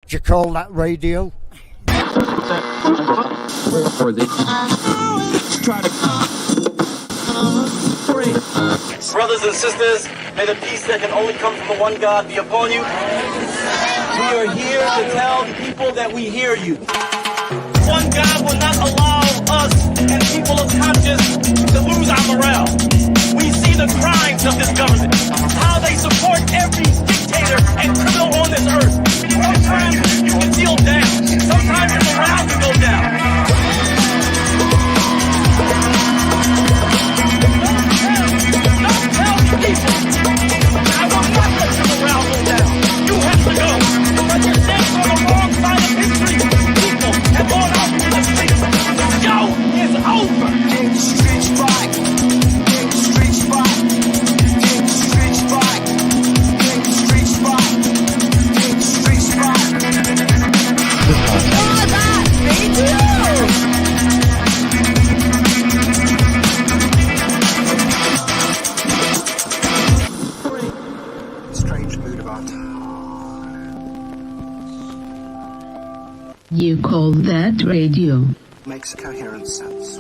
Do you call that radio? Brothers and sisters, may the peace that can only come from the one God be upon you. We are here to tell the people that we hear you. One God will not allow us and people of conscience to lose our morale. We see the crimes of this government, how they support every dictator and criminal on this earth. Sometimes you can feel down. Sometimes your morale can go down. Don't tell the people. I will not let your morale go down. You have to go. But you're standing on the wrong side of history. People have gone out to the streets. The show is over. Hit the streets right. Hit the streets right. Hit the streets right. Hit the streets right. Hit the streets right. Oh, that radio! Strange mood about. You call that radio? Makes coherent sense.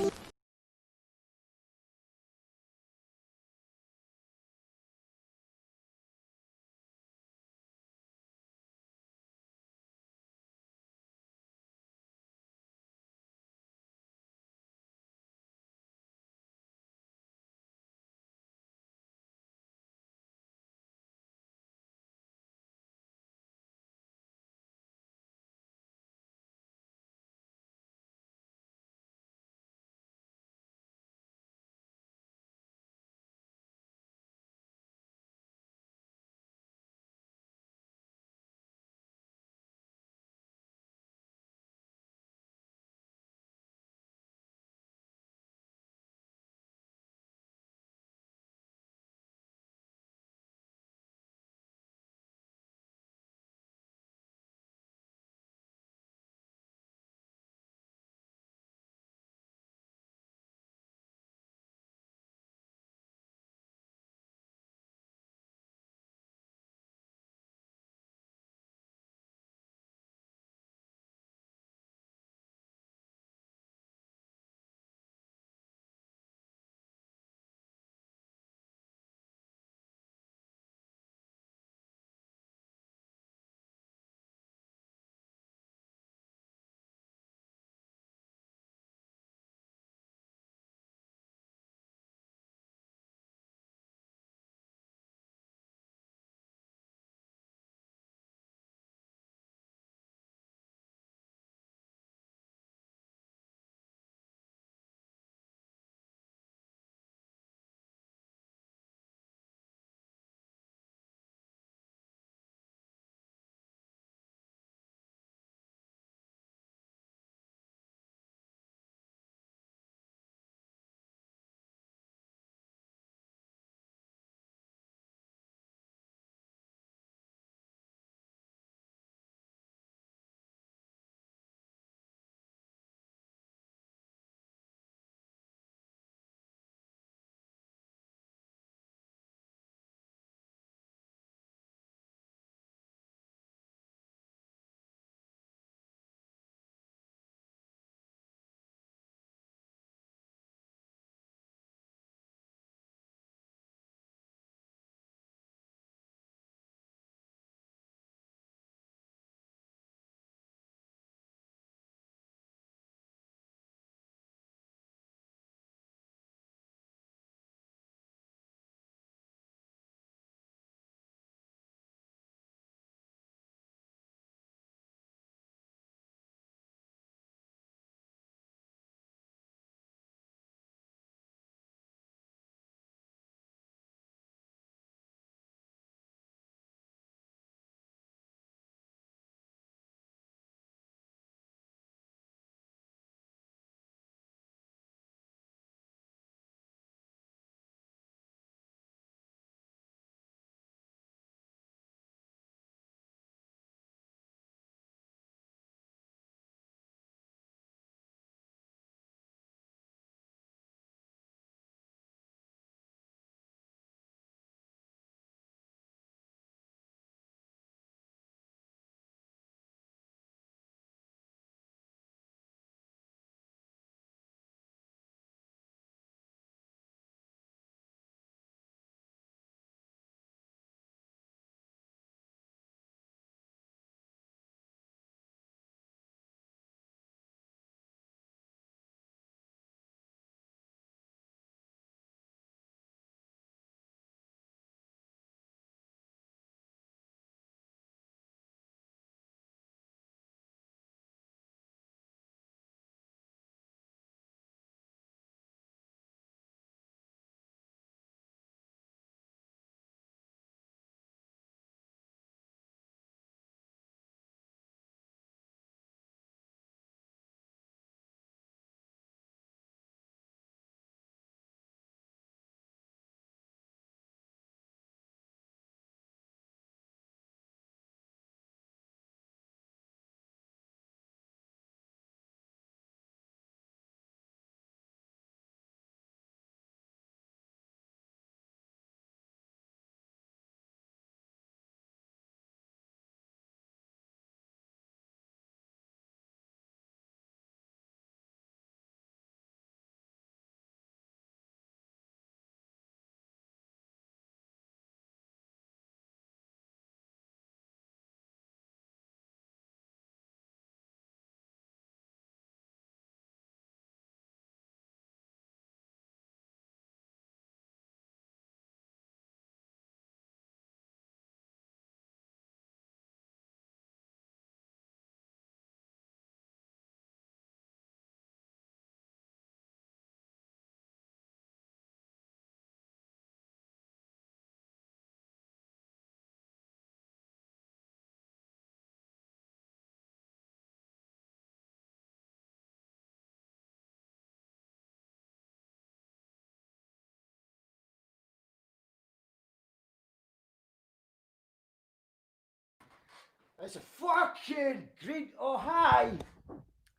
It's a fucking green. Oh, hi.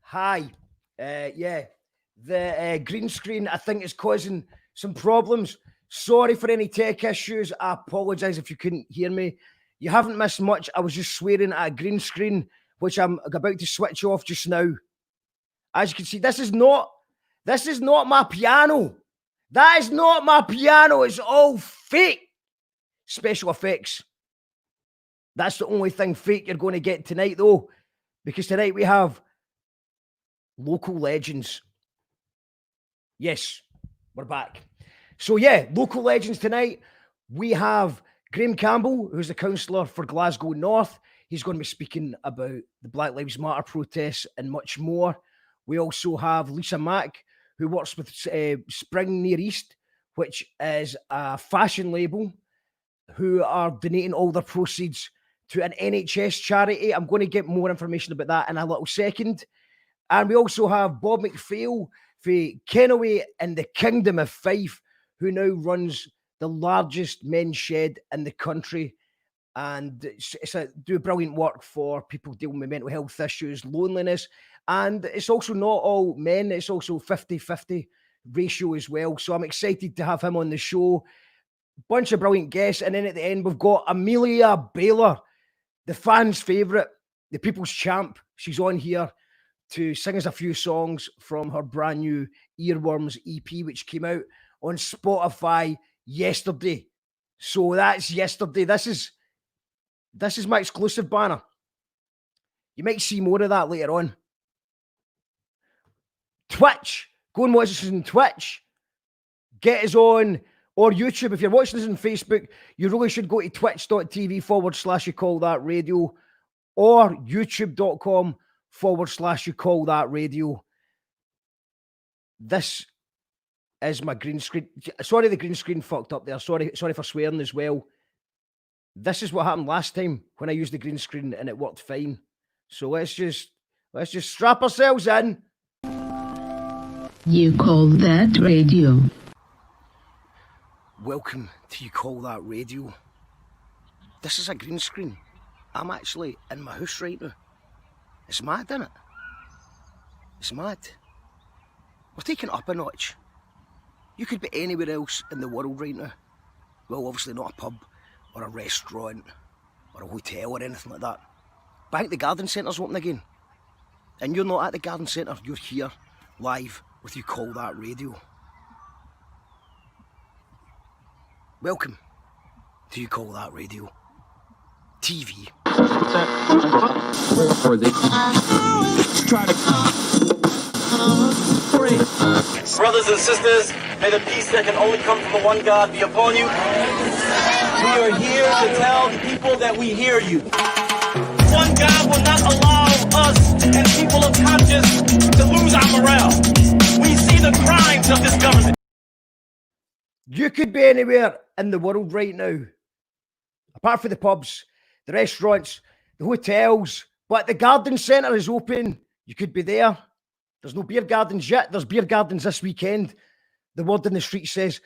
Hi. Yeah. The green screen, I think, is causing some problems. Sorry for any tech issues. I apologise if you couldn't hear me. You haven't missed much. I was just swearing at a green screen, which I'm about to switch off just now. As you can see, this is not my piano. That is not my piano. It's all fake. Special effects. That's the only thing fake you're going to get tonight, though, because tonight we have local legends. Yes, we're back. So, yeah, local legends tonight. We have Graham Campbell, who's the councillor for Glasgow North. He's going to be speaking about the Black Lives Matter protests and much more. We also have Lisa Mack, who works with Spring Near East, which is a fashion label, who are donating all their proceeds to an NHS charity. I'm going to get more information about that in a little second. And we also have Bob McPhail for Kenaway in the Kingdom of Fife, who now runs the largest men's shed in the country. And do brilliant work for people dealing with mental health issues, loneliness. And it's also not all men, it's also 50-50 ratio as well. So I'm excited to have him on the show. Bunch of brilliant guests. And then at the end, we've got Amelia Baylor, the fans' favourite, the people's champ. She's on here to sing us a few songs from her brand new Earworms EP, which came out on Spotify yesterday. So that's yesterday. This is my exclusive banner. You might see more of that later on. Twitch. Go and watch us on Twitch. Get us on, or YouTube. If you're watching this on Facebook, you really should go to twitch.tv/You Call That Radio or youtube.com/You Call That Radio. This is my green screen. Sorry, the green screen fucked up there. Sorry for swearing as well. This is what happened last time when I used the green screen and it worked fine. So let's just strap ourselves in. You Call That Radio. Welcome to You Call That Radio. This is a green screen. I'm actually in my house right now. It's mad, isn't it? It's mad. We're taking it up a notch. You could be anywhere else in the world right now. Well, obviously not a pub or a restaurant or a hotel or anything like that. But I think the garden centre's open again. And you're not at the garden centre, you're here, live, with You Call That Radio. Welcome to You Call That Radio. TV. Brothers and sisters, may the peace that can only come from the one God be upon you. We are here to tell the people that we hear you. One God will not allow us and people of conscience to lose our morale. We see the crimes of this government. You could be anywhere in the world right now, apart from the pubs, the restaurants, the hotels, but the garden centre is open. You could be there. There's no beer gardens yet. There's beer gardens this weekend. The word in the street says.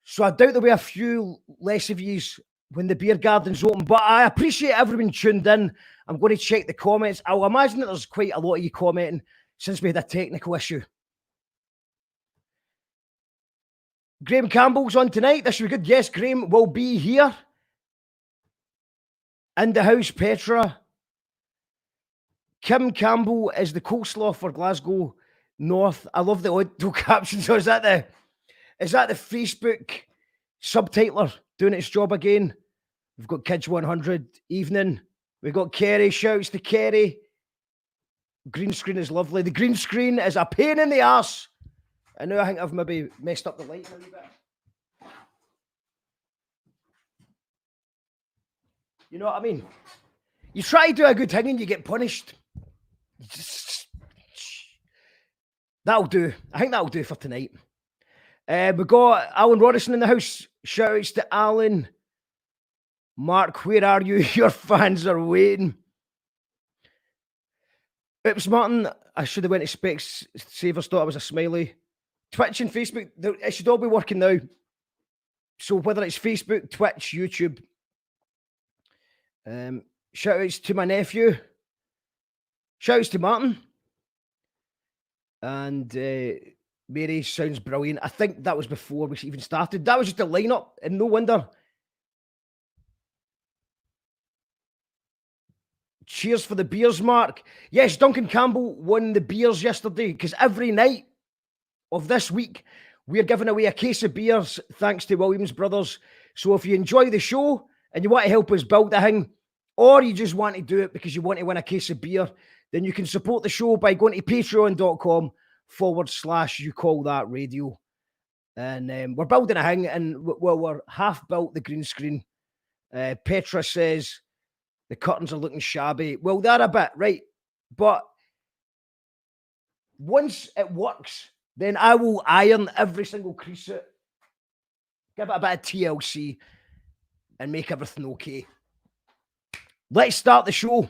So I doubt there'll be a few less of yous when the beer garden's open, but I appreciate everyone tuned in. I'm going to check the comments. I'll imagine that there's quite a lot of you commenting since we had a technical issue. Graham Campbell's on tonight. This should be good. Yes, Graham will be here. In the house, Petra. Kim Campbell is the coleslaw for Glasgow North. I love the audio caption. So is that the Facebook subtitler doing its job again? We've got Kids 100 evening. We've got Kerry. Shouts to Kerry. Green screen is lovely. The green screen is a pain in the arse. I know I think I've maybe messed up the light a wee bit. You know what I mean? You try to do a good thing and you get punished. That'll do. I think that'll do for tonight. We've got Alan Rodison in the house. Shoutouts to Alan. Mark, where are you? Your fans are waiting. Oops, Martin. I should have went to Specs Savers, thought I was a smiley. Twitch and Facebook, it should all be working now. So whether it's Facebook, Twitch, YouTube, Shout outs to my nephew. Shout outs to Martin. And Mary sounds brilliant. I think that was before we even started. That was just a lineup, and no wonder. Cheers for the beers, Mark. Yes, Duncan Campbell won the beers yesterday because every night of this week, we're giving away a case of beers thanks to Williams Brothers. So if you enjoy the show and you want to help us build the thing, or you just want to do it because you want to win a case of beer, then you can support the show by going to patreon.com/you call that radio. And we're building a thing, and we're half built the green screen. Petra says the curtains are looking shabby. Well, they're a bit, right? But once it works, then I will iron every single crease out, give it a bit of TLC, and make everything okay. Let's start the show.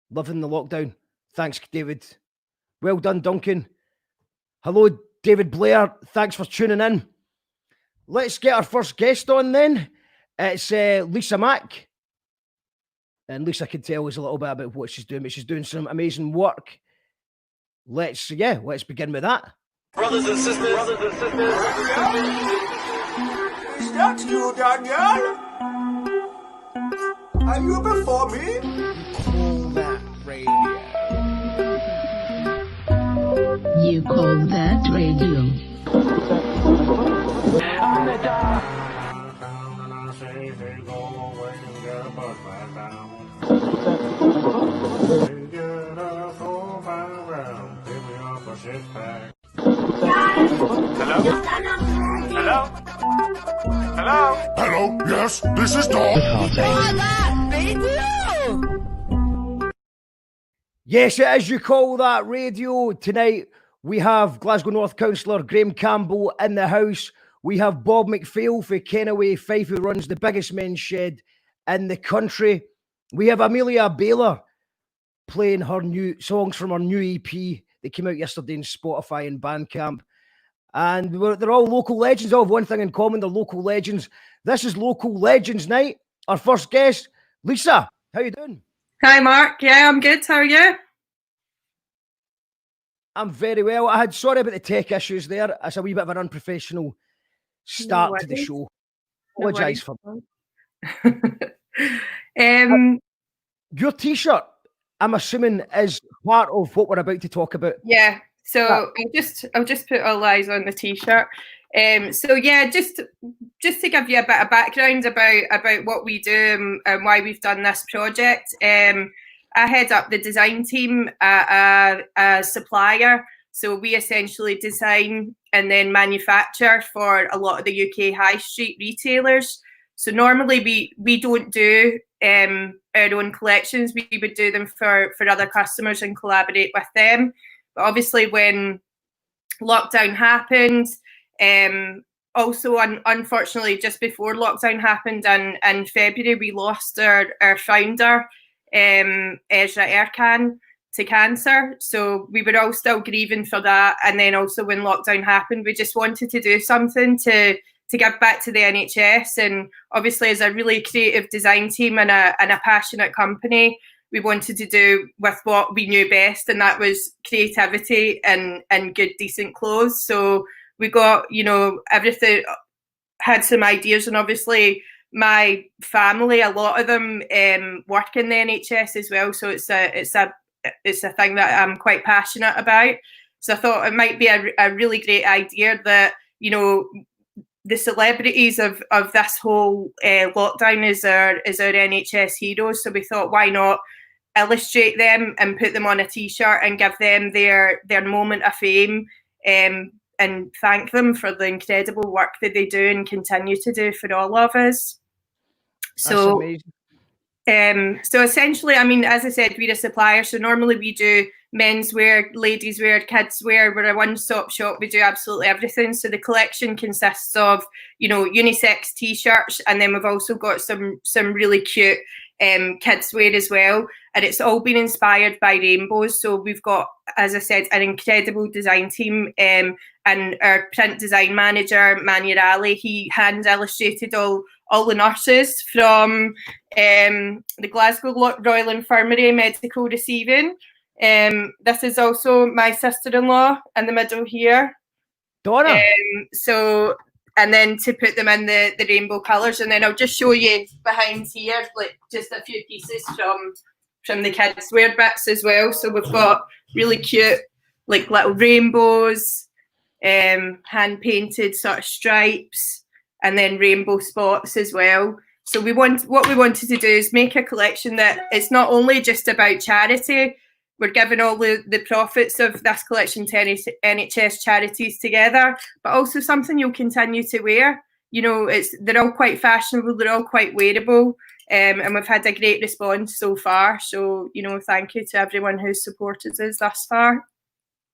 Loving the lockdown. Thanks, David. Well done, Duncan. Hello, David Blair. Thanks for tuning in. Let's get our first guest on then. It's Lisa Mack. And Lisa can tell us a little bit about what she's doing, but she's doing some amazing work. Let's begin with that. Brothers and sisters. Is that you, Daniel? Are you before me? Call that radio. You call that radio. Hello, yes, this is Dog. Yes, it is You Call That Radio. Tonight, we have Glasgow North Councillor Graham Campbell in the house. We have Bob McPhail for Kenaway Fife, who runs the biggest men's shed in the country. We have Amelia Baylor playing her new songs from her new EP that came out yesterday in Spotify and Bandcamp. And they're all local legends. They all have one thing in common. They're local legends. This is Local Legends Night. Our first guest, Lisa. How you doing? Hi, Mark. Yeah, I'm good. How are you? I'm very well. Sorry about the tech issues there. It's a wee bit of an unprofessional start to the show. Apologise for your t-shirt, I'm assuming, is part of what we're about to talk about. Yeah. So I'll just put all eyes on the t-shirt. So yeah, just to give you a bit of background about what we do and why we've done this project. I head up the design team at a supplier. So we essentially design and then manufacture for a lot of the UK high street retailers. So normally we don't do our own collections. We would do them for other customers and collaborate with them. But obviously when lockdown happened, also unfortunately just before lockdown happened in February, we lost our founder, Ezra Erkan, to cancer. So we were all still grieving for that. And then also when lockdown happened, we just wanted to do something to give back to the NHS. And obviously as a really creative design team and a passionate company, we wanted to do with what we knew best, and that was creativity and good, decent clothes. So we got, everything, had some ideas, and obviously my family, a lot of them work in the NHS as well. So it's a thing that I'm quite passionate about. So I thought it might be a really great idea that, the celebrities of this whole lockdown is our NHS heroes. So we thought, why not illustrate them and put them on a t-shirt and give them their moment of fame, and thank them for the incredible work that they do and continue to do for all of us. So, so essentially, I mean, as I said, we're a supplier. So normally we do menswear, ladies wear, kids wear. We're a one-stop shop. We do absolutely everything. So the collection consists of, unisex t-shirts, and then we've also got some really cute kids wear as well. And it's all been inspired by rainbows. So we've got, as I said, an incredible design team, and our print design manager, Manya Ali, he hand illustrated all all the nurses from the Glasgow Royal Infirmary Medical Receiving. This is also my sister-in-law in the middle here. Donna. So, and then to put them in the rainbow colours, and then I'll just show you behind here, like just a few pieces from the kids' wear bits as well. So we've got really cute, like little rainbows, hand painted sort of stripes, and then rainbow spots as well. So what we wanted to do is make a collection that it's not only just about charity. We're giving all the profits of this collection to NHS charities together, but also something you'll continue to wear. You know, they're all quite fashionable, they're all quite wearable, and we've had a great response so far. So, you know, thank you to everyone who's supported us thus far.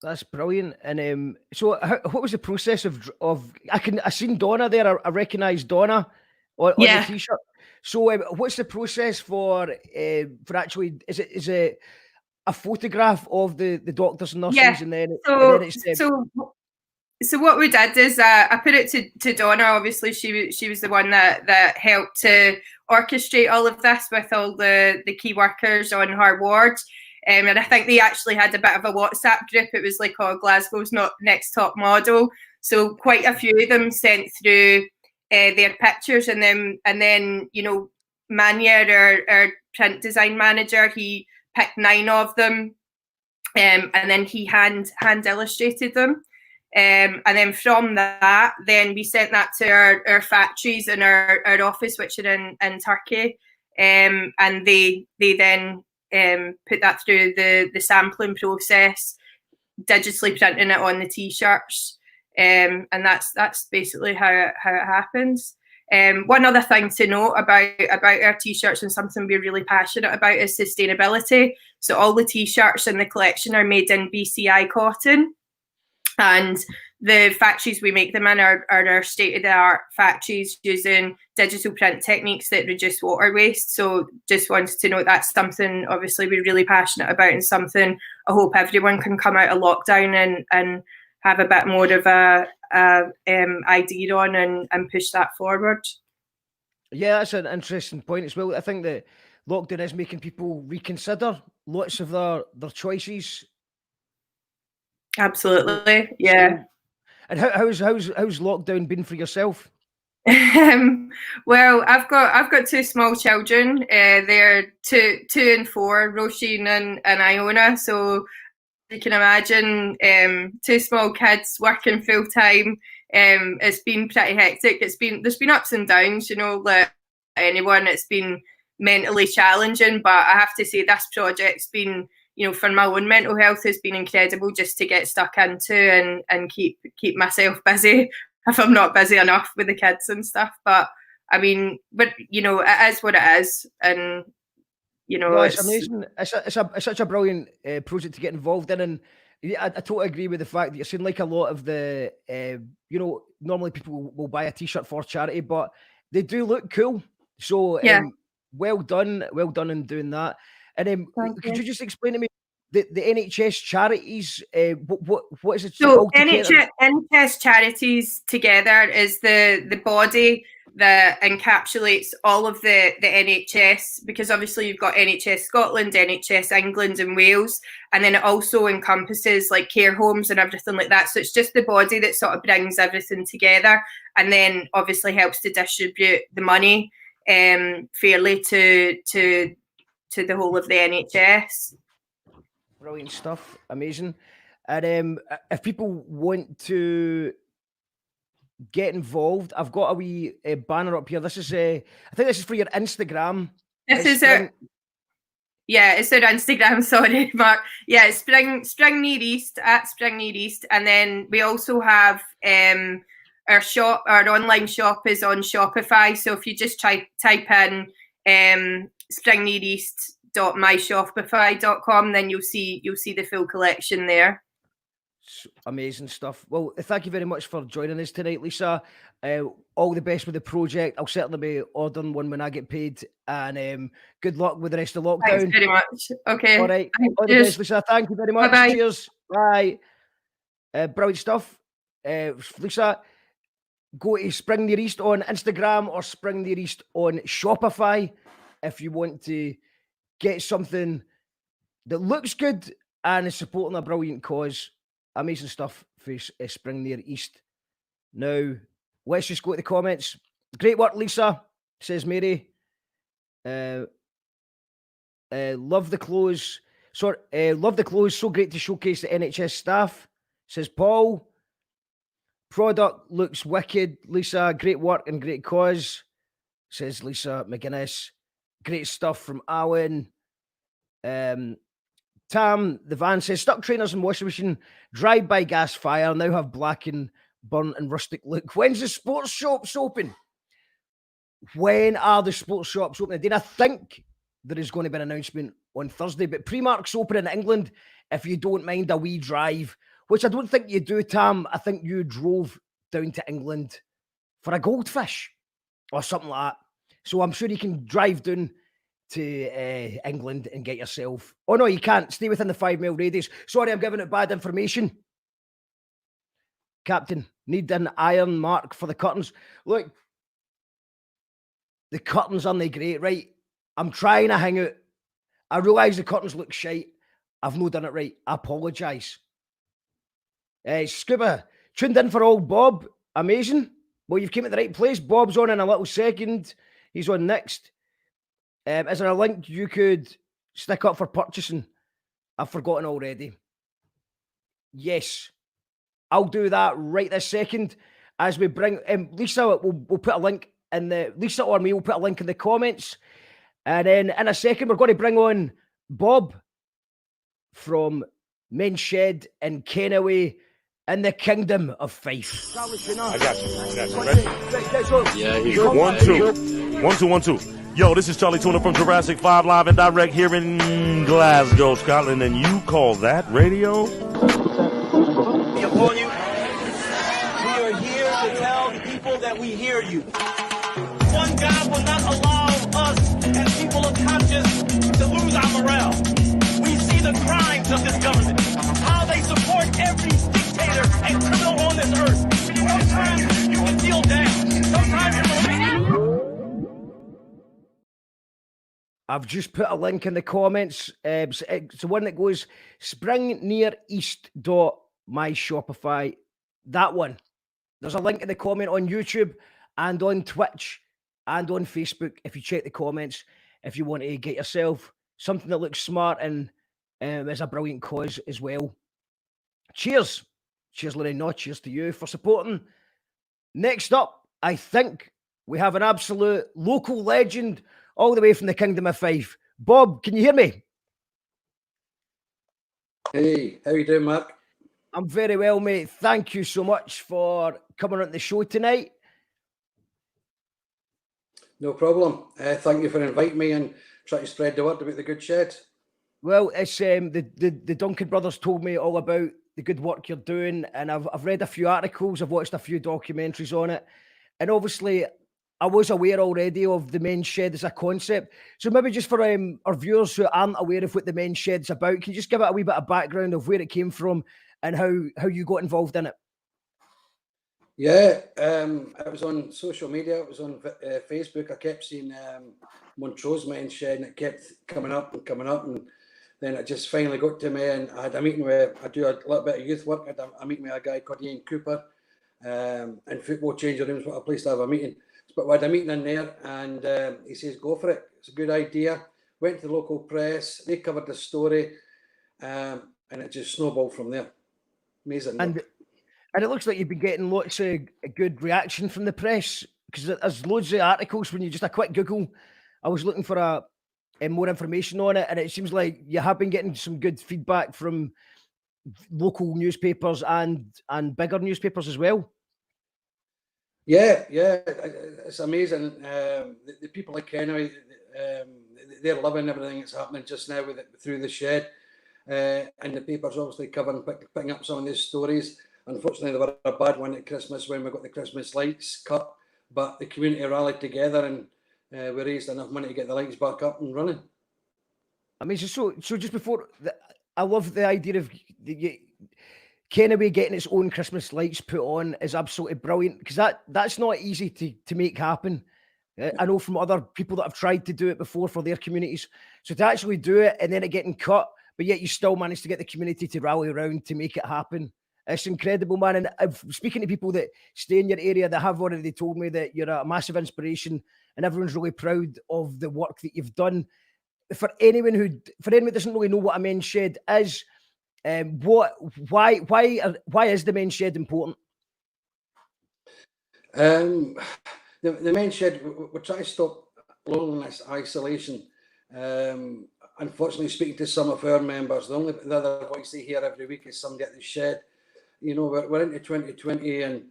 That's brilliant. And so, what was the process of? I seen Donna there. I recognise Donna on the t-shirt. So, what's the process for actually? Is it a photograph of the doctors and nurses, and then it's so what we did is I put it to Donna. Obviously, she was the one that helped to orchestrate all of this with all the key workers on her ward. And I think they actually had a bit of a WhatsApp group. It was like, oh, Glasgow's not next top model. So quite a few of them sent through their pictures, and then you know, Manya, our print design manager, he picked 9 of them, and then he hand illustrated them. And then from that, then we sent that to our factories and our office, which are in Turkey, and they then put that through the sampling process, digitally printing it on the t-shirts, and that's basically how it happens. One other thing to note about our t-shirts, and something we're really passionate about, is sustainability. So all the t-shirts in the collection are made in BCI cotton, and the factories we make them in are our state-of-the-art factories using digital print techniques that reduce water waste. So just wanted to note that's something obviously we're really passionate about, and something I hope everyone can come out of lockdown and have a bit more of a idea on and push that forward. Yeah, that's an interesting point as well. I think that lockdown is making people reconsider lots of their choices. Absolutely, yeah. And how's lockdown been for yourself? Well, I've got 2 small children. They're 2 and 4, Roisin and Iona. So you can imagine 2 small kids working full time. It's been pretty hectic. There's been ups and downs, you know, like anyone. It's been mentally challenging, but I have to say this project's been, you know, for my own mental health, has been incredible just to get stuck into and keep myself busy if I'm not busy enough with the kids and stuff. But I mean, but you know, it is what it is, and you know, it's amazing. It's such a brilliant project to get involved in, and I totally agree with the fact that you're seeing like a lot of the, you know, normally people will buy a t-shirt for charity, but they do look cool. So well done in doing that. And could you just explain to me the NHS charities? What is it? So NHS Charities Together is the body that encapsulates all of the NHS, because obviously you've got NHS Scotland, NHS England and Wales, and then it also encompasses like care homes and everything like that. So it's just the body that sort of brings everything together, and then obviously helps to distribute the money fairly to the whole of the NHS. Brilliant stuff, amazing. And if people want to get involved, I've got a wee banner up here. This is I think this is for your Instagram. This is our it's our Instagram. Sorry, Mark. Yeah, it's Spring Near East at Spring Near East, and then we also have our shop. Our online shop is on Shopify. So if you just type in springneareast.myshopify.com, then you'll see the full collection there. Amazing stuff. Well, thank you very much for joining us tonight, Lisa. All the best with the project. I'll certainly be ordering one when I get paid, and good luck with the rest of lockdown. Thanks very much. Okay. All right. All the best, Lisa. Thank you very much. Bye-bye. Cheers. Bye. Brilliant stuff. Lisa, go to Spring Near East on Instagram or Spring Near East on Shopify if you want to get something that looks good and is supporting a brilliant cause. Amazing stuff for Spring Near East. Now, let's just go to the comments. Great work, Lisa, says Mary. Love the clothes. Love the clothes. So great to showcase the NHS staff, says Paul. Product looks wicked, Lisa. Great work and great cause, says Lisa McGuinness. Great stuff from Alan. Tam, the van says, stuck trainers and washing machine, drive by gas fire, now have black and burnt and rustic look. When's the sports shops open? When are the sports shops open? Again, I think there is going to be an announcement on Thursday, but Primark's open in England if you don't mind a wee drive, which I don't think you do, Tam. I think you drove down to England for a goldfish or something like that. So I'm sure you can drive down to England and get yourself... Oh, no, you can't. Stay within the 5 mile radius. Sorry, I'm giving it bad information. Captain, need an iron mark for the curtains. Look, the curtains aren't great, right? I'm trying to hang out. I realise the curtains look shite. I've not done it right. I apologise. Scuba, tuned in for old Bob. Amazing. Well, you've came at the right place. Bob's on in a little second. He's on next. Is there a link you could stick up for purchasing? I've forgotten already. Yes. I'll do that right this second as we bring... Lisa, we'll put a link in the... Lisa or me will put a link in the comments. And then in a second, we're going to bring on Bob from Men's Shed in Kennaway in the Kingdom of Fife. I got you. Ready? Yeah, he's 1, 2. 1, 2, 1, 2. Yo, this is Charlie Tuna from Jurassic 5 live and direct here in Glasgow, Scotland, and you call that radio? Upon you, we are here to tell the people that we hear you. One God will not allow us as people of conscience to lose our morale. We see the crimes of this government, how they support every dictator and criminal on this earth. Sometimes you can feel down. Sometimes you're... I've just put a link in the comments. It's the one that goes springneareast.myshopify. That one. There's a link in the comment on YouTube and on Twitch and on Facebook. If you check the comments, if you want to get yourself something that looks smart and is a brilliant cause as well. Cheers. Cheers, Lorraine. No, cheers to you for supporting. Next up, I think we have an absolute local legend all the way from the Kingdom of Fife. Bob, can you hear me? Hey, how you doing, Mark? I'm very well, mate. Thank you so much for coming on the show tonight. No problem. Thank you for inviting me and trying to spread the word about the Good Shed. Well, it's the Duncan brothers told me all about the good work you're doing, and I've read a few articles, I've watched a few documentaries on it, and obviously I was aware already of the Men's Shed as a concept. So maybe just for our viewers who aren't aware of what the Men's Shed's about, can you just give it a wee bit of background of where it came from and how you got involved in it? Yeah, it was on social media. It was on Facebook. I kept seeing Montrose Men's Shed, and it kept coming up, and then it just finally got to me. And I had a meeting with, I do a little bit of youth work. I had a meeting with a guy called Ian Cooper, and football changing rooms. What a place to have a meeting. But we had a meeting in there, and he says, "Go for it. It's a good idea." Went to the local press. They covered the story, and it just snowballed from there. Amazing. And it looks like you've been getting lots of good reaction from the press, because there's loads of articles. When you just a quick Google, I was looking for more information on it, and it seems like you have been getting some good feedback from local newspapers and bigger newspapers as well. Yeah, it's amazing. The people like Kennaway, they're loving everything that's happening just now through the shed, and the papers obviously picking up some of these stories. Unfortunately, they were a bad one at Christmas when we got the Christmas lights cut, but the community rallied together and we raised enough money to get the lights back up and running. I mean, so just before, I love the idea of Kenaway getting its own Christmas lights put on is absolutely brilliant, because that's not easy to make happen. I know from other people that have tried to do it before for their communities. So to actually do it and then it getting cut, but yet you still manage to get the community to rally around to make it happen. It's incredible, man. And I'm speaking to people that stay in your area that have already told me that you're a massive inspiration and everyone's really proud of the work that you've done. For anyone who doesn't really know what a men's shed is, why is the men's shed important? The men's shed, we're trying to stop loneliness, isolation. Unfortunately, speaking to some of our members, the other voice they hear every week is somebody at the shed. You know, we're into 2020 and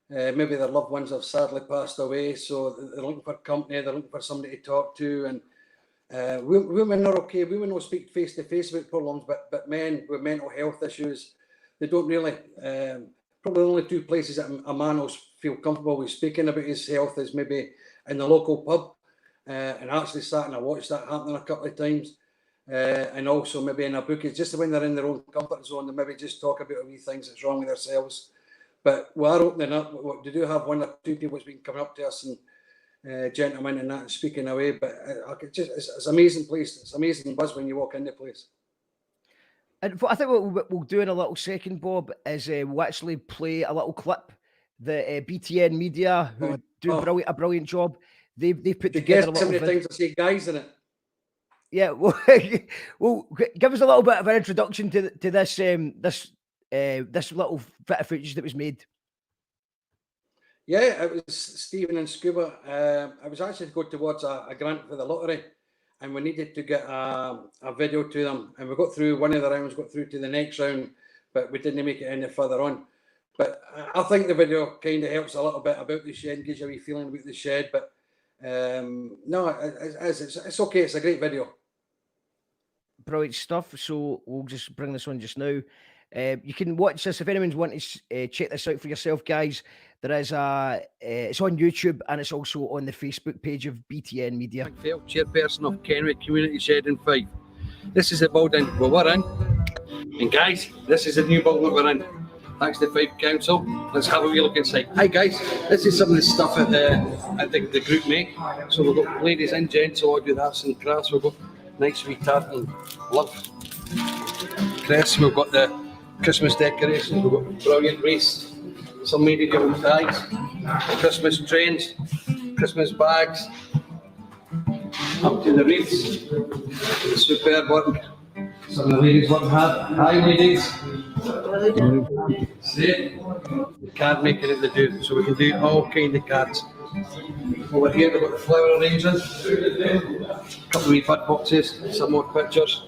maybe their loved ones have sadly passed away, so they're looking for company, they're looking for somebody to talk to. And women are okay. Women will speak face to face about problems, but men with mental health issues, they don't really. Probably the only two places that a man will feel comfortable with speaking about his health is maybe in the local pub, and actually sat and I watched that happening a couple of times, and also maybe in a book. It's just when they're in their own comfort zone, they maybe just talk about a wee things that's wrong with themselves. But we are opening up. We do have one or two people that's been coming up to us and gentlemen and that and speaking away. But it's an amazing place. It's an amazing buzz when you walk in the place. And I think what we'll do in a little second, Bob, is we'll actually play a little clip that BTN Media, who do a brilliant job, they put together a little bit. Times I say guys in it. Yeah, well, give us a little bit of an introduction to this this little bit of footage that was made. Yeah, it was Stephen and Scuba. I was actually going towards a grant for the lottery, and we needed to get a video to them. And we got through one of the rounds, got through to the next round, but we didn't make it any further on. But I think the video kind of helps a little bit about the shed, gives you a wee feeling about the shed. But no, it's okay. It's a great video. Brilliant stuff. So we'll just bring this on just now. You can watch this if anyone's wanting to check this out for yourself, guys. There is it's on YouTube and it's also on the Facebook page of BTN Media. McPhail, chairperson of Kenway Community Shed in Fife. This is the building we're in, and guys, this is the new building that we're in. Thanks to Fife Council. Let's have a wee look inside. Hi guys, this is some of the stuff that the group make. So we've got ladies and gents who all do the arts and crafts. We've got nice wee tartan love crest. We've got the Christmas decorations. We've got brilliant wreaths. Some medieval tags, Christmas trains, Christmas bags, up to the wreaths. Superb work. Some of the ladies work hard. Hi ladies. See, the card making that they do, so we can do all kind of cards. Over here we've got the flower arrangements, a couple of wee bud boxes, some more pictures.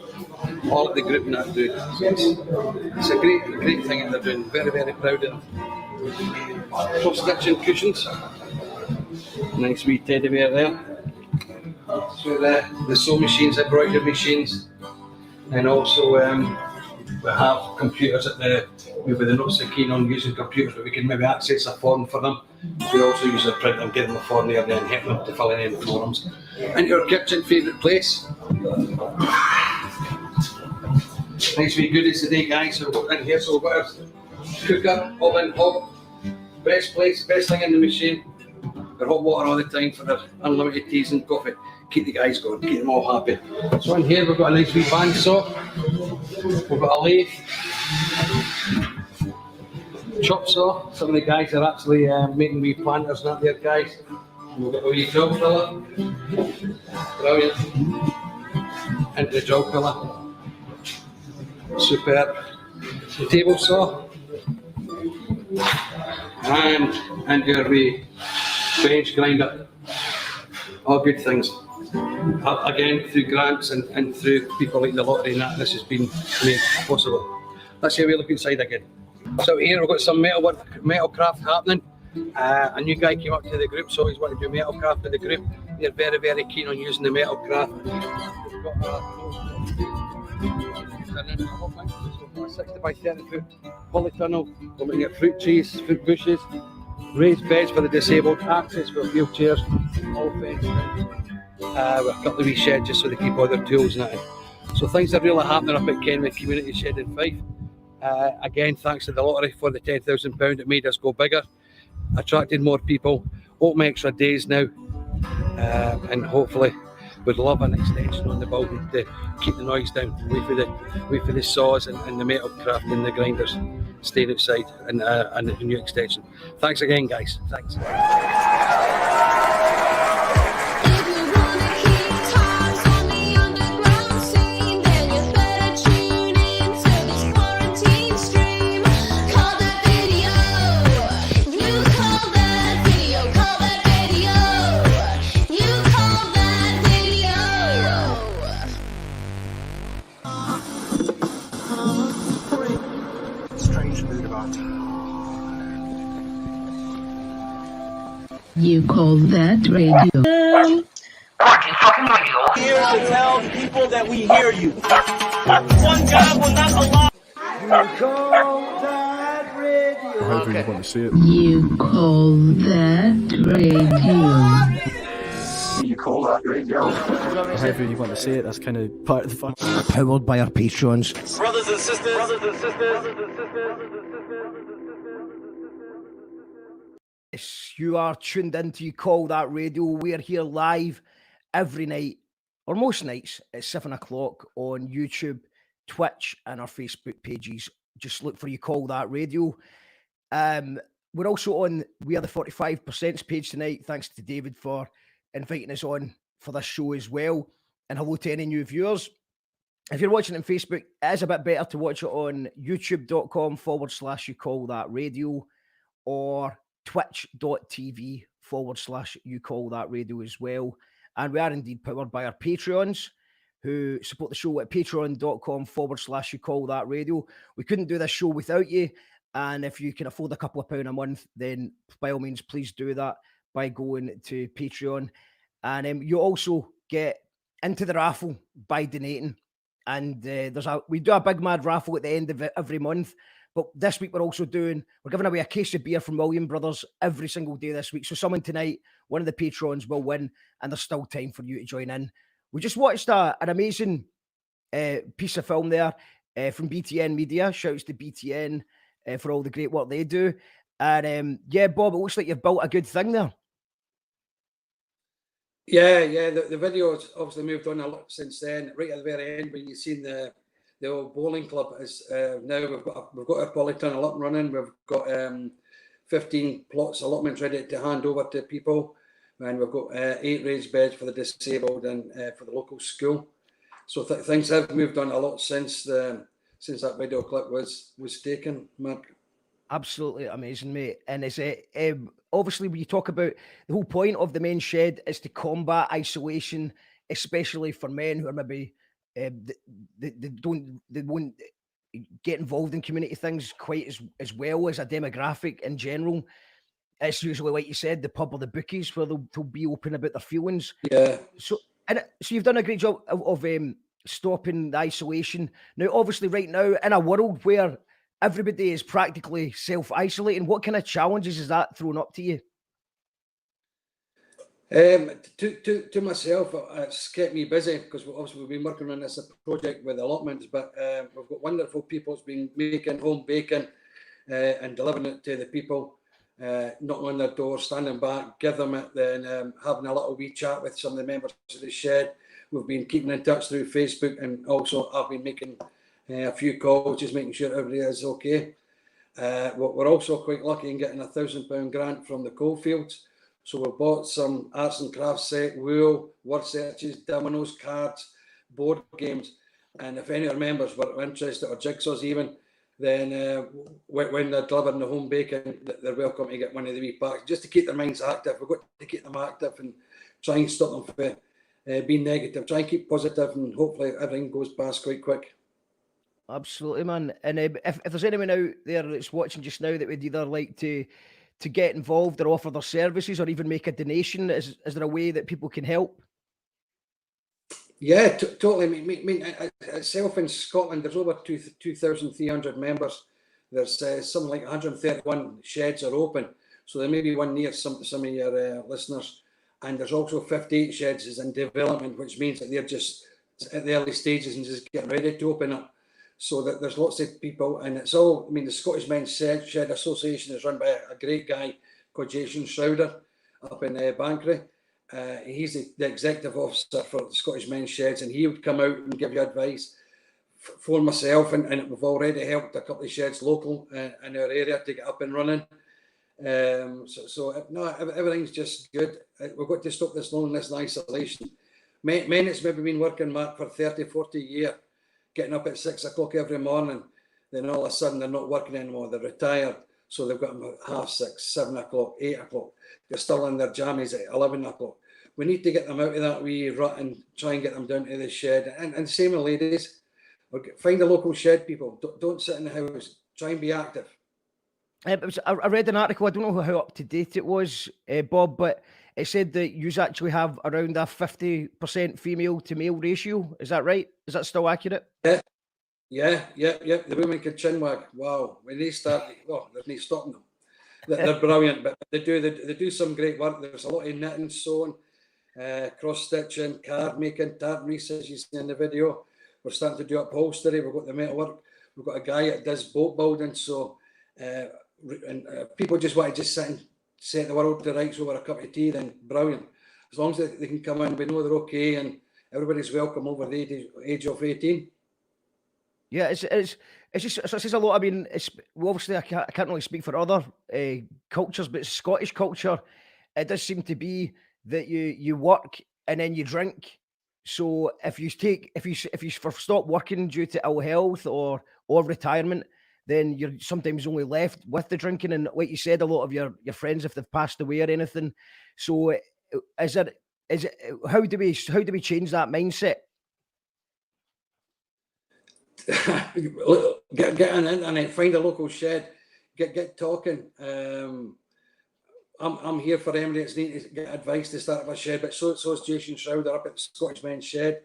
All of the group and that do. So it's a great thing that they're doing. Very, very proud of them. Cross-stitching cushions. Nice wee teddy bear there. So the sew machines, embroidery machines, and also we have computers at maybe they're not so keen on using computers, but we can maybe access a form for them. We also use a printer and give them a form there and help them to fill in any forms. And your kitchen favourite place. Nice wee goodies today, guys. So we've got in here, so we've got our cooker, oven, hob. Best place, best thing in the machine. They're hot water all the time for their unlimited teas and coffee. Keep the guys going, keep them all happy. So in here we've got a nice wee bandsaw. We've got a lathe. Chop saw. Some of the guys are actually making wee planters and that there, guys. We've got a wee drill filler. Brilliant. Into the drill filler. Superb. The table saw. And your wee bench grinder. All good things. Again, through grants and through people like the lottery and that, this has been made possible. Let's see how we look inside again. So here we've got some metal craft happening. A new guy came up to the group, so he's wanting to do metal craft with the group. They're very, very keen on using the metal craft. We've got a 60 by 30 foot polytunnel. We're looking at fruit trees, fruit bushes, raised beds for the disabled, access for wheelchairs, all fenced in. With a couple of wee sheds just so they keep all their tools and that in. So things are really happening up at Kenway Community Shed in Fife. Again, thanks to the lottery for the £10,000. It made us go bigger, attracted more people, open extra days now, and hopefully we'd love an extension on the building to keep the noise down. Wait for the saws and the metal craft and the grinders staying outside, and the new extension. Thanks again, guys. Thanks. Strange mood about. You call that radio? Here to tell people that we hear you. One God will not allow. You call that radio. However you want to say it. You call that radio? You call that radio? However you want to say it, that's kind of part of the fun. Powered by our patrons. Brothers and sisters. Yes, you are tuned into You Call That Radio. We're here live every night, or most nights, at 7 o'clock on YouTube, Twitch, and our Facebook pages. Just look for You Call That Radio. We're also on We Are the 45% page tonight. Thanks to David for inviting us on for this show as well. And hello to any new viewers. If you're watching on Facebook, it is a bit better to watch it on youtube.com/You Call That Radio or twitch.tv/You Call That Radio as well. And we are indeed powered by our Patreons who support the show at patreon.com/You Call That Radio. We couldn't do this show without you. And if you can afford a couple of pounds a month, then by all means, please do that by going to Patreon. And you also get into the raffle by donating. And we do a big mad raffle at the end of every month. But this week we're giving away a case of beer from William Brothers every single day this week. So someone tonight, one of the patrons will win, and there's still time for you to join in. We just watched an amazing piece of film there from BTN Media. Shouts to BTN for all the great work they do. And yeah, Bob, it looks like you've built a good thing there. Yeah. The video's obviously moved on a lot since then. Right at the very end, when you've seen the old bowling club is now we've got a polytunnel up and running. We've got 15 plots allotments ready to hand over to people, and we've got 8 raised beds for the disabled and for the local school. So things have moved on a lot since that video clip was taken, Mark. Absolutely amazing, mate. And is it obviously when you talk about the whole point of the main shed is to combat isolation, especially for men who are maybe they won't get involved in community things quite as well as a demographic in general. It's usually, like you said, the pub or the bookies where they'll be open about their feelings. Yeah. So you've done a great job of stopping the isolation. Now, obviously, right now in a world where everybody is practically self-isolating, what kind of challenges is that thrown up to you? To myself, it's kept me busy because obviously we've been working on this project with allotments, but we've got wonderful people who's been making home bacon and delivering it to the people, knocking on their door, standing back, give them it, then having a little wee chat with some of the members of the shed. We've been keeping in touch through Facebook, and also I've been making a few calls, just making sure everybody is okay. We're also quite lucky in getting a £1,000 grant from the Coalfields. So we bought some arts and crafts set, wool, word searches, dominoes, cards, board games. And if any of our members were interested, or jigsaws even, then when they're delivering the home bacon, they're welcome to get one of the wee packs, just to keep their minds active. We've got to keep them active and try and stop them from being negative. Try and keep positive, and hopefully everything goes past quite quick. Absolutely, man. And if there's anyone out there that's watching just now that would either like to get involved or offer their services or even make a donation, is there a way that people can help? Yeah, totally. I mean, itself in Scotland, there's over 2,300 members. There's something like 131 sheds are open. So there may be one near some of your listeners. And there's also 58 sheds is in development, which means that they're just at the early stages and just getting ready to open up. So that there's lots of people, and it's all. I mean, the Scottish Men's Shed Association is run by a great guy called Jason Schrouder up in Bankery. He's the executive officer for the Scottish Men's Sheds, and he would come out and give you advice for myself, and we've already helped a couple of sheds local in our area to get up and running. No, everything's just good. We've got to stop this loneliness and isolation. Men that's maybe been working, Mark, for 30, 40 years, getting up at 6 o'clock every morning, then all of a sudden they're not working anymore, they're retired. So they've got them at 6:30, 7 o'clock, 8 o'clock. They're still in their jammies at 11 o'clock. We need to get them out of that wee rut and try and get them down to the shed. And same with ladies. Find a local shed, people. Don't sit in the house. Try and be active. I read an article, I don't know how up to date it was, Bob, but it said that you actually have around a 50% female to male ratio. Is that right? Is that still accurate? Yeah. The women can chin wag. Wow. When they start, there's no stopping them. They're brilliant, but they do some great work. There's a lot of knitting, sewing, cross stitching, card making, tartanies, as you see in the video. We're starting to do upholstery. We've got the metalwork. We've got a guy that does boat building. So, people just want to sit and set the world to rights over a cup of tea. Then brilliant. As long as they can come in, we know they're okay, and everybody's welcome over the age of 18. Yeah, it's just it says a lot. I mean, obviously I can't really speak for other cultures, but Scottish culture, it does seem to be that you work and then you drink. So if you stop working due to ill health or retirement, then you're sometimes only left with the drinking. And like you said, a lot of your friends, if they've passed away or anything. So how do we change that mindset? Get on the internet, find a local shed, get talking. I'm here for anybody that's need to get advice to start up a shed, but so is Jason Schrouder up at Scottish Men's Shed,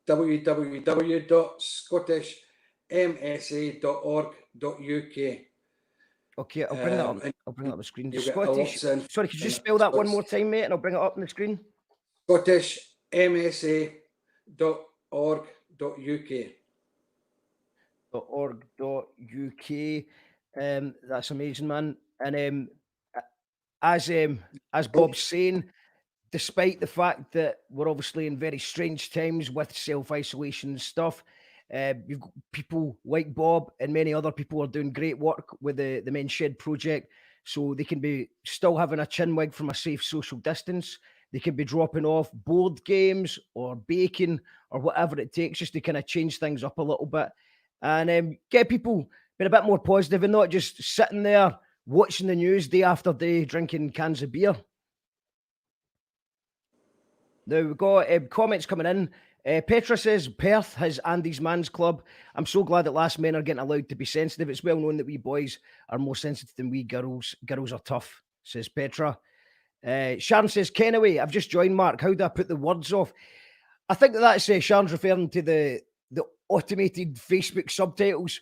www.scottishmsa.org.uk. Okay, I'll bring that up. I'll bring it up on the screen. Scottish. Sorry, could you just spell that one more time, mate, and I'll bring it up on the screen? scottishmsa.org.uk. .org.uk. That's amazing, man. And as Bob's saying, despite the fact that we're obviously in very strange times with self-isolation and stuff, you've got people like Bob and many other people are doing great work with the Men's Shed project, so they can be still having a chinwag from a safe social distance. They can be dropping off board games or baking or whatever it takes just to kind of change things up a little bit and get people being a bit more positive and not just sitting there watching the news day after day, drinking cans of beer. Now, we've got comments coming in. Petra says, Perth has Andy's Man's Club. I'm so glad that last men are getting allowed to be sensitive. It's well known that we boys are more sensitive than we girls. Girls are tough, says Petra. Sharon says, Kenaway, I've just joined, Mark. How do I put the words off? I think that's Sharon's referring to the automated Facebook subtitles,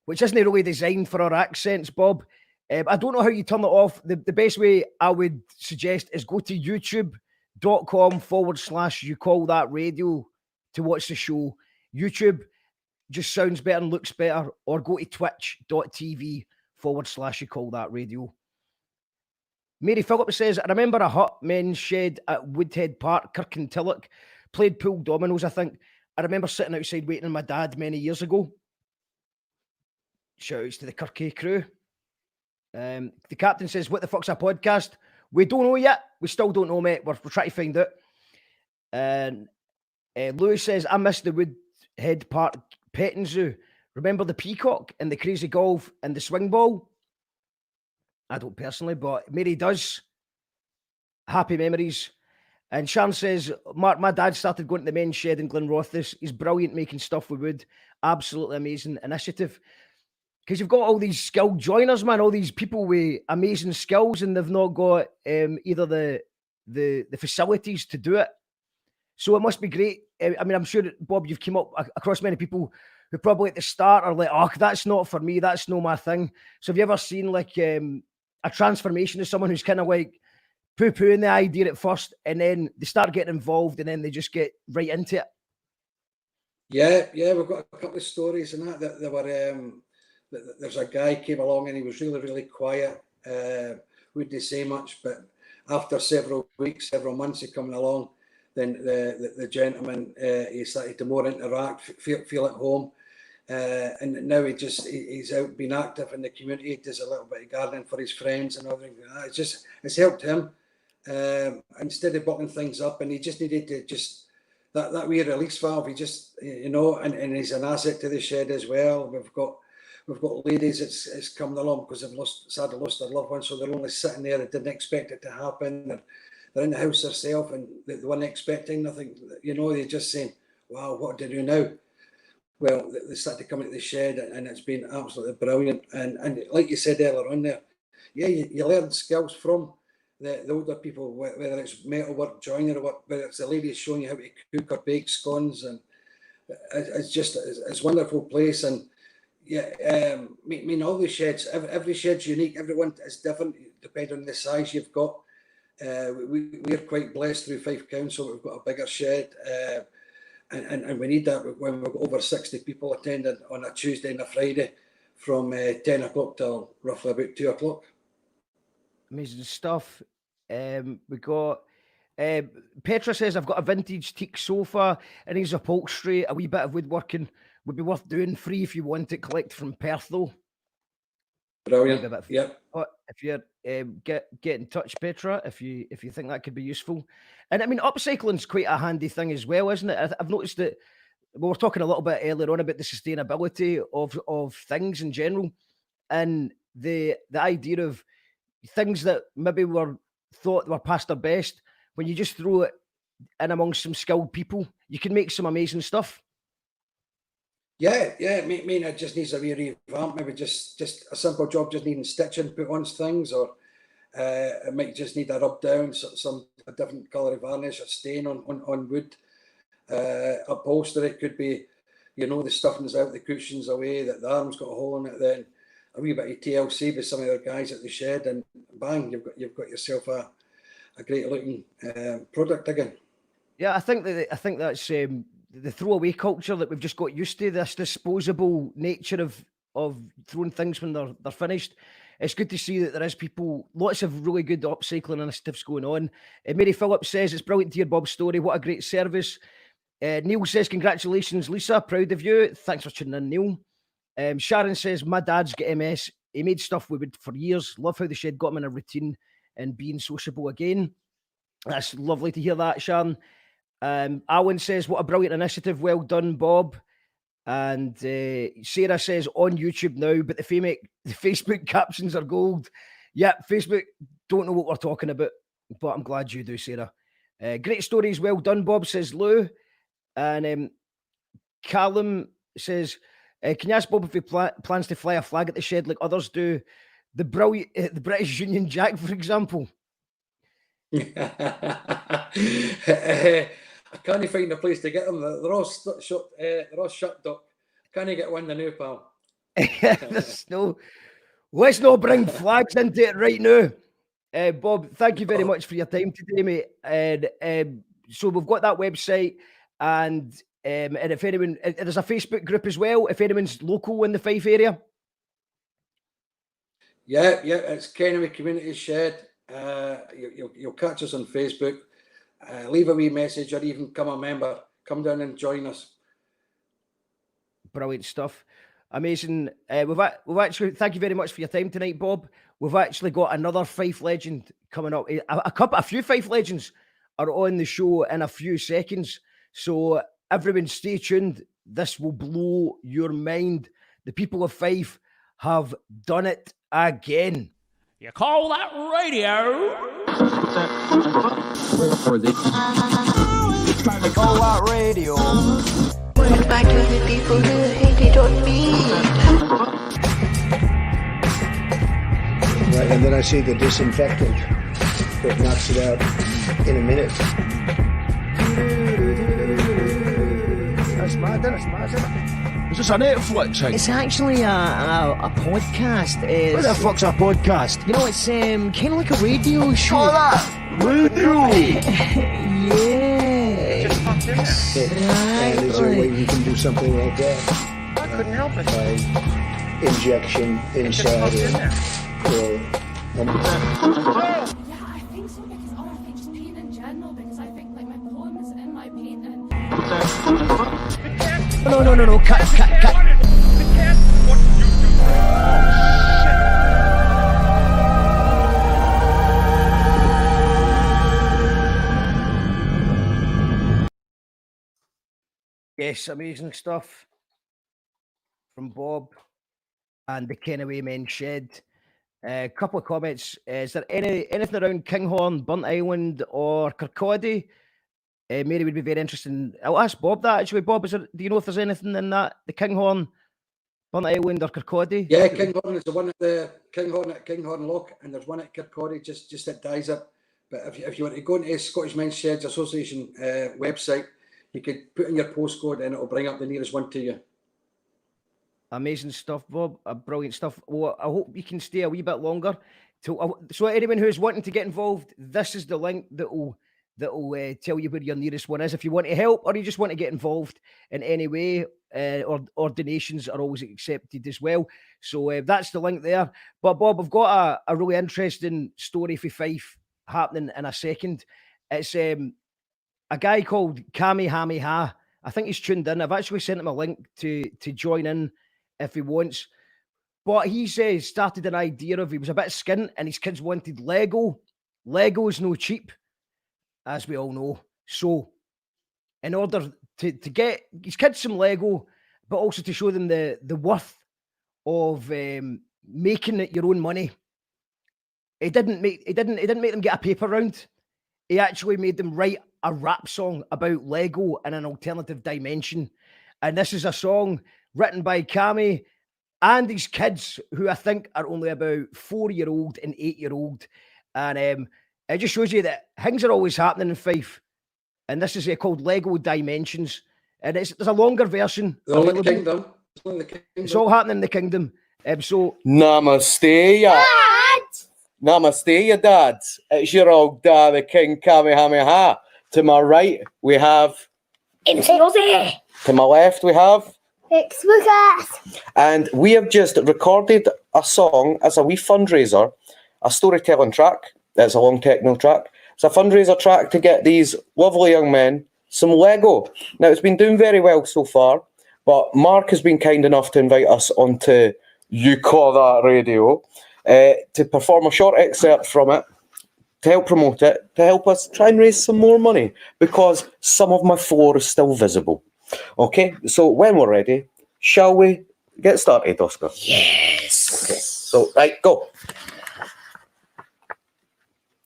which isn't really designed for our accents, Bob. I don't know how you turn it off. The best way I would suggest is go to youtube.com/you call that radio to watch the show. YouTube just sounds better and looks better, or go to twitch.tv/you call that radio. Mary Phillip says, I remember a hut men's shed at Woodhead Park, Kirkintilloch, played pool dominoes, I think. I remember sitting outside waiting on my dad many years ago. Shout outs to the Kirky crew. The captain says, what the fuck's a podcast? We don't know yet. We still don't know, mate. We're trying to find out. And Lewis says, I miss the Woodhead Park petting zoo. Remember the peacock and the crazy golf and the swing ball? I don't personally, but Mary does. Happy memories. And Sharon says, Mark, my dad started going to the Men's Shed in Glenrothes. He's brilliant making stuff with wood. Absolutely amazing initiative. Because you've got all these skilled joiners, man, all these people with amazing skills, and they've not got either the facilities to do it. So it must be great. I mean, I'm sure, Bob, you've come up across many people who probably at the start are like, oh, that's not for me. That's not my thing. So have you ever seen like a transformation of someone who's kind of like poo-pooing the idea at first, and then they start getting involved, and then they just get right into it? Yeah, we've got a couple of stories and that there were. There's a guy came along and he was really, really quiet. Wouldn't say much, but after several weeks, several months of coming along, then the gentleman he started to more interact, feel at home, and now he's out being active in the community. He does a little bit of gardening for his friends and everything. It's helped him instead of bottling things up, and he just needed to that wee release valve. He just and he's an asset to the shed as well. We've got ladies that's coming along because they've sadly lost their loved ones, so they're only sitting there. They didn't expect it to happen. They're in the house themselves and they weren't expecting nothing. They're just saying, wow, what do I do now? Well, they started coming to the shed and it's been absolutely brilliant. And like you said earlier on there, yeah, you learn skills from the older people, whether it's metalwork, joinery work, whether it's the ladies showing you how to cook or bake scones. And it's a wonderful place. And yeah, all the sheds, every shed's unique. Everyone is different depending on the size you've got. We're quite blessed through Fife Council. We've got a bigger shed, and we need that when we've got over 60 people attending on a Tuesday and a Friday from 10 o'clock till roughly about 2 o'clock. Amazing stuff. We got Petra says, I've got a vintage teak sofa and his upholstery, a wee bit of woodworking. Would be worth doing, free if you want it. Collect from Perth though. Brilliant. Yep. But if you're get in touch, Petra, if you think that could be useful. And I mean, upcycling's quite a handy thing as well, isn't it? I've noticed that we were talking a little bit earlier on about the sustainability of things in general, and the idea of things that maybe were thought were past their best. When you just throw it in amongst some skilled people, you can make some amazing stuff. Yeah. It just needs a wee revamp. Maybe just a simple job, just needing stitching put on things, or it might just need a rub down, a different colour of varnish, or stain on wood. Upholstery could be, the stuffing's out, the cushion's away, that the arm's got a hole in it. Then a wee bit of TLC with some of the guys at the shed, and bang, you've got yourself a great looking product again. Yeah, I think that's the throwaway culture that we've just got used to, this disposable nature of throwing things when they're finished. It's good to see that there is people, lots of really good upcycling initiatives going on. Mary Phillips says, it's brilliant to hear Bob's story. What a great service. Neil says, congratulations, Lisa. Proud of you. Thanks for tuning in, Neil. Sharon says, my dad's got MS. He made stuff with wood for years. Love how the shed got him in a routine and being sociable again. That's lovely to hear that, Sharon. Alan says, what a brilliant initiative. Well done, Bob. And Sarah says, on YouTube now, but the Facebook captions are gold. Yeah, Facebook don't know what we're talking about, but I'm glad you do, Sarah. Great stories. Well done, Bob, says Lou. And Callum says, can you ask Bob if he plans to fly a flag at the shed like others do? The British Union Jack, for example. I can't find a place to get them. They're all shut, Doc. Can't get one the new, pal. Let's not bring flags into it right now. Bob, thank you very much for your time today, mate. And so we've got that website, and if anyone, there's a Facebook group as well. If anyone's local in the Fife area. Yeah, it's Kennewy Community Shed. You'll catch us on Facebook. Leave a wee message or even become a member. Come down and join us. Brilliant stuff. Amazing. We've actually, thank you very much for your time tonight, Bob. We've actually got another Fife legend coming up. A few Fife legends are on the show in a few seconds. So everyone stay tuned. This will blow your mind. The people of Fife have done it again. You call that radio? You call that radio? Goodbye to the people who hated on me. Right, and then I see the disinfectant that knocks it out in a minute. That's mad, isn't it? Is this a Netflix thing? It's actually a podcast. What the fuck's a podcast? You know, it's kind of like a radio show. Oh, that radio! Yeah. popped in there. And is there a way you can do something like that? I couldn't help it. By injection inside in there. or Yeah, I think so because I think just paint in general because I think like my poem is in my painting. No, cut. Yes, amazing stuff from Bob and the Kenaway Men Shed. A couple of comments. Is there anything around Kinghorn, Burnt Island, or Kirkcaldy? Mary would be very interested in. I'll ask Bob that actually. Bob, do you know if there's anything in that? The Kinghorn, Burnt Island, or Kirkcaldy? Yeah, Kinghorn is the one at the Kinghorn Loch, and there's one at Kirkcaldy just at Dyser. But if you want to go into Scottish Men's Sheds Association website, you could put in your postcode and it'll bring up the nearest one to you. Amazing stuff, Bob. Brilliant stuff. Well, I hope you can stay a wee bit longer. So anyone who's wanting to get involved, this is the link that will tell you where your nearest one is. If you want to help or you just want to get involved in any way, or donations are always accepted as well. So that's the link there. But Bob, I've got a really interesting story for Fife happening in a second. It's a guy called Kamehameha. I think he's tuned in. I've actually sent him a link to join in if he wants. But he says started an idea of he was a bit skint and his kids wanted Lego. Lego is no cheap, as we all know. So in order to get his kids some Lego, but also to show them the worth of making it your own money, he didn't make them get a paper round. He actually made them write a rap song about Lego in an alternative dimension. And this is a song written by Kami and his kids, who I think are only about 4-year-old and 8-year-old. And it just shows you that things are always happening in Fife. And this is called Lego Dimensions. And there's a longer version. The Kingdom. It's all happening in the Kingdom. So Namaste, ya. Namaste, ya dad. It's your old dad, the King Kamehameha. To my right, we have... To my left, we have... And we have just recorded a song as a wee fundraiser, a storytelling track. That's a long techno track. It's a fundraiser track to get these lovely young men some Lego. Now, it's been doing very well so far, but Mark has been kind enough to invite us onto You Call That Radio to perform a short excerpt from it, to help promote it, to help us try and raise some more money, because some of my floor is still visible. Okay, so when we're ready, shall we get started, Oscar? Yes. Okay, so, right, go.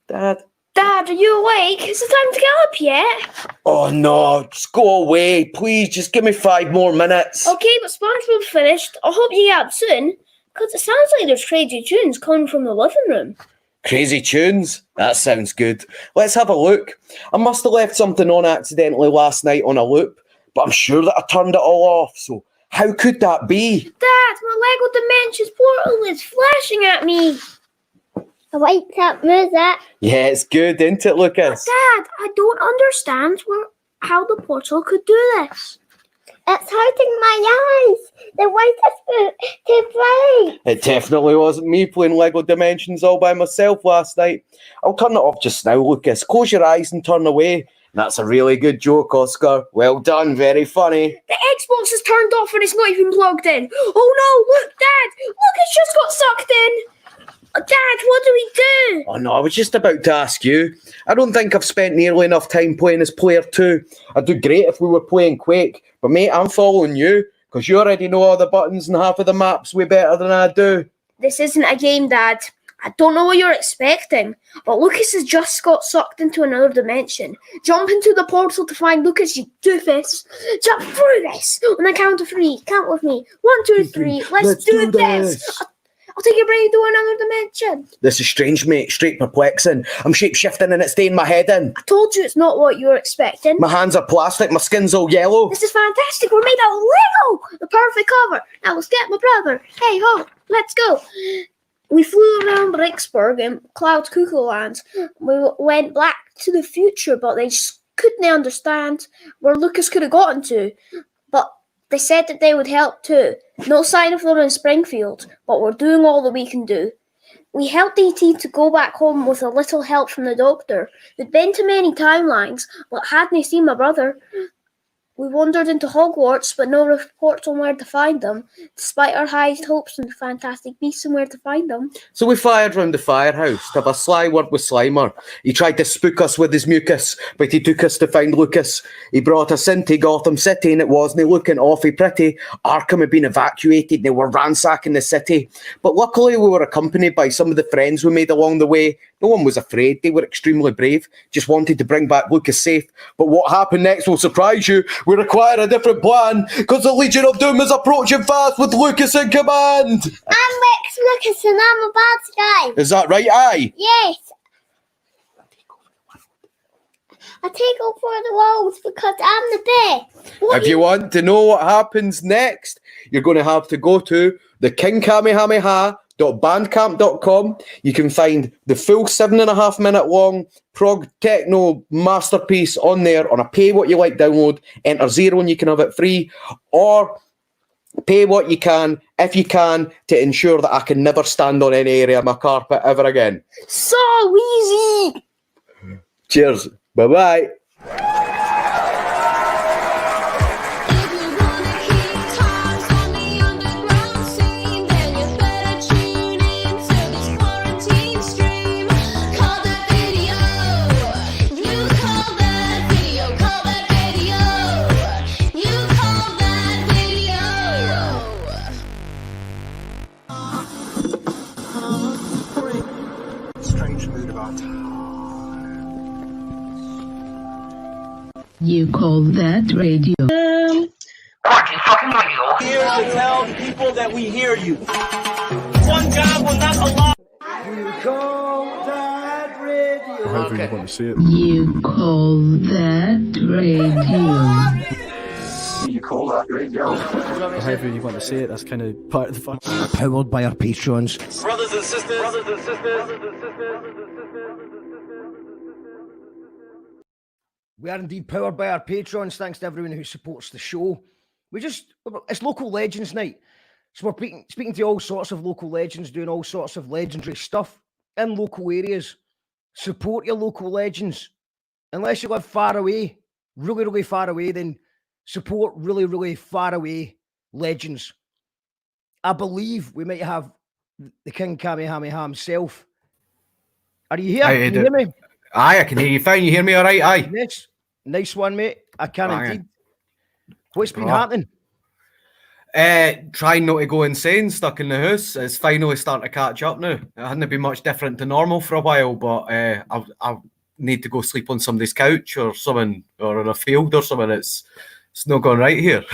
Dad, are you awake? Is it time to get up yet? Oh no, just go away. Please, just give me 5 more minutes. Okay, but SpongeBob's finished. I hope you get up soon, because it sounds like there's crazy tunes coming from the living room. Crazy tunes? That sounds good. Let's have a look. I must have left something on accidentally last night on a loop, but I'm sure that I turned it all off, so how could that be? Dad, my Lego Dimensions portal is flashing at me. I like that music. Yeah, it's good, isn't it, Lucas? Dad, I don't understand how the portal could do this. It's hurting my eyes. The white is too bright. It definitely wasn't me playing Lego Dimensions all by myself last night. I'll turn it off just now, Lucas. Close your eyes and turn away. That's a really good joke, Oscar. Well done, very funny. The Xbox is turned off and it's not even plugged in. Oh no, look, Dad! Look, it's just got sucked in. Dad, what do we do? Oh no, I was just about to ask you. I don't think I've spent nearly enough time playing as player 2. I'd do great if we were playing Quake, but mate, I'm following you, because you already know all the buttons and half of the maps way better than I do. This isn't a game, Dad. I don't know what you're expecting, but Lucas has just got sucked into another dimension. Jump into the portal to find Lucas, you doofus. Jump through this on the count of 3. Count with me. 1, 2, 3. Let's do this. I'll take your brain to another dimension. This is strange, mate. Straight perplexing. I'm shape-shifting and it's staying my head in. I told you it's not what you were expecting. My hands are plastic, my skin's all yellow. This is fantastic. We're made out of Lego. The perfect cover. Now let's get my brother. Hey, ho, let's go. We flew around Bricksburg and Cloud Cuckoo Land. We went back to the future, but they couldn't understand where Lucas could have gotten to, but they said that they would help too. No sign of them in Springfield, but we're doing all that we can do. We helped E.T. to go back home with a little help from the doctor, who'd been to many timelines, but hadn't seen my brother. We wandered into Hogwarts, but no reports on where to find them, despite our highest hopes and Fantastic Beasts and where to find them. So we fired round the firehouse to have a sly word with Slimer. He tried to spook us with his mucus, but he took us to find Lucas. He brought us into Gotham City and it wasn't looking awfully pretty. Arkham had been evacuated and they were ransacking the city. But luckily we were accompanied by some of the friends we made along the way. No one was afraid. They were extremely brave. Just wanted to bring back Lucas safe. But what happened next will surprise you. We require a different plan because the Legion of Doom is approaching fast with Lucas in command. I'm Rex Lucas and I'm a bad guy. Is that right, aye? Yes. I take over the world because I'm the best. If you want to know what happens next, you're going to have to go to the kingkamehameha.bandcamp.com. You can find the full 7.5 minute long prog techno masterpiece on there on a pay what you like download. Enter 0 and you can have it free, or pay what you can, if you can, to ensure that I can never stand on any area of my carpet ever again. So easy! Cheers. Bye-bye. Strange mood about You call that radio? Here to tell people that we hear you. One God will not allow. You call that radio. However you want to say it. You call that radio? You call that radio? However you want to say it, that's kind of part of the fun. Powered by our patrons. Brothers and sisters. We are indeed powered by our patrons. Thanks to everyone who supports the show. It's local legends night. So we're speaking to all sorts of local legends, doing all sorts of legendary stuff in local areas. Support your local legends. Unless you live far away, really, really far away, then support really, really far away legends. I believe we might have the King Kamehameha himself. Are you here? Can you hear me? Aye, I can hear you fine. You hear me all right? Aye. Yes. Nice one, mate. I can Aye. indeed. What's been happening? Trying not to go insane, stuck in the house. It's finally starting to catch up now. It hadn't been much different to normal for a while, but I'll need to go sleep on somebody's couch or something, or in a field or something. It's not going right here.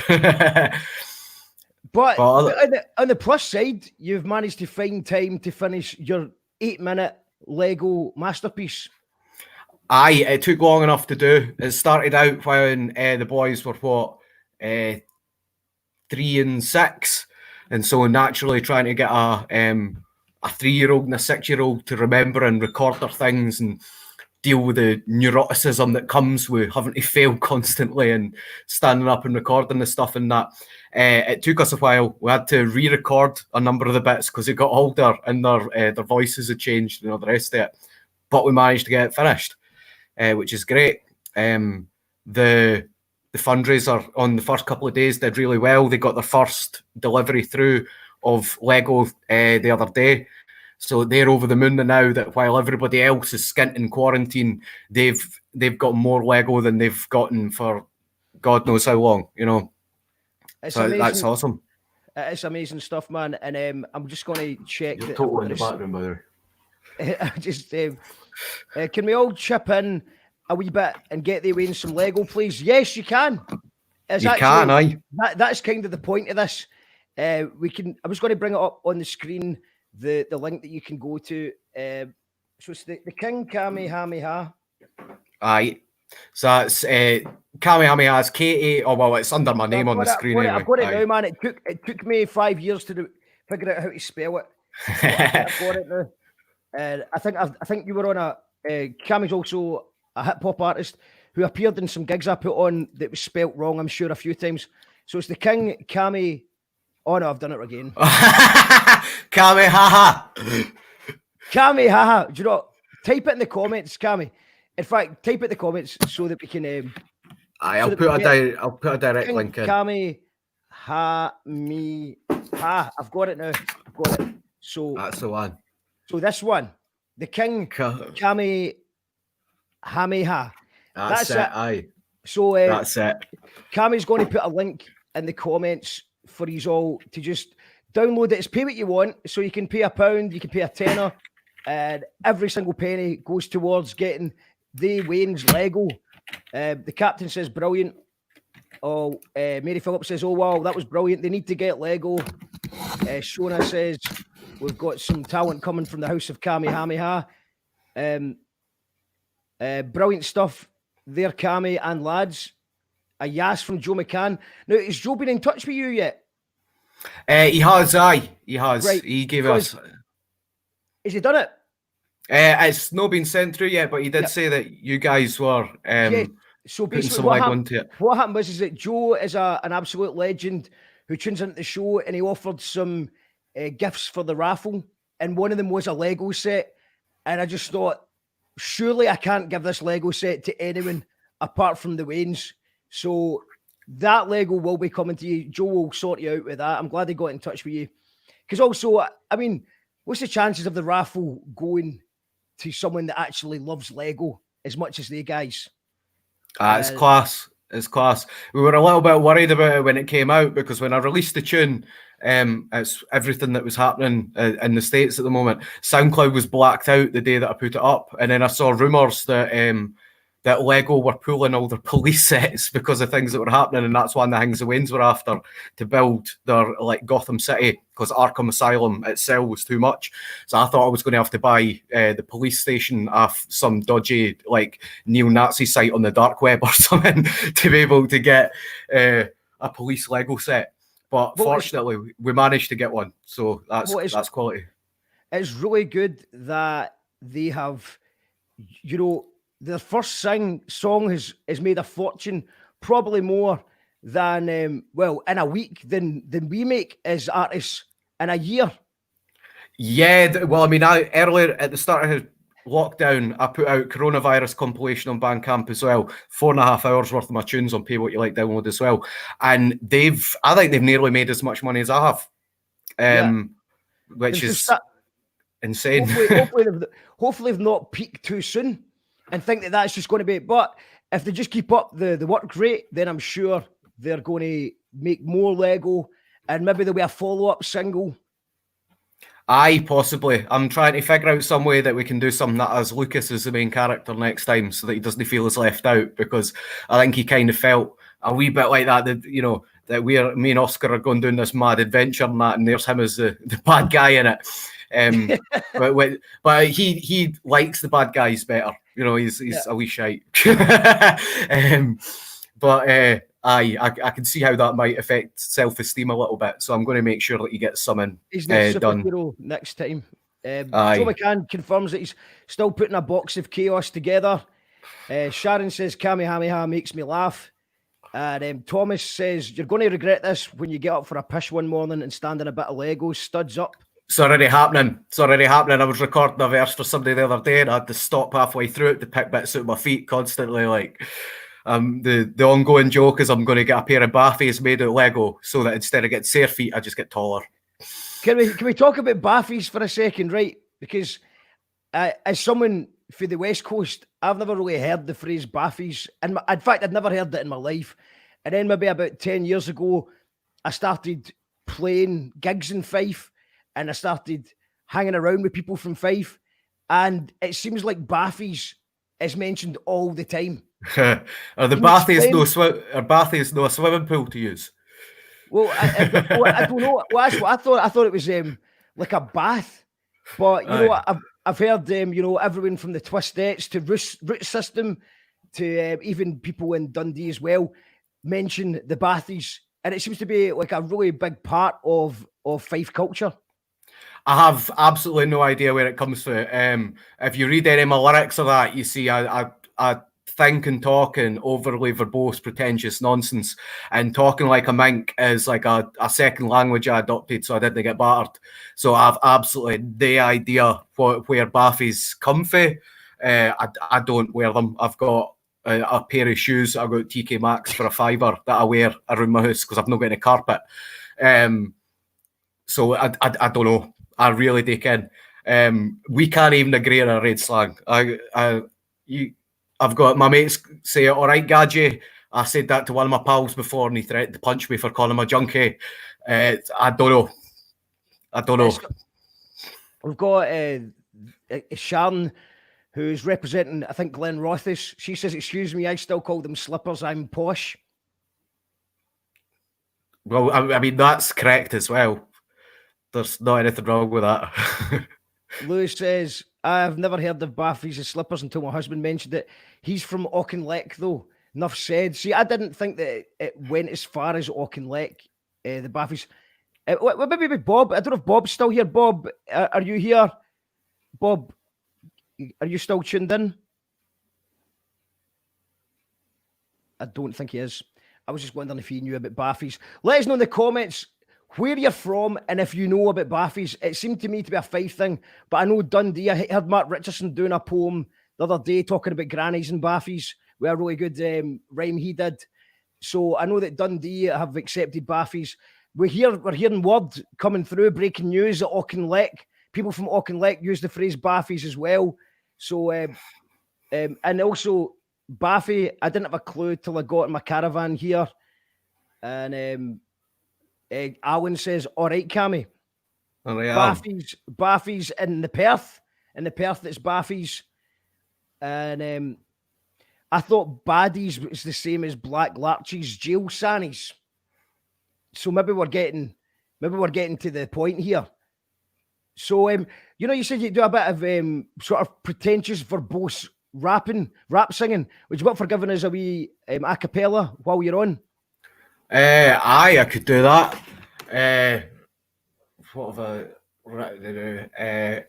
But on the plus side, you've managed to find time to finish your 8-minute Lego masterpiece. Aye, it took long enough to do. It started out when the boys were 3 and 6, and so naturally trying to get a 3-year-old and a 6-year-old to remember and record their things and deal with the neuroticism that comes with having to fail constantly and standing up and recording the stuff and that. It took us a while. We had to re-record a number of the bits because they got older and their voices had changed and all the rest of it. But we managed to get it finished, which is great. The fundraiser on the first couple of days did really well. They got their first delivery through of Lego the other day. So they're over the moon now that while everybody else is skint in quarantine, they've got more Lego than they've gotten for God knows how long, you know. So that's awesome. It's amazing stuff, man. And I'm just going to check. You're totally in the background, by the way. Just can we all chip in a wee bit and get the away in some Lego, please? Yes, you can. Aye. That's kind of the point of this. We can. I was going to bring it up on the screen. The link that you can go to. So it's the King Kamehameha. Aye. So that's Kamehameha's K-A. Oh well, it's under my name on the screen. Anyway. I've got it now, man. It took me 5 years to figure out how to spell it. I've got it now. I think you were on a. Kami's also a hip hop artist who appeared in some gigs I put on that was spelt wrong, I'm sure, a few times. So it's the King, Cammy. Oh no, I've done it again. Cammy, haha. Cammy, haha. Do you know what? Type it in the comments, Cammy. In fact, type it in the comments so that we can. I'll put a direct link in. Cammy, I've got it now. I've got it. So that's the one. So this one, the King, Cammy, Hamiha. That's it. Aye. So that's it. Cammy's going to put a link in the comments for you all to just download it. It's pay what you want, so you can pay £1, you can pay £10, and every single penny goes towards getting the Wayne's Lego. The captain says brilliant. Oh, Mary Phillips says, oh wow, that was brilliant. They need to get Lego. Shona says we've got some talent coming from the house of Kamehameha. Brilliant stuff there, Cammy and lads. A yes from Joe McCann. Now, has Joe been in touch with you yet? He has, aye. He has. Right. He gave us. Has he done it? It's not been sent through yet, but he did say that you guys were So putting basically, some what leg happened, onto it. what happened was is that Joe is an absolute legend who tunes into the show, and he offered some gifts for the raffle, and one of them was a Lego set. And I just thought, surely I can't give this Lego set to anyone apart from the Waynes. So that Lego will be coming to you. Joe will sort you out with that. I'm glad he got in touch with you. Because also, I mean, what's the chances of the raffle going to someone that actually loves Lego as much as they guys? It's class. It's class. We were a little bit worried about it when it came out, because when I released the tune, it's everything that was happening in the States at the moment. SoundCloud was blacked out the day that I put it up, and then I saw rumours that that Lego were pulling all their police sets because of things that were happening, and that's one of the things the Waynes were after, to build their like Gotham City, because Arkham Asylum itself was too much. So I thought I was going to have to buy the police station off some dodgy like neo-Nazi site on the dark web or something to be able to get a police Lego set. But fortunately, we managed to get one, so that's quality. It's really good that they have, you know, their first song has made a fortune, probably more than in a week than we make as artists in a year. Yeah, well, I mean, earlier at the start of lockdown, I put out coronavirus compilation on Bandcamp as well. 4.5 hours worth of my tunes on Pay What You Like download as well, and I think they've nearly made as much money as I have, which is insane. Hopefully they've not peaked too soon and think that that's just going to be it. But if they just keep up the work rate, then I'm sure they're going to make more Lego, and maybe there'll be a follow-up single. Aye, possibly. I'm trying to figure out some way that we can do something that has Lucas as the main character next time, so that he doesn't feel as left out, because I think he kind of felt a wee bit like that, you know, that me and Oscar are going doing this mad adventure and that, and there's him as the bad guy in it. But he likes the bad guys better. You know, he's a wee shite. But I can see how that might affect self-esteem a little bit. So I'm going to make sure that he gets something he's not done superhero next time. Joe McCann confirms that he's still putting a box of chaos together. Sharon says Kamehameha makes me laugh. And Thomas says you're going to regret this when you get up for a piss one morning and stand in a bit of Lego. Studs up. It's already happening. I was recording a verse for somebody the other day, and I had to stop halfway through it to pick bits out of my feet constantly. Like, the ongoing joke is I'm going to get a pair of baffies made out of Lego, so that instead of getting sore feet, I just get taller. Can we talk about baffies for a second, right? Because as someone for the West Coast, I've never really heard the phrase baffies, and in fact, I'd never heard it in my life. And then maybe about 10 years ago, I started playing gigs in Fife, and I started hanging around with people from Fife, and it seems like baffies is mentioned all the time. Are baffies no a swimming pool to use? Well, I don't know. Well, that's what I thought. I thought it was like a bath, but you know, I've heard you know, everyone from the Twistettes to Root System to even people in Dundee as well mention the bathies, and it seems to be like a really big part of Fife culture. I have absolutely no idea where it comes from. If you read any of my lyrics of that, you see I think and talking overly verbose, pretentious nonsense, and talking like a mink is like a second language I adopted, so I didn't get battered. So I've absolutely no idea where Baffy's come from. I don't wear them. I've got a pair of shoes I got TK Maxx for £5 that I wear around my house because I've not got any carpet. So I don't know. I really do ken. We can't even agree on a red slang. I've got my mates say, all right, Gadget. I said that to one of my pals before and he threatened to punch me for calling him a junkie. I don't know. We've got Sharon, who's representing, I think, Glen Rothis. She says, excuse me, I still call them slippers. I'm posh. Well, I mean, that's correct as well. There's not anything wrong with that. Lewis says, I've never heard of Baffy's slippers until my husband mentioned it. He's from Auchinleck, though. Enough said. See, I didn't think that it went as far as Auchinleck, the Baffy's. Maybe Bob. I don't know if Bob's still here. Bob, are you here? Bob, are you still tuned in? I don't think he is. I was just wondering if he knew about Baffy's. Let us know in the comments where you're from and if you know about Baffy's. It seemed to me to be a Fife thing, but I know Dundee. I heard Mark Richardson doing a poem the other day talking about grannies and Baffy's with a really good rhyme he did. So I know that Dundee have accepted Baffy's. We're hearing word coming through, breaking news at Auchinleck. People from Auchinleck use the phrase Baffy's as well. So, and also Baffy, I didn't have a clue till I got in my caravan here. And Alan says, all right, Cammy. Oh, yeah. Baffy's in the Perth. In the Perth, it's Baffy's. And I thought Baddies was the same as Black Larches, jail sannies. So maybe we're getting to the point here. So, you said you do a bit of sort of pretentious verbose rap singing. Would you want for giving us a wee a cappella while you're on? Aye, I could do that. What have I...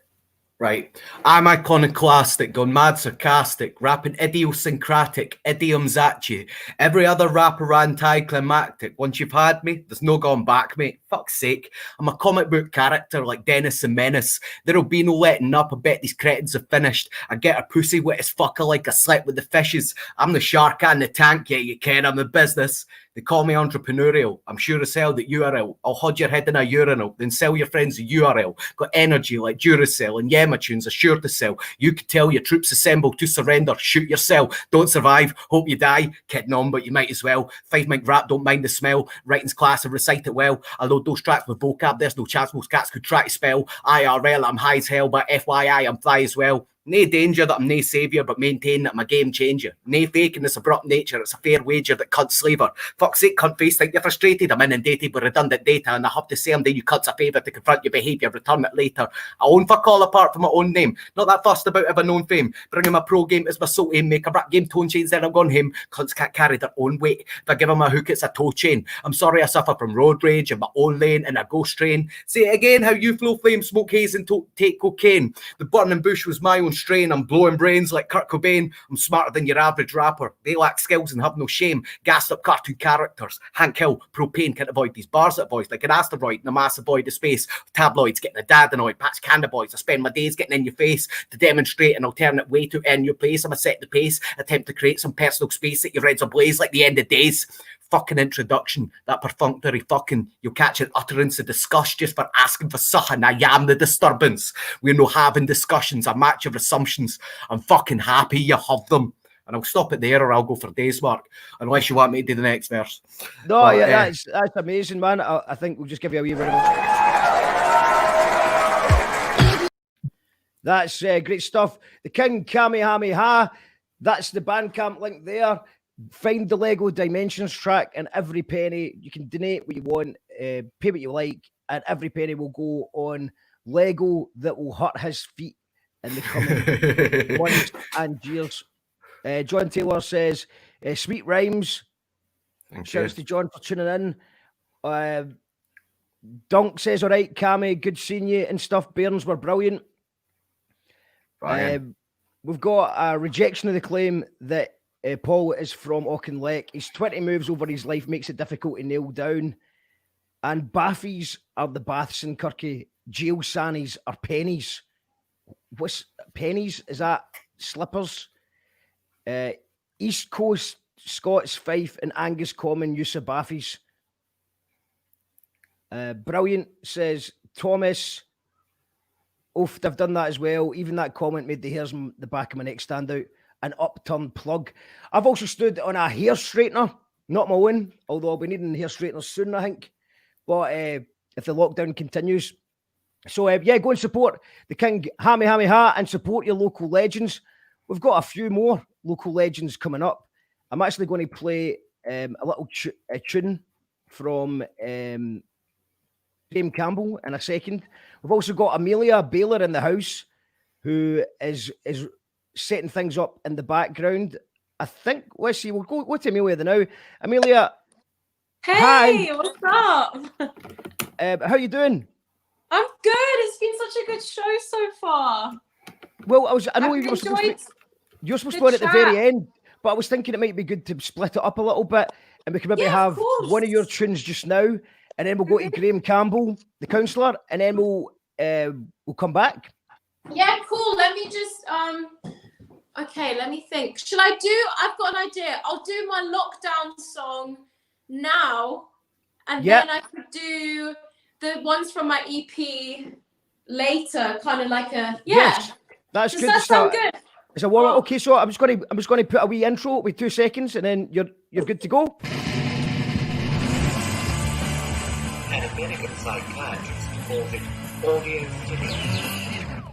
Right. I'm iconoclastic, gone mad sarcastic, rapping idiosyncratic, idioms at you. Every other rapper anticlimactic. Once you've had me, there's no going back, mate. Fuck's sake. I'm a comic book character like Dennis the Menace. There'll be no letting up. I bet these cretins have finished. I get a pussy wet as fucker like I slept with the fishes. I'm the shark and the tank, yeah, you can. I'm the business. They call me entrepreneurial. I'm sure as hell that you are ill. I'll hold your head in a urinal, then sell your friends a URL. Got energy like Duracell and Yema tunes are sure to sell. You could tell your troops assemble to surrender. Shoot yourself. Don't survive. Hope you die. Kidding on, but you might as well. 5 mic rap, don't mind the smell. Writing's class and recite it well. I load those tracks with vocab. There's no chance most cats could try to spell. IRL, I'm high as hell, but FYI, I'm fly as well. Nae danger that I'm nae saviour, but maintain that I'm a game changer. Nae faking this abrupt nature, it's a fair wager that cunt slaver. Fuck's sake, cunt face, think you're frustrated? I'm inundated with redundant data, and I have to say I'm doing you cunts a favour to confront your behaviour, return it later. I own fuck all apart from my own name. Not that fussed about ever known fame. Bringing my pro game is my sole aim. Make a rap game tone change, then I'm gone him. Cunts can't carry their own weight. If I give them a hook, it's a toe chain. I'm sorry I suffer from road rage in my own lane and a ghost train. Say it again, how you flow flame, smoke haze and take cocaine. The burning bush was my own strain. I'm blowing brains like Kurt Cobain. I'm smarter than your average rapper. They lack skills and have no shame. Gassed up cartoon characters. Hank Hill, propane, can't avoid these bars that voice like an asteroid in a massive void of space. Tabloids getting a dad annoyed. Patch Canada boys. I spend my days getting in your face to demonstrate an alternate way to earn your place. I'm a set the pace. Attempt to create some personal space that your reds are blaze like the end of days. Fucking introduction, that perfunctory fucking, you'll catch an utterance of disgust just for asking for something. I am the disturbance. We're no having discussions, a match of assumptions. I'm fucking happy you have them. And I'll stop it there or I'll go for days, Mark, unless you want me to do the next verse. No, but, yeah, that's amazing, man. I think we'll just give you a wee bit of That's great stuff. The King Kamehameha. That's the Bandcamp link there. Find the Lego Dimensions track and every penny. You can donate what you want, pay what you like, and every penny will go on Lego that will hurt his feet in the coming months and years. John Taylor says, sweet rhymes. Shouts to John for tuning in. Dunk says, all right, Cammy, good seeing you and stuff. Bairns were brilliant. We've got a rejection of the claim that Paul is from Auchinleck. His 20 moves over his life makes it difficult to nail down. And Baffies are the baths in Kirky. Jail sannies are pennies. What's pennies? Is that slippers? East Coast Scots, Fife, and Angus common use of Baffies. Brilliant, says Thomas. Oof, I've done that as well. Even that comment made the hairs on the back of my neck stand out. An upturned plug. I've also stood on a hair straightener, not my own, although I'll be needing hair straighteners soon, I think. But if the lockdown continues. So, yeah, go and support the King Hammy Hammy Ha and support your local legends. We've got a few more local legends coming up. I'm actually going to play a little tune from Graham Campbell in a second. We've also got Amelia Baylor in the house, who is setting things up in the background. I think, let's see, we'll go to Amelia now. Amelia. Hey, hi. What's up? How you doing? I'm good. It's been such a good show so far. Well, I know you were supposed to go in at the very end, but I was thinking it might be good to split it up a little bit, and we can maybe have one of your tunes just now, and then we'll go to Graham Campbell, the counsellor, and then we'll come back. Yeah, cool. Let me just okay, let me think. I've got an idea. I'll do my lockdown song now, and then I could do the ones from my EP later, kind of like a Yes, that's Does good. that sound good? It's a warm up. Okay, so I'm just going to put a wee intro with 2 seconds, and then you're good to go. An American psychiatrist called it audio stimulation.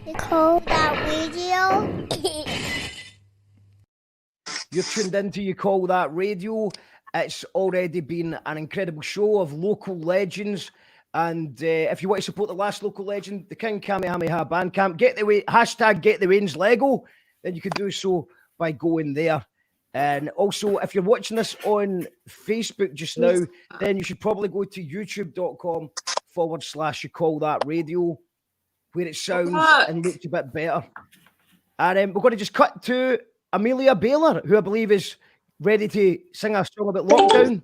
You call that radio? You're tuned into You Call That Radio. It's already been an incredible show of local legends. And if you want to support the last local legend, the King Kamehameha Bandcamp, get the Wayne's Lego, then you can do so by going there. And also, if you're watching this on Facebook just now, then you should probably go to youtube.com/You Call That Radio, where it sounds and looks a bit better. And we're going to just cut to Amelia Baylor, who I believe is ready to sing a song about lockdown.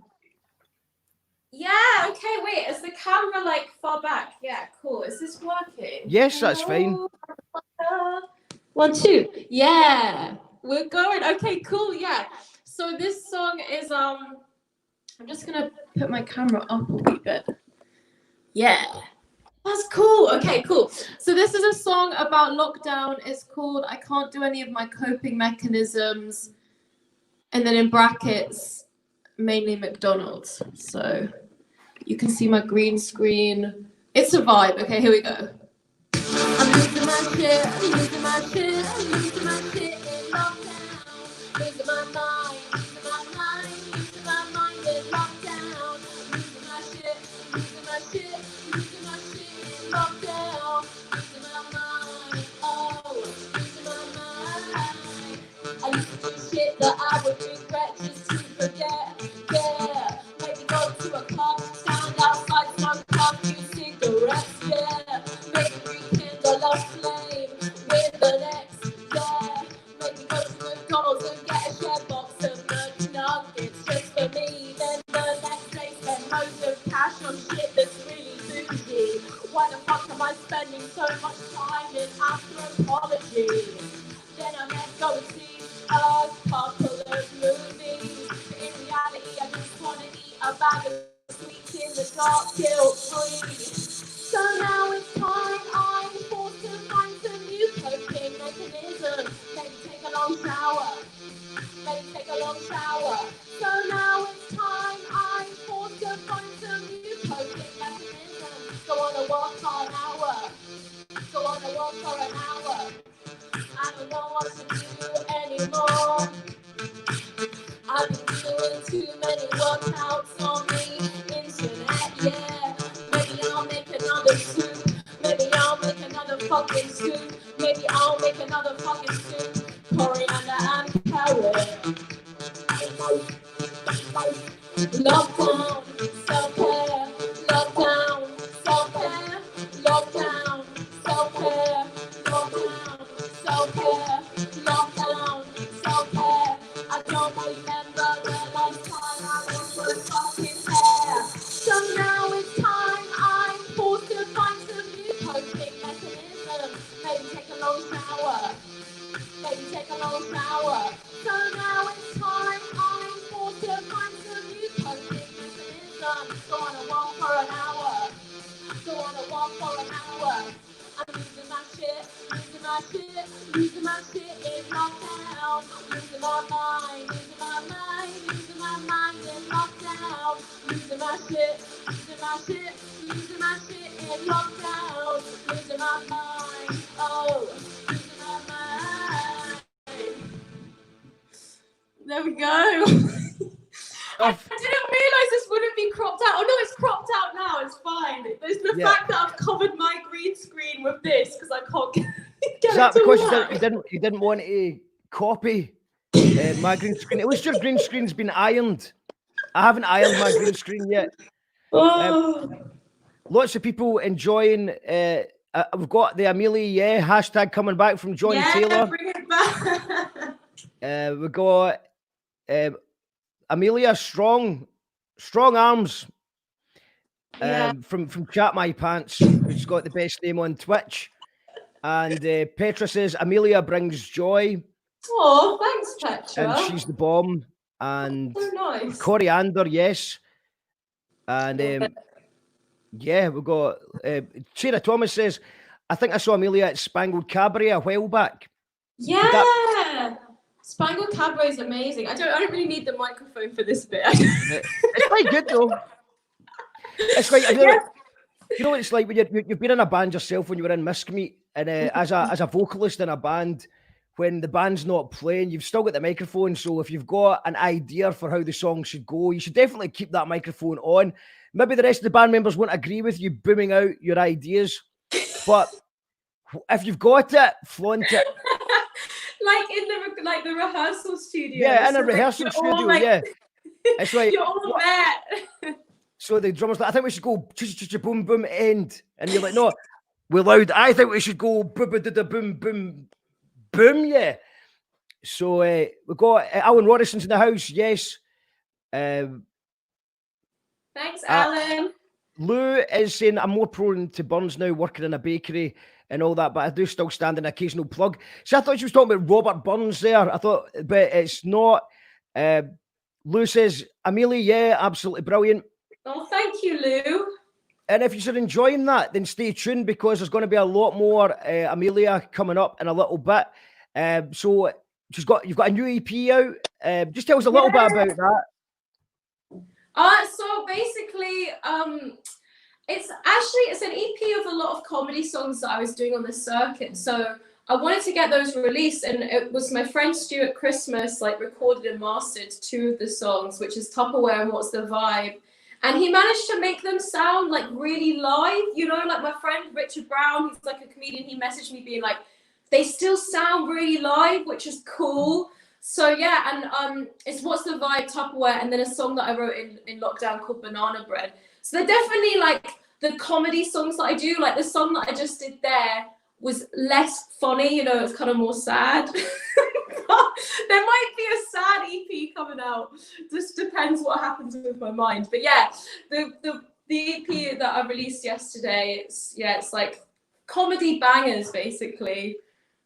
Yeah, okay, wait, is the camera like far back? Yeah, cool. Is this working? Yes, that's fine. 1, 2. Yeah, we're going. Okay, cool. Yeah. So this song is I'm just gonna put my camera up a wee bit. Yeah. That's cool. Okay, cool. So this is a song about lockdown. It's called I Can't Do Any of My Coping Mechanisms. And then in brackets, mainly McDonald's. So you can see my green screen. It's a vibe. Okay, here we go. I'm losing my shit. I'm losing my shit. I'm losing my shit in lockdown. Losing my mind. Losing my mind. Losing my mind in lockdown. Losing my shit. Losing my shit. Losing my shit in lockdown. Losing my mind. Oh, losing my mind. I used to do shit that I would regret just to forget. Yeah, maybe go to a club, stand outside, smoke a few cigarettes. Yeah, maybe rekindle a flame with the next. Yeah, maybe go to McDonald's and get a share box of McNuggets just for me. Then the next day spend loads of cash on shit that's really bougie. Why the fuck am I spending so much time in anthropology? Then I might go and see a couple of movies. But in reality, I just want to eat a bag of sweets in the dark, guilt-free. So now it's time I'm forced to find some new coping mechanism. Maybe take a long shower. Maybe take a long shower. So now it's time I'm forced to find some new coping mechanism. Go on a walk for an hour. Go on a walk for an hour. I don't know what to do anymore. I've been doing too many workouts on the internet, yeah. Maybe I'll make another soup. Maybe I'll make another fucking soup. Maybe I'll make another fucking soup. Coriander and carrot. Lockdown, self-care. Lockdown, self-care. Lockdown, self-care. Lockdown, self-care. Lockdown, self-care. I long shower. Baby, take a long shower. So now it's time I'm forced to find some new coping mechanism. Go on a walk for an hour. Go on a walk for an hour. I'm losing my shit, losing my shit, losing my shit in lockdown. Losing my mind, losing my mind, losing my mind in lockdown. Losing my shit, losing my shit, losing my shit in lockdown. Losing my mind, oh, losing my mind. There we go. I didn't realise this wouldn't be cropped out. Oh no, it's cropped out now. It's fine. There's the fact that I've covered my green screen with this because I can't get Is that it to because work. you didn't want to copy my green screen? At least your green screen's been ironed. I haven't ironed my green screen yet. Lots of people enjoying. We've got the Amelia hashtag coming back from John Taylor. Bring it back. We got Amelia strong arms from Chat My Pants, who's got the best name on Twitch. And Petra says Amelia brings joy. Oh, thanks, Petra. And she's the bomb. And So nice. Coriander, yes. And we've got Sarah Thomas says, I think I saw Amelia at Spangled Cabaret a while back. Yeah. Spangled Cabaret is amazing. I don't really need the microphone for this bit. It's quite good though. It's like you know what it's like when you've been in a band yourself when you were in Miskmeet, and as a vocalist in a band, when the band's not playing, you've still got the microphone. So if you've got an idea for how the song should go, you should definitely keep that microphone on. Maybe the rest of the band members won't agree with you booming out your ideas, but if you've got it, flaunt it. Like the rehearsal studio. Yeah, in a So, rehearsal you're all studio, like- yeah. It's like You're all there. so the drummer's like, I think we should go boom boom end, and you're like, no, we're loud. I think we should go boom boom boom boom, yeah. So we've got Alan Rorison's in the house, yes. Thanks, Alan. Lou is saying I'm more prone to burns now, working in a bakery and all that, but I do still stand an occasional plug. So I thought she was talking about Robert Burns there. I thought, but it's not. Lou says, Amelia, yeah, absolutely brilliant. Oh, thank you, Lou. And if you're enjoying that, then stay tuned because there's going to be a lot more Amelia coming up in a little bit. So you've got a new EP out. Just tell us a little bit about that. So basically, it's an EP of a lot of comedy songs that I was doing on the circuit. So I wanted to get those released, and it was my friend Stuart Christmas recorded and mastered 2 of the songs, which is Tupperware and What's the Vibe. And he managed to make them sound really live, my friend Richard Brown, he's a comedian, he messaged me being like, they still sound really live, which is cool. So yeah, and it's What's the Vibe, Tupperware, and then a song that I wrote in lockdown called Banana Bread. So they're definitely the comedy songs that I do. The song that I just did there was less funny, it's kind of more sad. There might be a sad EP coming out. Just depends what happens with my mind. But yeah, the EP that I released yesterday, it's comedy bangers basically.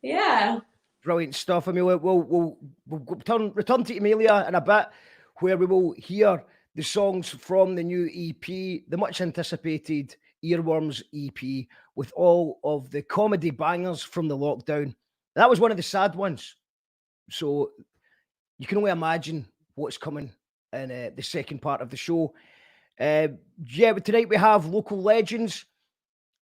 Yeah. Brilliant stuff. I mean, we'll return to Amelia in a bit, where we will hear the songs from the new EP, the much anticipated Earworms EP, with all of the comedy bangers from the lockdown. That was one of the sad ones. So you can only imagine what's coming in the second part of the show. But tonight we have local legends.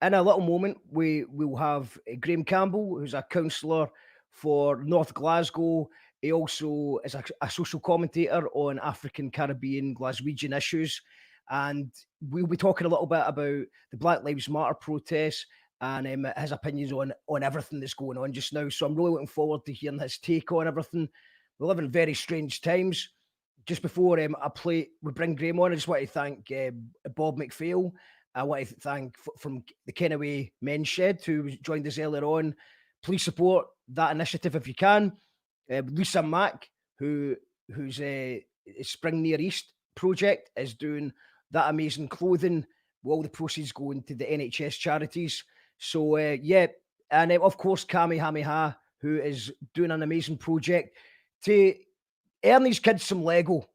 In a little moment, we will have Graham Campbell, who's a councillor for North Glasgow. He also is a social commentator on African, Caribbean, Glaswegian issues. And we'll be talking a little bit about the Black Lives Matter protests and his opinions on everything that's going on just now. So I'm really looking forward to hearing his take on everything. We live in very strange times. Just before we bring Graham on, I just want to thank Bob McPhail. I want to thank from the Kennaway Men's Shed, who joined us earlier on. Please support that initiative if you can. Lisa Mack, whose Spring Near East project is doing that amazing clothing with all the proceeds going to the NHS charities. So And of course, Kamehameha, who is doing an amazing project to earn these kids some Lego.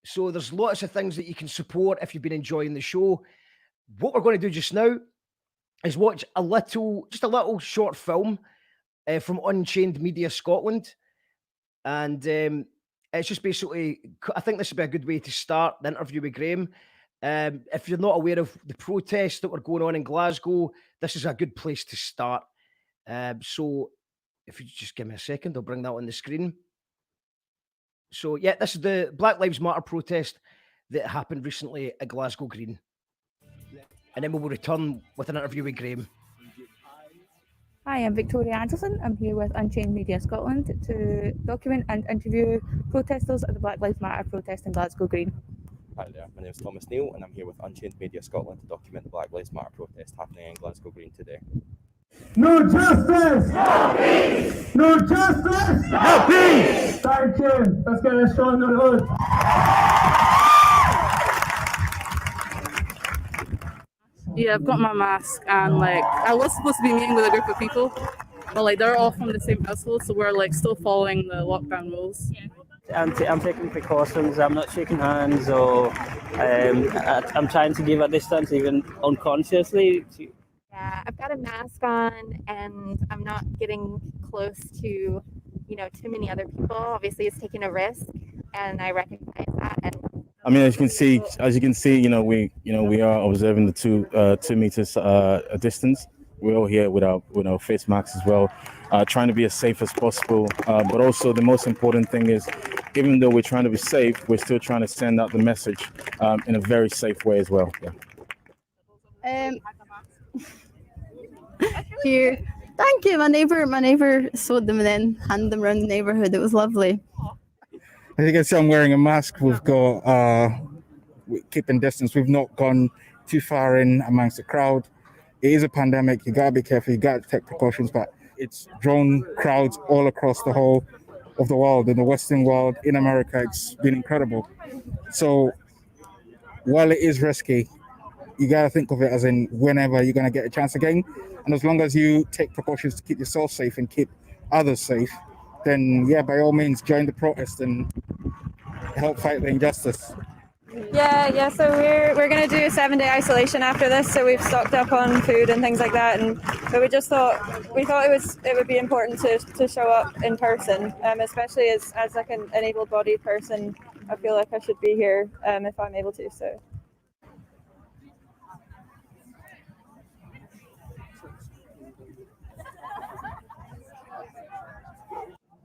So there's lots of things that you can support if you've been enjoying the show. What we're going to do just now is watch just a little short film from Unchained Media Scotland. And it's just basically, I think this would be a good way to start the interview with Graham. If you're not aware of the protests that were going on in Glasgow, this is a good place to start. So if you just give me a second, I'll bring that on the screen. So yeah, this is the Black Lives Matter protest that happened recently at Glasgow Green. And then we will return with an interview with Graham. Hi, I'm Victoria Anderson. I'm here with Unchained Media Scotland to document and interview protesters at the Black Lives Matter protest in Glasgow Green. Hi there, my name is Thomas Neal and I'm here with Unchained Media Scotland to document the Black Lives Matter protest happening in Glasgow Green today. No justice! No peace! No justice! No peace! Thank you. Let's get this show on the road. Yeah, I've got my mask and like I was supposed to be meeting with a group of people, but like they're all from the same household, so we're like still following the lockdown rules. I'm taking precautions. I'm not shaking hands or I'm trying to give a distance even unconsciously. Yeah, I've got a mask on and I'm not getting close to, too many other people. Obviously, it's taking a risk and I recognize that. And I mean, as you can see, we are observing the 2 meters distance. We're all here with our face masks as well, trying to be as safe as possible. But also the most important thing is, even though we're trying to be safe, we're still trying to send out the message in a very safe way as well. Yeah. Here, thank you. My neighbor sewed them and then handed them around the neighborhood. It was lovely. As you can see, I'm wearing a mask. We've got keeping distance. We've not gone too far in amongst the crowd. It is a pandemic. You gotta be careful. You gotta take precautions. But it's drawn crowds all across the whole of the world, in the Western world, in America. It's been incredible. So while it is risky, you gotta think of it as in whenever you're gonna get a chance again. And as long as you take precautions to keep yourself safe and keep others safe, then yeah, by all means, join the protest and help fight the injustice. Yeah. So we're going to do a 7-day isolation after this. So we've stocked up on food and things like that. But we thought it would be important to show up in person, especially as like an able-bodied person. I feel like I should be here if I'm able to. So.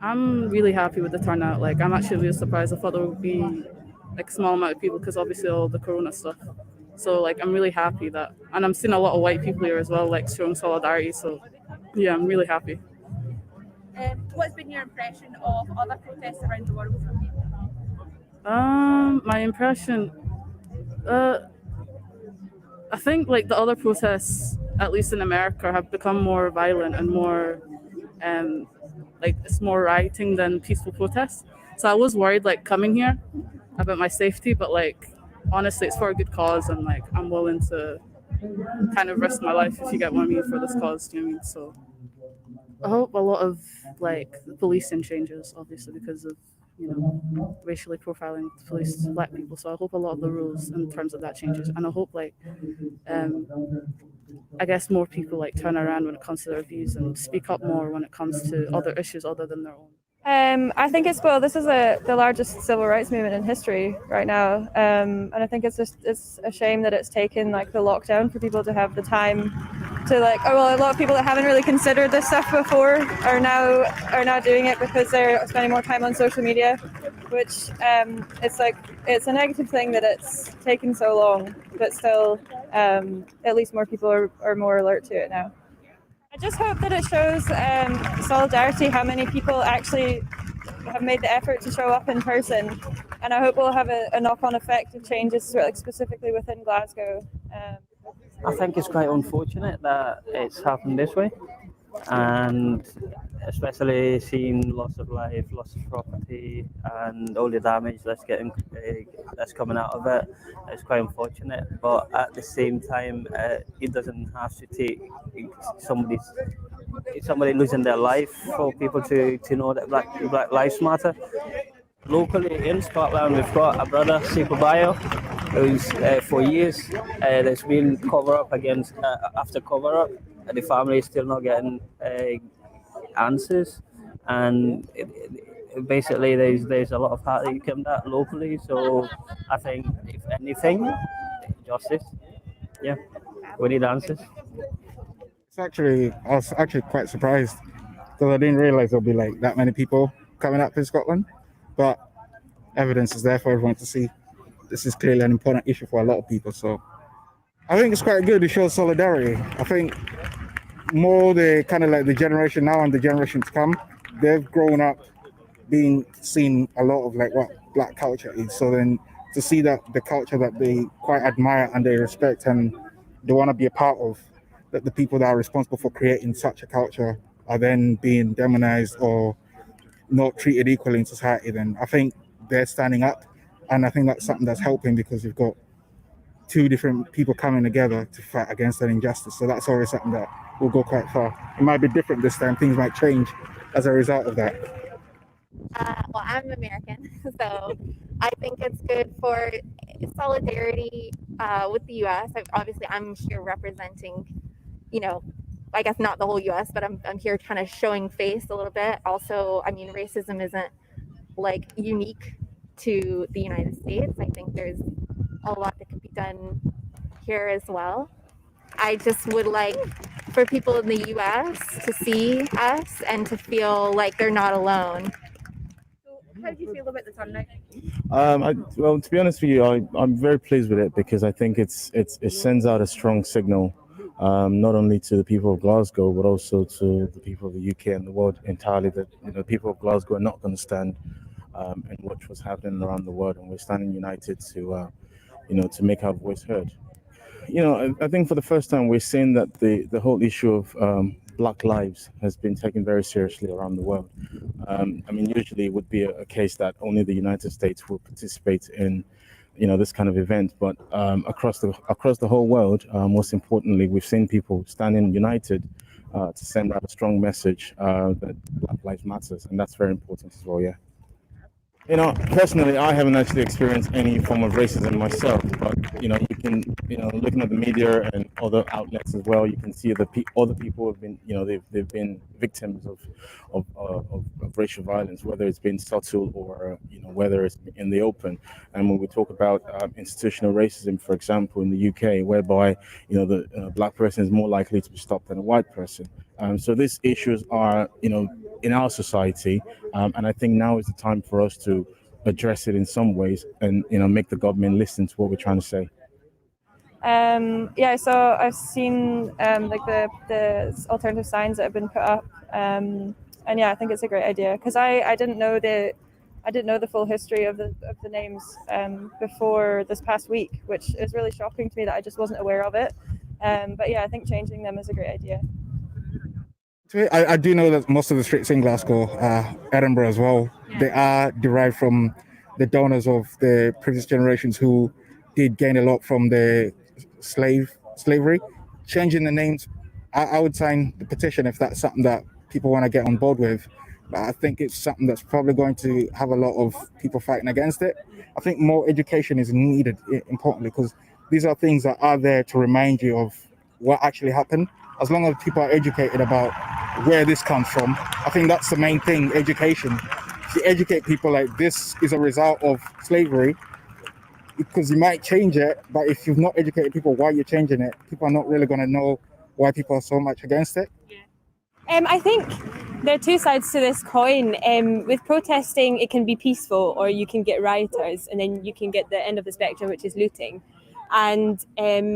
I'm really happy with the turnout. Like, I'm actually really surprised. I thought there would be like a small amount of people because obviously all the corona stuff. So like, I'm really happy and I'm seeing a lot of white people here as well, like showing solidarity. So yeah, I'm really happy. What's been your impression of other protests around the world? My impression, I think like the other protests, at least in America, have become more violent and more, like it's more rioting than peaceful protests. So I was worried like coming here about my safety, but like honestly it's for a good cause and like I'm willing to kind of risk my life if you get what I mean for this cause, do you know what I mean? So I hope a lot of like the policing changes, obviously because of racially profiling police black people. So I hope a lot of the rules in terms of that changes, and I hope like I guess more people like turn around when it comes to their views and speak up more when it comes to other issues other than their own. I think this is the largest civil rights movement in history right now, and I think it's a shame that it's taken like the lockdown for people to have the time to like. Oh well, a lot of people that haven't really considered this stuff before are now doing it because they're spending more time on social media, which it's a negative thing that it's taken so long, but still at least more people are more alert to it now. I just hope that it shows solidarity, how many people actually have made the effort to show up in person, and I hope we'll have a knock-on effect of changes like specifically within Glasgow. I think it's quite unfortunate that it's happened this way, and especially seeing loss of life, loss of property, and all the damage that's coming out of it. It's quite unfortunate, but at the same time, it doesn't have to take somebody's somebody losing their life for people to know that Black Lives Matter. Locally in Scotland, we've got a brother, Sipo Bayo, who's for years there's been cover up against after cover up, and the family is still not getting answers, and basically there's a lot of heartache in that locally. So I think if anything, justice. Yeah, we need answers. I was actually quite surprised because I didn't realize there'll be like that many people coming up in Scotland. But evidence is there for everyone to see. This is clearly an important issue for a lot of people. So I think it's quite good to show solidarity. I think more the kind of like the generation now and the generation to come, they've grown up seeing a lot of like what Black culture is. So then to see that the culture that they quite admire and they respect and they want to be a part of, that the people that are responsible for creating such a culture are then being demonized or not treated equally in society, then I think they're standing up, and I think that's something that's helping because you've got two different people coming together to fight against an injustice. So that's always something that will go quite far. It might be different this time, things might change as a result of that. Well, I'm American, so I think it's good for solidarity with the U.S. I'm here representing, I guess not the whole U.S., but I'm here kind of showing face a little bit. Also, I mean, racism isn't like unique to the United States. I think there's a lot that could be done here as well. I just would like for people in the U.S. to see us and to feel like they're not alone. How do you feel about the turnout? Well, to be honest with you, I'm very pleased with it because I think it sends out a strong signal, not only to the people of Glasgow but also to the people of the UK and the world entirely. That the people of Glasgow are not going to stand and watch what's happening around the world, and we're standing united to make our voice heard. I think for the first time we're seeing that the whole issue of Black lives has been taken very seriously around the world. Usually it would be a case that only the United States will participate in, this kind of event. But across the whole world, most importantly, we've seen people standing united to send out a strong message that Black Lives Matters, and that's very important as well. Yeah. Personally, I haven't actually experienced any form of racism myself, but you can, looking at the media and other outlets as well, you can see that other people have been, they've been victims of racial violence, whether it's been subtle or whether it's in the open. And when we talk about institutional racism, for example, in the UK, whereby the Black person is more likely to be stopped than a white person. So these issues are, in our society, and I think now is the time for us to address it in some ways and make the government listen to what we're trying to say. So I've seen like the alternative signs that have been put up, and I think it's a great idea because I didn't know the full history of the names before this past week, which is really shocking to me that I just wasn't aware of it. I think changing them is a great idea. I do know that most of the streets in Glasgow, Edinburgh as well, they are derived from the donors of the previous generations who did gain a lot from the slavery. Changing the names, I would sign the petition if that's something that people want to get on board with. But I think it's something that's probably going to have a lot of people fighting against it. I think more education is needed, importantly, because these are things that are there to remind you of what actually happened. As long as people are educated about where this comes from, I think that's the main thing, education. If you educate people like this is a result of slavery, because you might change it, but if you've not educated people why you're changing it, people are not really going to know why people are so much against it. I think there are two sides to this coin. With protesting, it can be peaceful or you can get rioters and then you can get the end of the spectrum, which is looting. And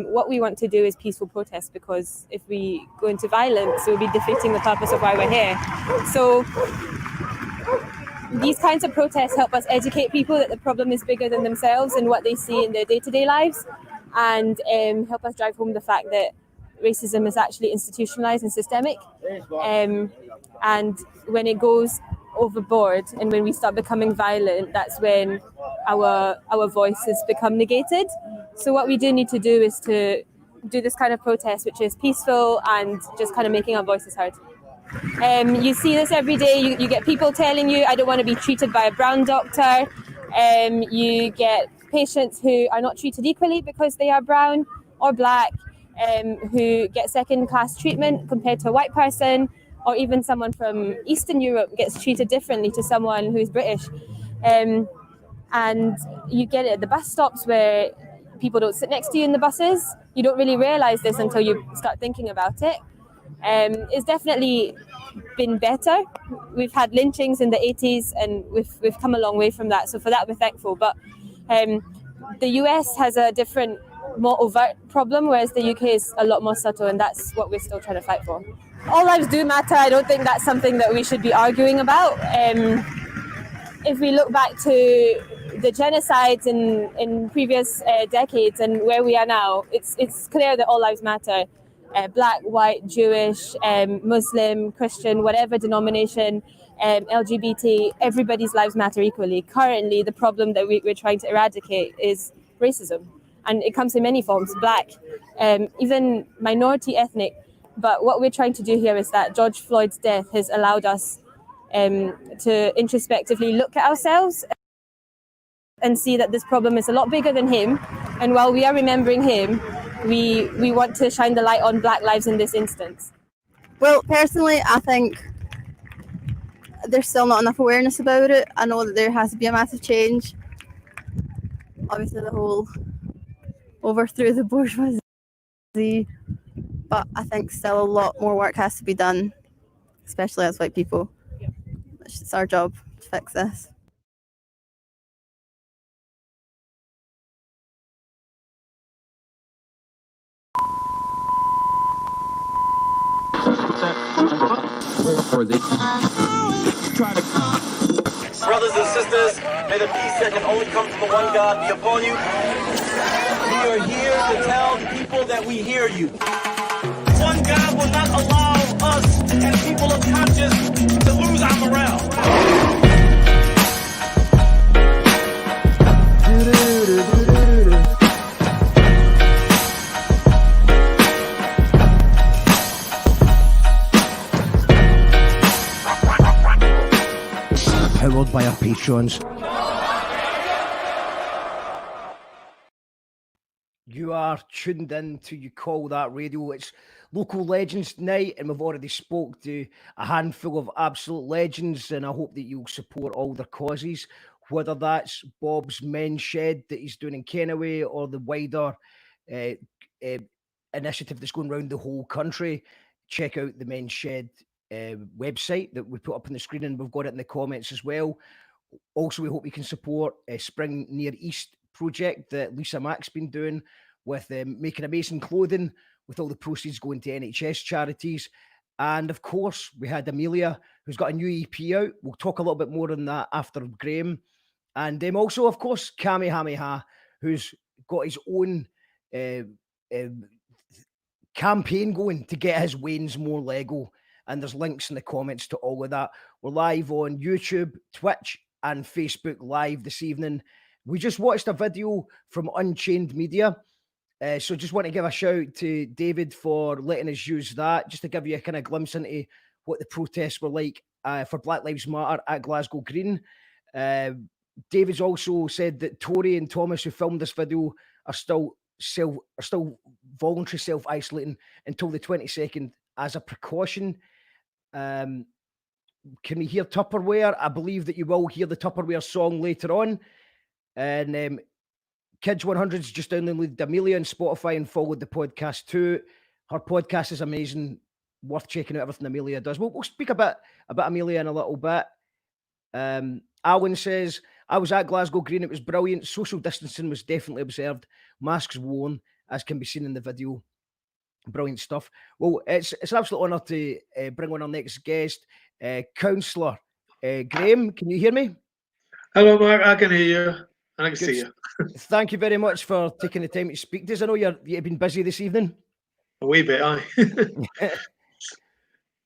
what we want to do is peaceful protest, because if we go into violence, we'll be defeating the purpose of why we're here. So these kinds of protests help us educate people that the problem is bigger than themselves and what they see in their day-to-day lives, and help us drive home the fact that racism is actually institutionalized and systemic. And when it goes overboard and when we start becoming violent, that's when our voices become negated. So what we do need to do is to do this kind of protest, which is peaceful and just kind of making our voices heard. You see this every day. You get people telling you, I don't want to be treated by a brown doctor. You get patients who are not treated equally because they are brown or black, who get second-class treatment compared to a white person, or even someone from Eastern Europe gets treated differently to someone who's British. And you get it at the bus stops where people don't sit next to you in the buses. You don't really realise this until you start thinking about it. It's definitely been better. We've had lynchings in the 80s and we've come a long way from that. So for that, we're thankful. But the US has a different, more overt problem, whereas the UK is a lot more subtle, and that's what we're still trying to fight for. All lives do matter. I don't think that's something that we should be arguing about. If we look back to the genocides in previous decades and where we are now, it's clear that all lives matter. Black, white, Jewish, Muslim, Christian, whatever denomination, LGBT, everybody's lives matter equally. Currently, the problem that we're trying to eradicate is racism. And it comes in many forms, Black, even minority ethnic. But what we're trying to do here is that George Floyd's death has allowed us to introspectively look at ourselves and see that this problem is a lot bigger than him. And while we are remembering him, we want to shine the light on Black lives in this instance. Well, personally, I think there's still not enough awareness about it. I know that there has to be a massive change. Obviously, the whole overthrew the bourgeoisie, but I think still a lot more work has to be done, especially as white people. It's our job to fix this. Brothers and sisters, may the peace that can only come from the one God be upon you. We are here to tell the people that we hear you. One God will not allow us as people of conscience to lose our morale. Powered by our patrons. You are tuned in to You Call That Radio. It's Local Legends Night, and we've already spoke to a handful of absolute legends, and I hope that you'll support all their causes, whether that's Bob's Men's Shed that he's doing in Kennaway or the wider initiative that's going around the whole country. Check out the Men's Shed website that we put up on the screen, and we've got it in the comments as well. Also, we hope you can support Spring Near East project that Lisa Mack's been doing with making amazing clothing, with all the proceeds going to NHS charities. And of course, we had Amelia, who's got a new EP out. We'll talk a little bit more on that after Graham. And also, of course, Kamehameha, who's got his own campaign going to get his Wayne's More Lego. And there's links in the comments to all of that. We're live on YouTube, Twitch, and Facebook Live this evening. We just watched a video from Unchained Media. So just want to give a shout out to David for letting us use that, just to give you a kind of glimpse into what the protests were like for Black Lives Matter at Glasgow Green. David's also said that Tori and Thomas, who filmed this video, are still voluntary self-isolating until the 22nd as a precaution. Can we hear Tupperware? I believe that you will hear the Tupperware song later on. And Kids 100's just downloaded Amelia on Spotify and followed the podcast too. Her podcast is amazing, worth checking out everything Amelia does. We'll speak a bit about Amelia in a little bit. Alan says, I was at Glasgow Green, it was brilliant. Social distancing was definitely observed. Masks worn, as can be seen in the video. Brilliant stuff. Well, it's an absolute honour to bring on our next guest, Councillor Graham. Can you hear me? Hello, Mark. I can hear you. And I can see you. Thank you very much for taking the time to speak to us. I know you've been busy this evening. A wee bit, aye.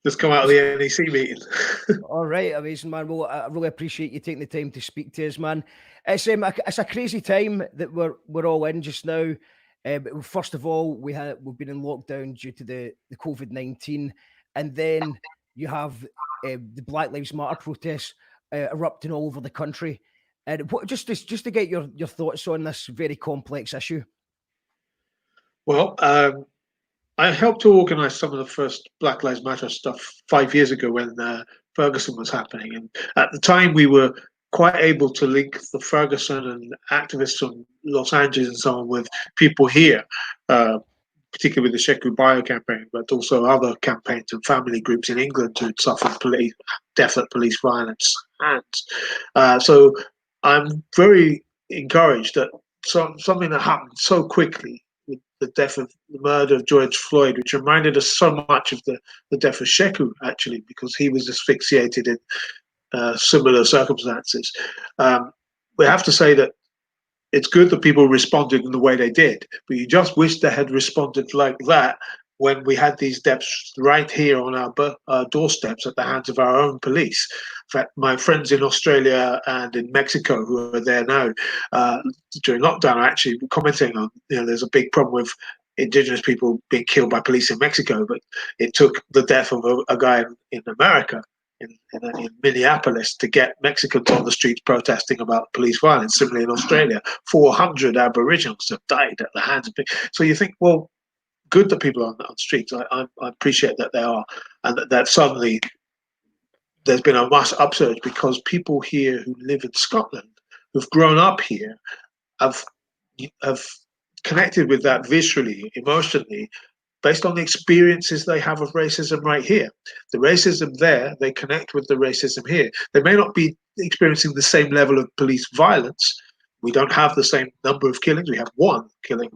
Just come out of the NEC meeting. All right, amazing, man. Well, I really appreciate you taking the time to speak to us, man. It's a crazy time that we're all in just now. First of all, we've been in lockdown due to the COVID-19, and then you have the Black Lives Matter protests erupting all over the country. And just to get your thoughts on this very complex issue. Well, I helped to organise some of the first Black Lives Matter stuff 5 years ago when Ferguson was happening, and at the time we were quite able to link the Ferguson and activists from Los Angeles and so on with people here, particularly with the Sheku Bayo campaign, but also other campaigns and family groups in England who'd suffered death at police violence. And so I'm very encouraged that something that happened so quickly, with the murder of George Floyd, which reminded us so much of the death of Sheku, actually, because he was asphyxiated in similar circumstances. We have to say that it's good that people responded in the way they did, but you just wish they had responded like that when we had these deaths right here on our doorsteps at the hands of our own police. In fact, my friends in Australia and in Mexico who are there now during lockdown are actually commenting on, there's a big problem with indigenous people being killed by police in Mexico, but it took the death of a guy in America, in Minneapolis, to get Mexicans on the streets protesting about police violence. Similarly in Australia, 400 Aboriginals have died at the hands of people. So you think, well, good that people are on the streets. I appreciate that they are, and that suddenly there's been a mass upsurge because people here who live in Scotland, who've grown up here, have connected with that viscerally, emotionally, based on the experiences they have of racism right here. The racism there, they connect with the racism here. They may not be experiencing the same level of police violence. We don't have the same number of killings. We have one killing.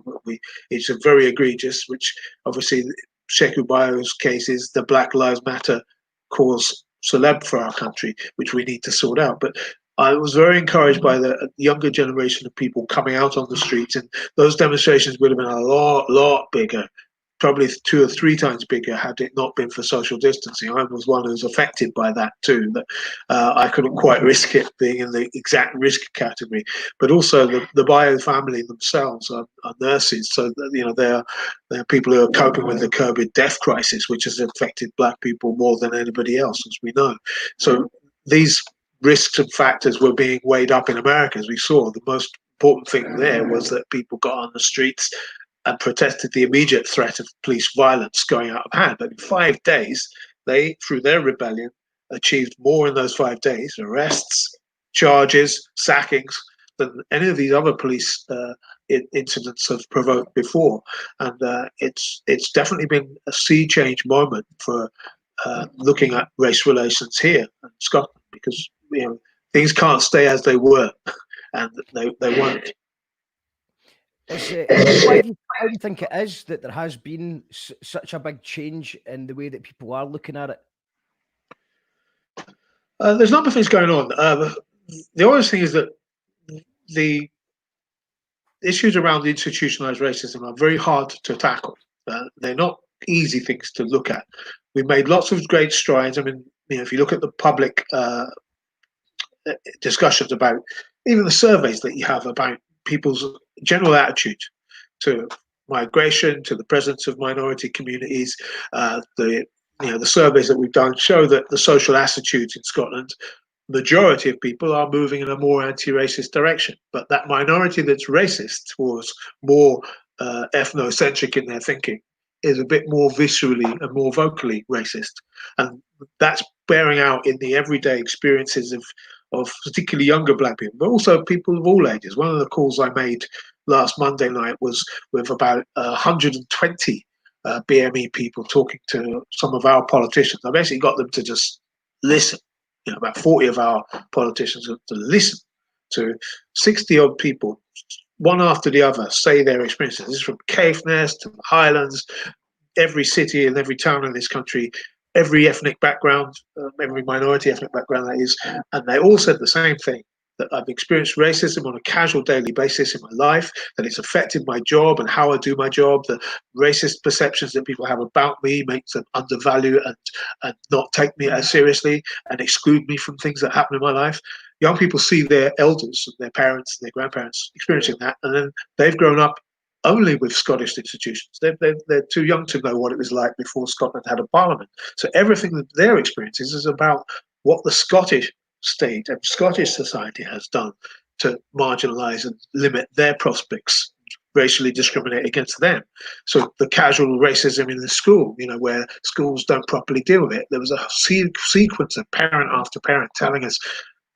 It's a very egregious, which obviously Sheku Bayo's case is the Black Lives Matter cause celeb for our country, which we need to sort out. But I was very encouraged by the younger generation of people coming out on the streets, and those demonstrations would have been a lot bigger, probably 2 or 3 times bigger had it not been for social distancing. I was one who was affected by that too, that I couldn't quite risk it being in the exact risk category. But also the Bayo family themselves are nurses, so they're people who are coping with the COVID death crisis, which has affected Black people more than anybody else, as we know. So these risks and factors were being weighed up in America, as we saw. The most important thing there was that people got on the streets and protested the immediate threat of police violence going out of hand. But in 5 days, they, through their rebellion, achieved more in those 5 days, arrests, charges, sackings, than any of these other police incidents have provoked before. And it's definitely been a sea change moment for looking at race relations here in Scotland, because things can't stay as they were, and they won't. Why do you think it is that there has been such a big change in the way that people are looking at it? There's a number of things going on. The obvious thing is that the issues around institutionalized racism are very hard to tackle. They're not easy things to look at. We've made lots of great strides. I mean, if you look at the public discussions about even the surveys that you have about people's general attitude to migration, to the presence of minority communities, the surveys that we've done show that the social attitudes in Scotland, majority of people are moving in a more anti-racist direction. But that minority that's racist, was more ethnocentric in their thinking, is a bit more viscerally and more vocally racist. And that's bearing out in the everyday experiences of particularly younger Black people, but also people of all ages. One of the calls I made last Monday night was with about 120 BME people talking to some of our politicians. I basically got them to just listen. About 40 of our politicians to listen to 60 odd people, one after the other, say their experiences. This is from Caithness to the Highlands, every city and every town in this country, every ethnic background, every minority ethnic background that is, and they all said the same thing, that I've experienced racism on a casual daily basis in my life, that it's affected my job and how I do my job, the racist perceptions that people have about me makes them undervalue and not take me as seriously and exclude me from things that happen in my life. Young people see their elders and their parents and their grandparents experiencing that, and then they've grown up only with Scottish institutions. They're too young to know what it was like before Scotland had a parliament. So everything that their experiences is about what the Scottish state and Scottish society has done to marginalise and limit their prospects, racially discriminate against them. So the casual racism in the school, where schools don't properly deal with it. There was a sequence of parent after parent telling us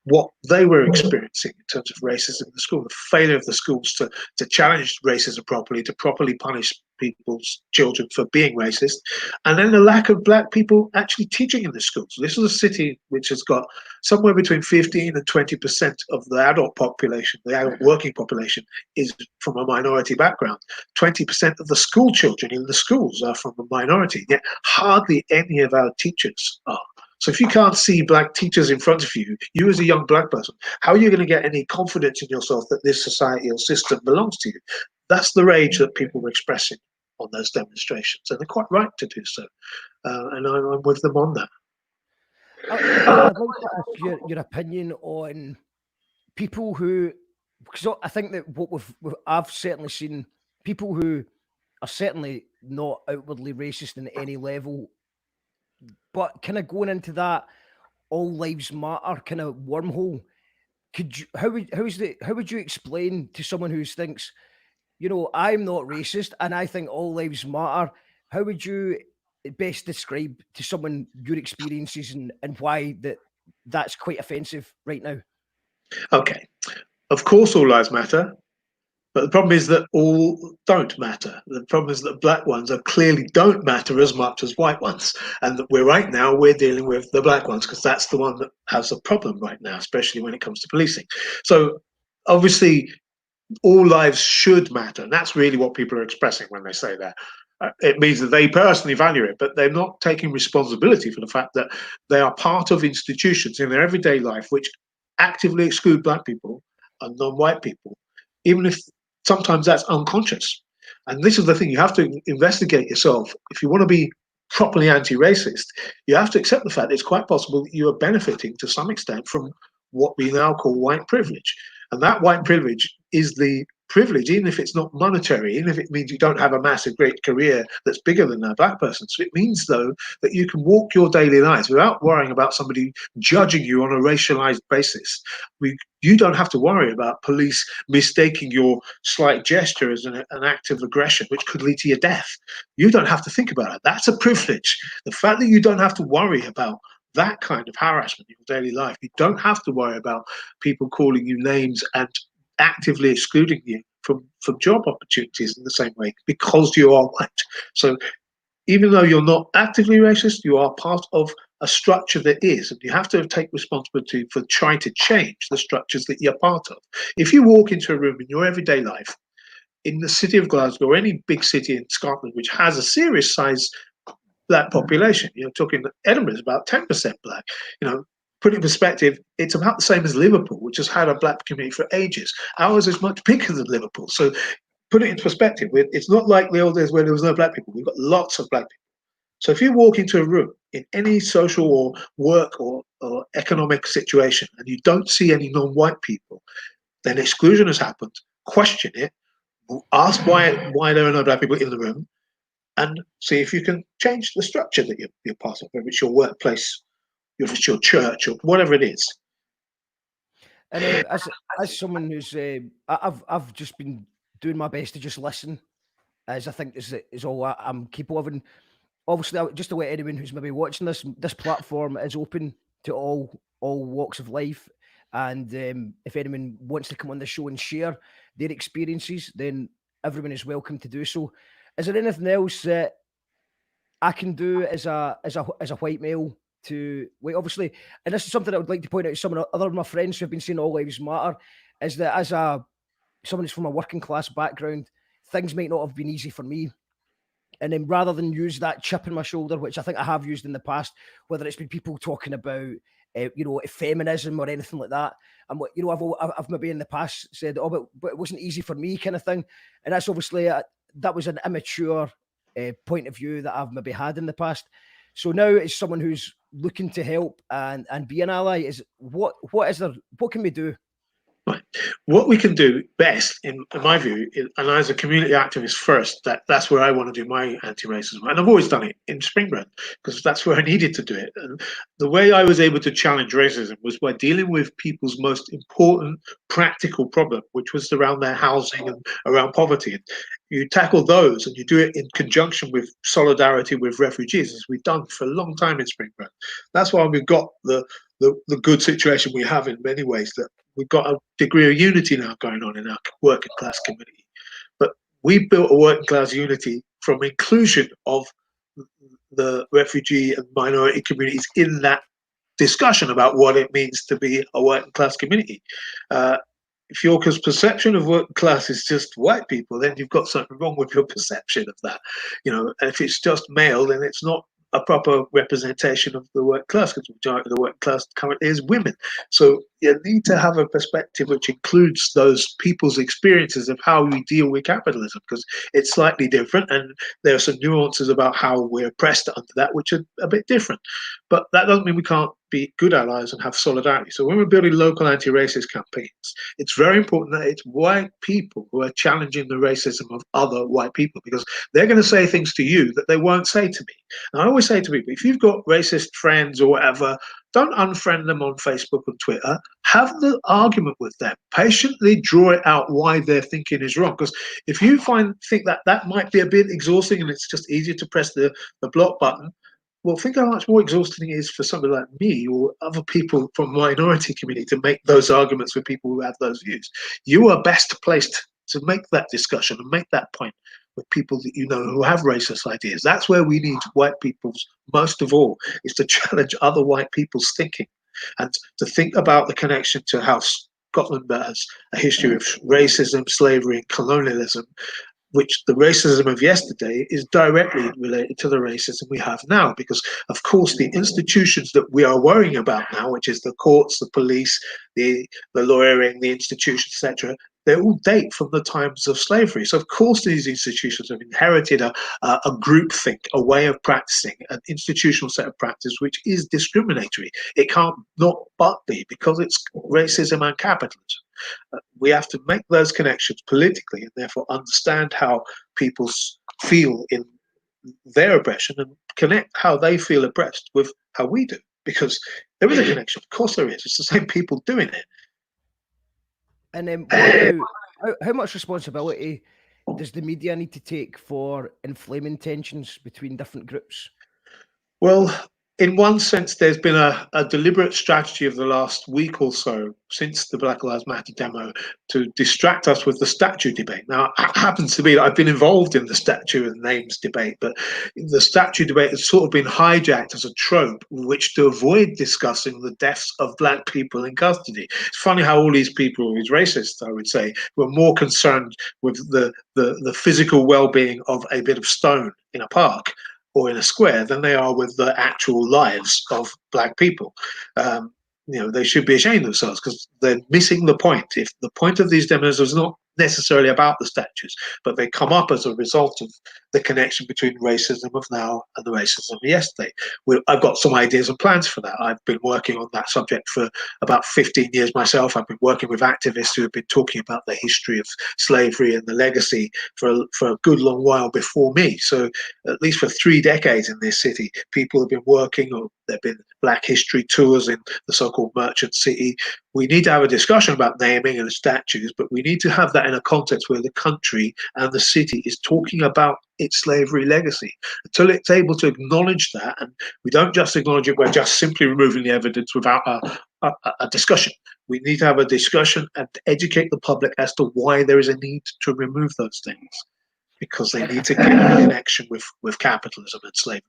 what they were experiencing in terms of racism in the school, the failure of the schools to challenge racism properly, to properly punish people's children for being racist, and then the lack of black people actually teaching in the schools. This is a city which has got somewhere between 15 and 20% of the adult population, the adult working population, is from a minority background. 20% of the school children in the schools are from a minority, yet hardly any of our teachers are. So if you can't see black teachers in front of you, you as a young black person, how are you going to get any confidence in yourself that this society or system belongs to you? That's the rage that people were expressing on those demonstrations, and they're quite right to do so. And I'm with them on that. I'd like to ask your opinion on people who, because I think that I've certainly seen people who are certainly not outwardly racist in any level, but kind of going into that all lives matter kind of wormhole. How would you explain to someone who thinks, I'm not racist and I think all lives matter? How would you best describe to someone your experiences and why that's quite offensive right now? Okay, of course all lives matter. But the problem is that all don't matter. The problem is that black ones clearly don't matter as much as white ones. And that we're dealing with the black ones because that's the one that has a problem right now, especially when it comes to policing. So obviously all lives should matter. And that's really what people are expressing when they say that. It means that they personally value it, but they're not taking responsibility for the fact that they are part of institutions in their everyday life which actively exclude black people and non-white people, even if sometimes that's unconscious. And this is the thing, you have to investigate yourself. If you want to be properly anti-racist, you have to accept the fact that it's quite possible that you are benefiting to some extent from what we now call white privilege. And that white privilege is the privilege, even if it's not monetary, even if it means you don't have a massive, great career that's bigger than a black person. So it means, though, that you can walk your daily lives without worrying about somebody judging you on a racialized basis. You don't have to worry about police mistaking your slight gesture as an act of aggression, which could lead to your death. You don't have to think about it. That's a privilege. The fact that you don't have to worry about that kind of harassment in your daily life, you don't have to worry about people calling you names and actively excluding you from job opportunities in the same way because you are white. So even though you're not actively racist, you are part of a structure that is, and you have to take responsibility for trying to change the structures that you're part of. If you walk into a room in your everyday life, in the city of Glasgow or any big city in Scotland which has a serious size black population, talking Edinburgh is about 10% black, put it in perspective, it's about the same as Liverpool, which has had a black community for ages. Ours is much bigger than Liverpool. So put it in perspective, it's not like the old days where there was no black people. We've got lots of black people. So if you walk into a room in any social or work or economic situation and you don't see any non-white people, then exclusion has happened. Question it, ask why there are no black people in the room, and see if you can change the structure that you're part of, whether it's your workplace, if it's your church or whatever it is. And as someone who's, I've just been doing my best to just listen, as I think is all I'm capable of. And obviously, just to let anyone who's maybe watching this platform is open to all walks of life. And if anyone wants to come on the show and share their experiences, then everyone is welcome to do so. Is there anything else that I can do as a white male to, obviously, and this is something I would like to point out to some of other of my friends who have been saying all lives matter, is that as someone who's from a working class background, things might not have been easy for me. And then rather than use that chip in my shoulder, which I think I have used in the past, whether it's been people talking about, feminism or anything like that, and I've maybe in the past said, but it wasn't easy for me, kind of thing. And that's obviously that was an immature point of view that I've maybe had in the past. So now, as someone who's looking to help and be an ally, what can we do? Right. What we can do best, in my view, and as a community activist first, that's where I want to do my anti-racism. And I've always done it in Springboro because that's where I needed to do it. And the way I was able to challenge racism was by dealing with people's most important practical problem, which was around their housing and around poverty. And you tackle those and you do it in conjunction with solidarity with refugees, as we've done for a long time in Springboro. That's why we've got the good situation we have in many ways, that we've got a degree of unity now going on in our working class community. But we built a working class unity from inclusion of the refugee and minority communities in that discussion about what it means to be a working class community. If your perception of working class is just white people, then you've got something wrong with your perception of that. And if it's just male, then it's not a proper representation of the working class, because the majority of the working class currently is women. So you need to have a perspective which includes those people's experiences of how we deal with capitalism, because it's slightly different, and there are some nuances about how we're oppressed under that which are a bit different. But that doesn't mean we can't be good allies and have solidarity. So when we're building local anti-racist campaigns, it's very important that it's white people who are challenging the racism of other white people, because they're going to say things to you that they won't say to me. And I always say to people, if you've got racist friends or whatever, don't unfriend them on Facebook and Twitter. Have the argument with them. Patiently draw it out why their thinking is wrong. Because if you think that might be a bit exhausting and it's just easier to press the block button, well, think how much more exhausting it is for somebody like me or other people from the minority community to make those arguments with people who have those views. You are best placed to make that discussion and make that point with people that you know who have racist ideas. That's where we need white people's, most of all, is to challenge other white people's thinking and to think about the connection to how Scotland has a history of racism, slavery, and colonialism, which the racism of yesterday is directly related to the racism we have now. Because, of course, the institutions that we are worrying about now, which is the courts, the police, the lawyering, the institutions, etc., they all date from the times of slavery. So, of course, these institutions have inherited a groupthink, a way of practicing, an institutional set of practice which is discriminatory. It can't not but be, because it's racism and capitalism. We have to make those connections politically and therefore understand how people feel in their oppression and connect how they feel oppressed with how we do. Because there is a connection. Of course there is. It's the same people doing it. And then how much responsibility does the media need to take for inflaming tensions between different groups? Well, in one sense, there's been a deliberate strategy of the last week or so since the Black Lives Matter demo to distract us with the statue debate. Now, it happens to be that I've been involved in the statue and names debate, but the statue debate has sort of been hijacked as a trope with which to avoid discussing the deaths of black people in custody. It's funny how all these people, these racists, I would say, were more concerned with the physical well-being of a bit of stone in a park or in a square than they are with the actual lives of black people. They should be ashamed of themselves because they're missing the point. If the point of these demos was not necessarily about the statues, but they come up as a result of the connection between racism of now and the racism of yesterday. I've got some ideas and plans for that. I've been working on that subject for about 15 years myself. I've been working with activists who have been talking about the history of slavery and the legacy for a good long while before me. So at least for 3 decades in this city, people have been working, or there have been Black History tours in the so-called Merchant City. We need to have a discussion about naming and statues, but we need to have that in a context where the country and the city is talking about its slavery legacy. Until it's able to acknowledge that, and we don't just acknowledge it, we're just simply removing the evidence without a discussion. We need to have a discussion and educate the public as to why there is a need to remove those things, because they need to get a connection with capitalism and slavery.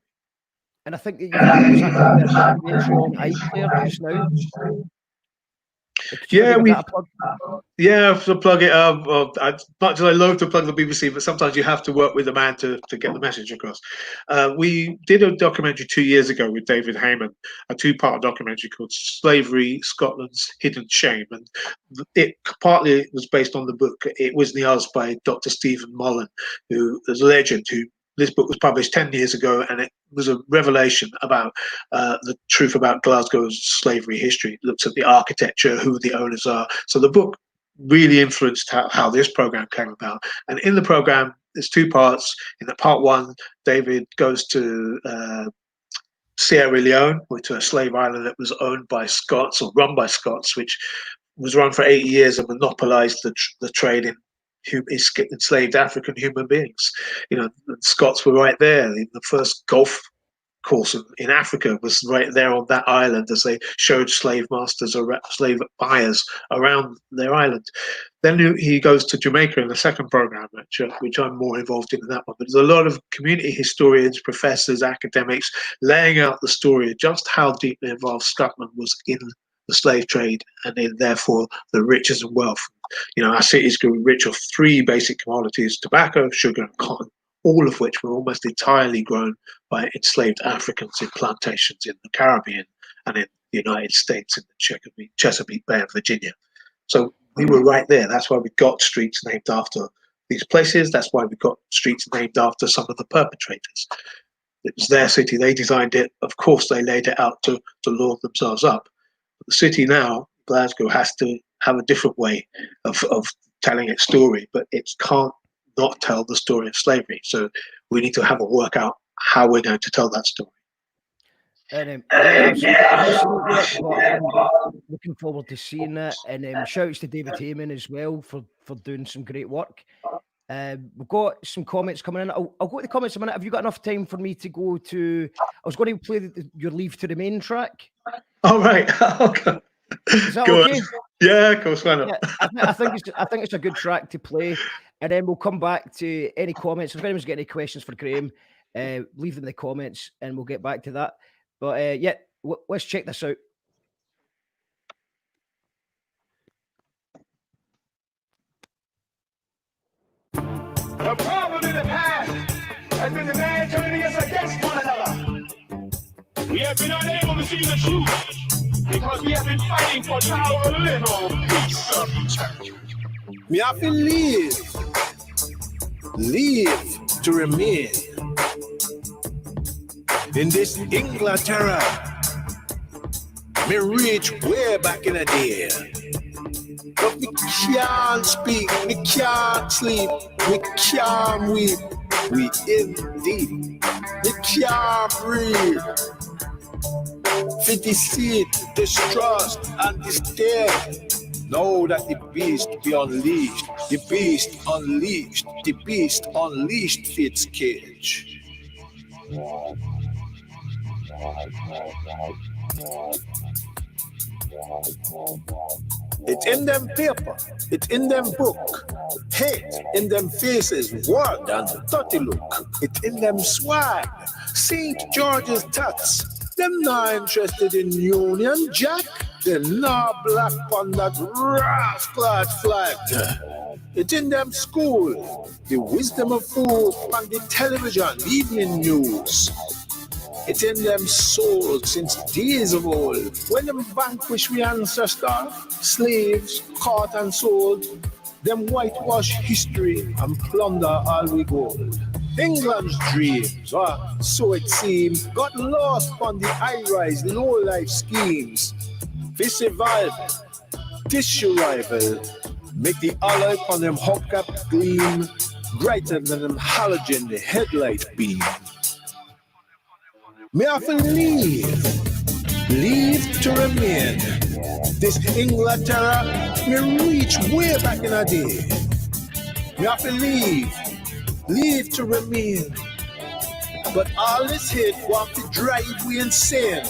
And I think that you've had exactly documentary on iPlayer just now. Yeah, to plug it up. As much as I love to plug the BBC, but sometimes you have to work with a man to get the message across. We did a documentary 2 years ago with David Heyman, a 2-part documentary called Slavery, Scotland's Hidden Shame. And it partly was based on the book It Was the Us by Dr. Stephen Mullen, who is a legend, this book was published 10 years ago, and it was a revelation about the truth about Glasgow's slavery history. It looks at the architecture, who the owners are. So the book really influenced how this program came about. And in the program, there's two parts. In the part one, David goes to Sierra Leone, which is a slave island that was owned by Scots or run by Scots, which was run for 80 years and monopolized the trade in enslaved African human beings. You know, the Scots were right there. The first golf course in Africa was right there on that island as they showed slave masters or slave buyers around their island. Then he goes to Jamaica in the second program, which I'm more involved in that one. But there's a lot of community historians, professors, academics laying out the story of just how deeply involved Scotland was in the slave trade and in, therefore, the riches and wealth. You know, our cities grew rich of three basic commodities: tobacco, sugar, and cotton, all of which were almost entirely grown by enslaved Africans in plantations in the Caribbean and in the United States in the Chesapeake Bay of Virginia. So we were right there. That's why we got streets named after these places. That's why we got streets named after some of the perpetrators. It was their city. They designed it. Of course, they laid it out to lord themselves up. But the city now, Glasgow, has to have a different way of telling its story, but it can't not tell the story of slavery. So we need to have a work out how we're going to tell that story. And absolutely, looking forward to seeing that. And shouts to David Heyman as well for doing some great work. We've got some comments coming in. I'll go to the comments in a minute. Have you got enough time for me to go to? I was going to play your Leave to Remain track. All right. Okay. Is that Go okay? on. Yeah, of course. Why not? Yeah, I think it's a good track to play, and then we'll come back to any comments. If anyone's got any questions for Graham, leave them in the comments, and we'll get back to that. But yeah, let's check this out. The problem in the past has been the man turning us against one another. We have been unable to see the truth because we have been fighting for our little piece of church. We have to live to remain in this Inglaterra. Me reach way back in the day. But we can't speak, we can't sleep, we can't weep, we indeed, we can't breathe. For deceit, distrust, and disdain. Know that the beast be unleashed, the beast unleashed, the beast unleashed its cage. It's in them paper, it's in them book. Hate in them faces, word and dirty look. It's in them swag, St. George's tats. Them not interested in Union Jack. They're not black on that rascal flag. It's in them school, the wisdom of food on the television, evening news. It's in them souls since days of old. When them vanquish we ancestors, slaves caught and sold, them whitewash history and plunder all we gold. England's dreams, so it seems, got lost on the high-rise, low-life schemes. This survival, this survival, make the alloy on them hubcap gleam brighter than them halogen headlight beam. Me have to leave to remain. This Inglaterra, me reach way back in a day. Me have to leave to remain. But all this hate want to drive we insane.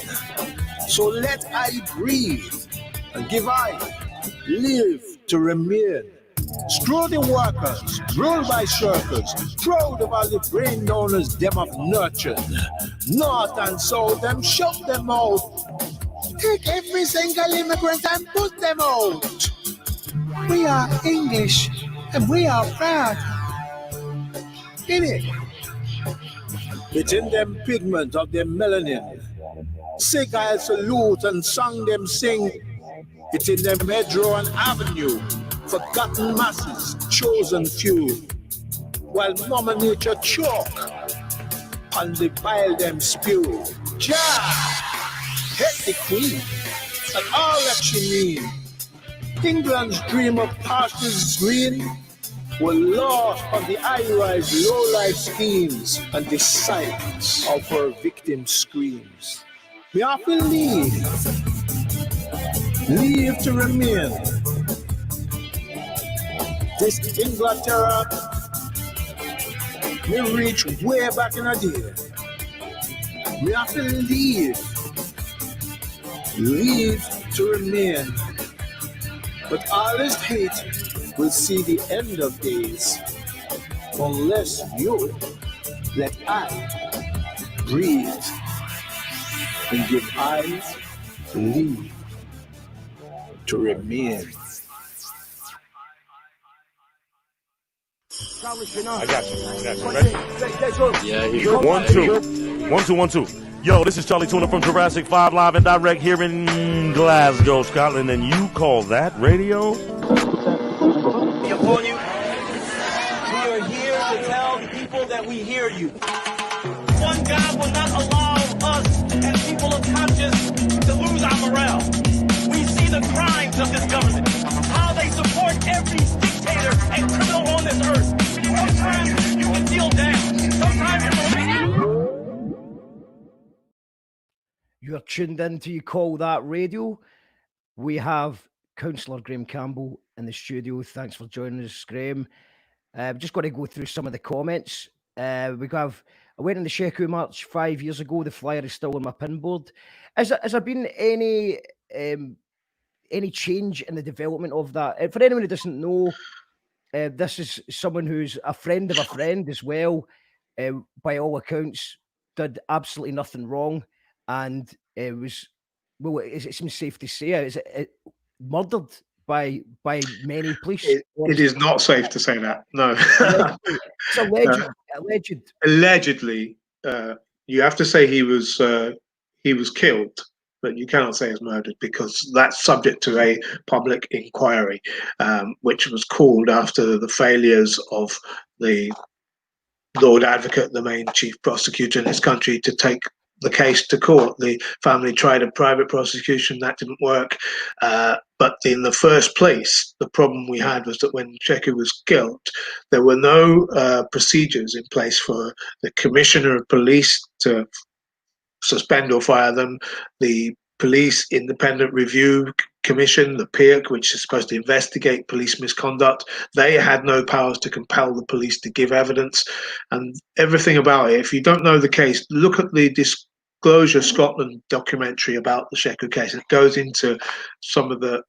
So let I breathe and give I live to remain. Screw the workers, ruled by shirkers, proud of all the brain donors them have nurtured. North and south, them shut them out. Take every single immigrant and put them out. We are English and we are proud. In it. It's in them pigment of them melanin. Sick I salute and song them sing. It's in them hedgerow and avenue. Forgotten masses, chosen few. While Mama Nature choke, and the bile them spew. Jah, hate the queen, and all that she mean. England's dream of pastures green were lost on the IUI's low-life schemes and the silence of her victim screams. We often leave to remain. This Inglaterra may reach way back in a day. We have to leave to remain. But all this hate will see the end of days unless you let I breathe and give eyes leave to remain. I got you. Ready? Yeah, he's 1 2. 1 2 1 2. Yo, this is Charlie Tuna from Jurassic 5 live and direct here in Glasgow, Scotland, and you call that radio? Upon you, we are here to tell the people that we hear you. One God will not allow us as people of conscience to lose our morale. We see the crimes of this government, how they support every dictator and criminal on this earth. Sometimes you can feel down. Sometimes You're tuned in to You Call That Radio. We have Councillor Graham Campbell in the studio. Thanks for joining us, Graham. I'm just going to go through some of the comments. I went in the Sheku March 5 years ago. The flyer is still on my pinboard. Has there been any change in the development of that? For anyone who doesn't know, this is someone who's a friend of a friend as well. By all accounts, did absolutely nothing wrong. And it was, well, it seems safe to say, is it murdered by many police? It is not safe to say that. No. It's alleged. Allegedly, you have to say he was killed, but you cannot say he's murdered because that's subject to a public inquiry, which was called after the failures of the Lord Advocate, the main chief prosecutor in this country, to take the case to court. The family tried a private prosecution, that didn't work. But in the first place, the problem we had was that when Sheku was killed, there were no procedures in place for the Commissioner of Police to suspend or fire them. The Police Independent Review Commission, the PIRC, which is supposed to investigate police misconduct, they had no powers to compel the police to give evidence. And everything about it, if you don't know the case, look at the Disclosure Scotland documentary about the Sheku case. It goes into some of the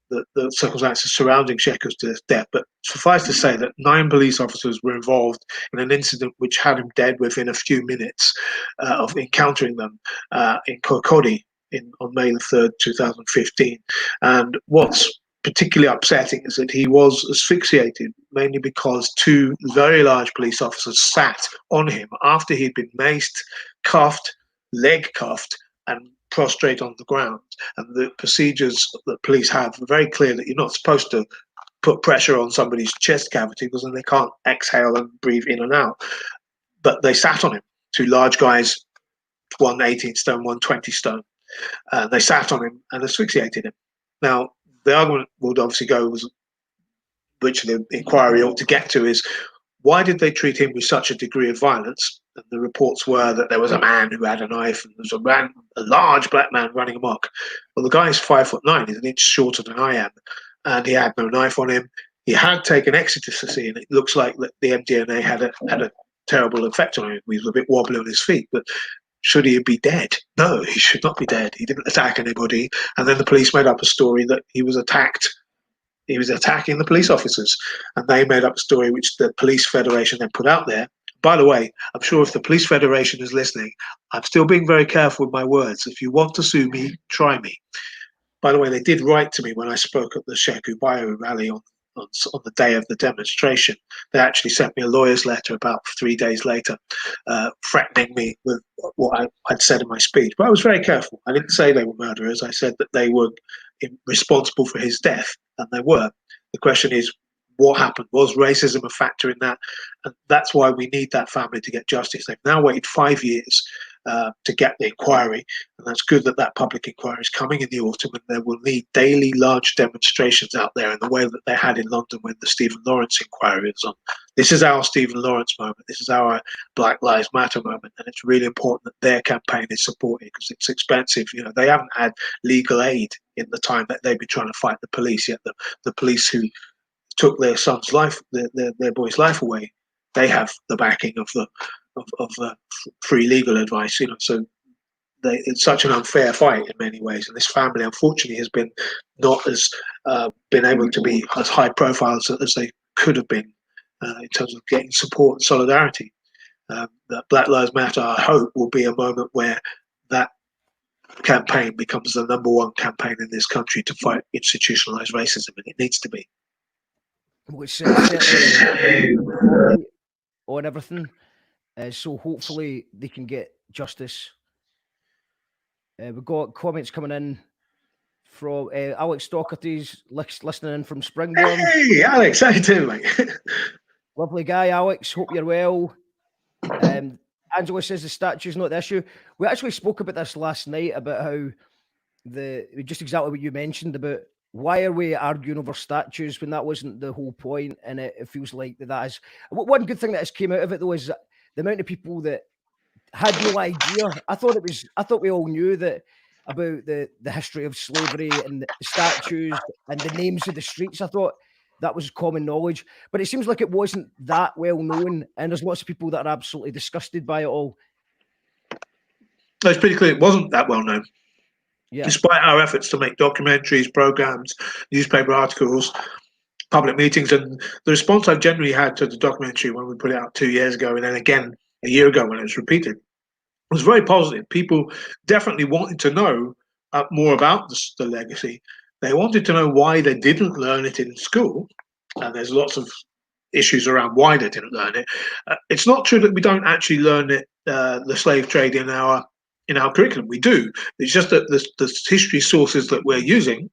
circumstances surrounding Sheku's death. But suffice to say that 9 police officers were involved in an incident which had him dead within a few minutes of encountering them in Kirkcaldy on May the 3rd, 2015. And what's particularly upsetting is that he was asphyxiated, mainly because 2 very large police officers sat on him after he'd been maced, cuffed, leg cuffed, and prostrate on the ground. And the procedures that police have are very clear that you're not supposed to put pressure on somebody's chest cavity because then they can't exhale and breathe in and out. But they sat on him, 2 large guys, one 18 stone, one 20 stone. They sat on him and asphyxiated him. Now, the argument would obviously go, which the inquiry ought to get to, is why did they treat him with such a degree of violence? And the reports were that there was a man who had a knife and there was a large black man running amok. Well, the guy is 5'9", he's an inch shorter than I am, and he had no knife on him. He had taken ecstasy, and it looks like that the MDMA had a terrible effect on him. He was a bit wobbly on his feet, but should he be dead? No, he should not be dead. He didn't attack anybody. And then the police made up a story that he was attacked. He was attacking the police officers. And they made up a story which the Police Federation then put out there. By the way, I'm sure if the Police Federation is listening, I'm still being very careful with my words. If you want to sue me, try me. By the way, they did write to me when I spoke at the Sheku Bio rally on the day of the demonstration. They actually sent me a lawyer's letter about 3 days later, threatening me with what I'd said in my speech. But I was very careful. I didn't say they were murderers. I said that they were responsible for his death, and they were. The question is, what happened? Was racism a factor in that? And that's why we need that family to get justice. They've now waited 5 years. to get the inquiry. And that's good that that public inquiry is coming in the autumn, and there will need daily large demonstrations out there in the way that they had in London when the Stephen Lawrence inquiry was on. This is our Stephen Lawrence moment. This is our Black Lives Matter moment. And it's really important that their campaign is supported, because it's expensive. You know, they haven't had legal aid in the time that they've been trying to fight the police, yet the police who took their son's life, their boy's life away, they have the backing of the free legal advice. You know, so it's such an unfair fight in many ways. And this family, unfortunately, has been not as been able to be as high profile as they could have been in terms of getting support and solidarity. That Black Lives Matter, I hope, will be a moment where that campaign becomes the #1 campaign in this country to fight institutionalized racism, and it needs to be. Which certainly on everything, so hopefully they can get justice. We've got comments coming in from Alex Doherty's listening in from Springbourne. Hey, Alex, how you doing, mate? Lovely guy, Alex. Hope you're well. Angela says the statue's not the issue. We actually spoke about this last night, about how just exactly what you mentioned about why are we arguing over statues when that wasn't the whole point, and it feels like that is. One good thing that has came out of it though is the amount of people that had no idea. I thought we all knew that about the history of slavery and the statues and the names of the streets. I thought that was common knowledge, but it seems like it wasn't that well known, and there's lots of people that are absolutely disgusted by it all. It's pretty clear it wasn't that well known. Yeah. Despite our efforts to make documentaries, programs, newspaper articles, public meetings, and the response I've generally had to the documentary when we put it out 2 years ago, and then again a year ago when it was repeated, was very positive. People definitely wanted to know more about the legacy. They wanted to know why they didn't learn it in school, and there's lots of issues around why they didn't learn it. It's not true that we don't actually learn it, the slave trade in our curriculum. We do. It's just that the history sources that we're using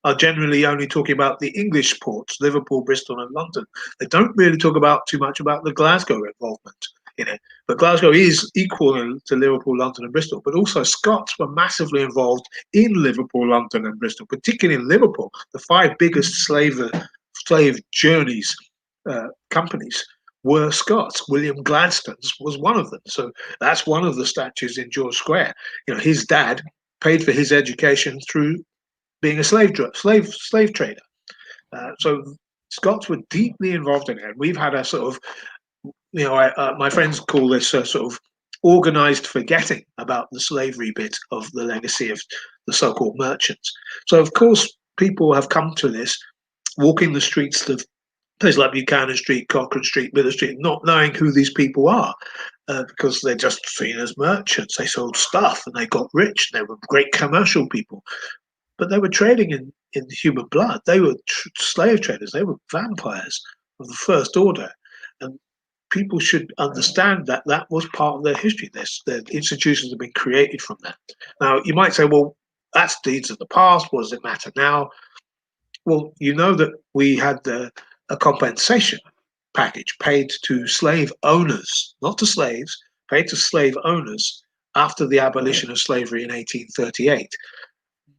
are generally only talking about the English ports, Liverpool, Bristol, and London. They don't really talk about too much about the Glasgow involvement in it. But Glasgow is equal to Liverpool, London, and Bristol. But also Scots were massively involved in Liverpool, London, and Bristol, particularly in Liverpool. The 5 biggest slave journeys companies were Scots. William Gladstone's was one of them. So that's one of the statues in George Square. You know, his dad paid for his education through being a slave trader. So Scots were deeply involved in it. And we've had a sort of, you know, my friends call this a sort of organized forgetting about the slavery bit of the legacy of the so-called merchants. So of course people have come to this, walking the streets of places like Buchanan Street, Cochrane Street, Miller Street, not knowing who these people are, because they're just seen as merchants. They sold stuff and they got rich. They were great commercial people, but they were trading in human blood. They were slave traders. They were vampires of the first order. And people should understand that that was part of their history. Their institutions have been created from that. Now, you might say, well, that's deeds of the past. What does it matter now? Well, you know that we had a compensation package paid to slave owners, not to slaves, paid to slave owners after the abolition of slavery in 1838.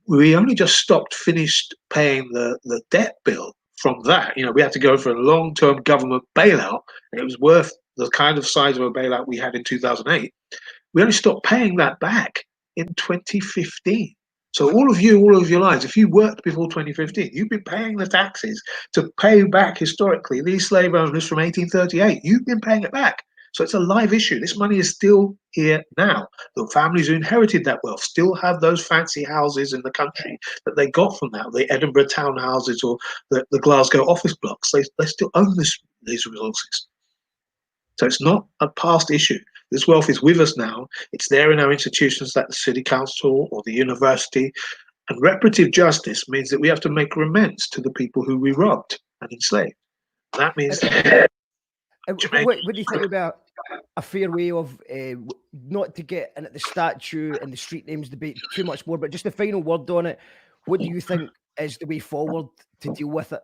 We only just finished paying the debt bill from that. You know, we had to go for a long-term government bailout, and it was worth the kind of size of a bailout we had in 2008. We only stopped paying that back in 2015. So all of your lives, if you worked before 2015, you've been paying the taxes to pay back historically these slave owners from 1838. You've been paying it back. So it's a live issue. This money is still here now. The families who inherited that wealth still have those fancy houses in the country that they got from that, the Edinburgh townhouses or the Glasgow office blocks. They still own these resources. So it's not a past issue. This wealth is with us now. It's there in our institutions like the city council or the university. And reparative justice means that we have to make amends to the people who we robbed and enslaved. That means... What do you think about a fair way of, not to get into the statue and the street names debate too much more, but just a final word on it? What do you think is the way forward to deal with it?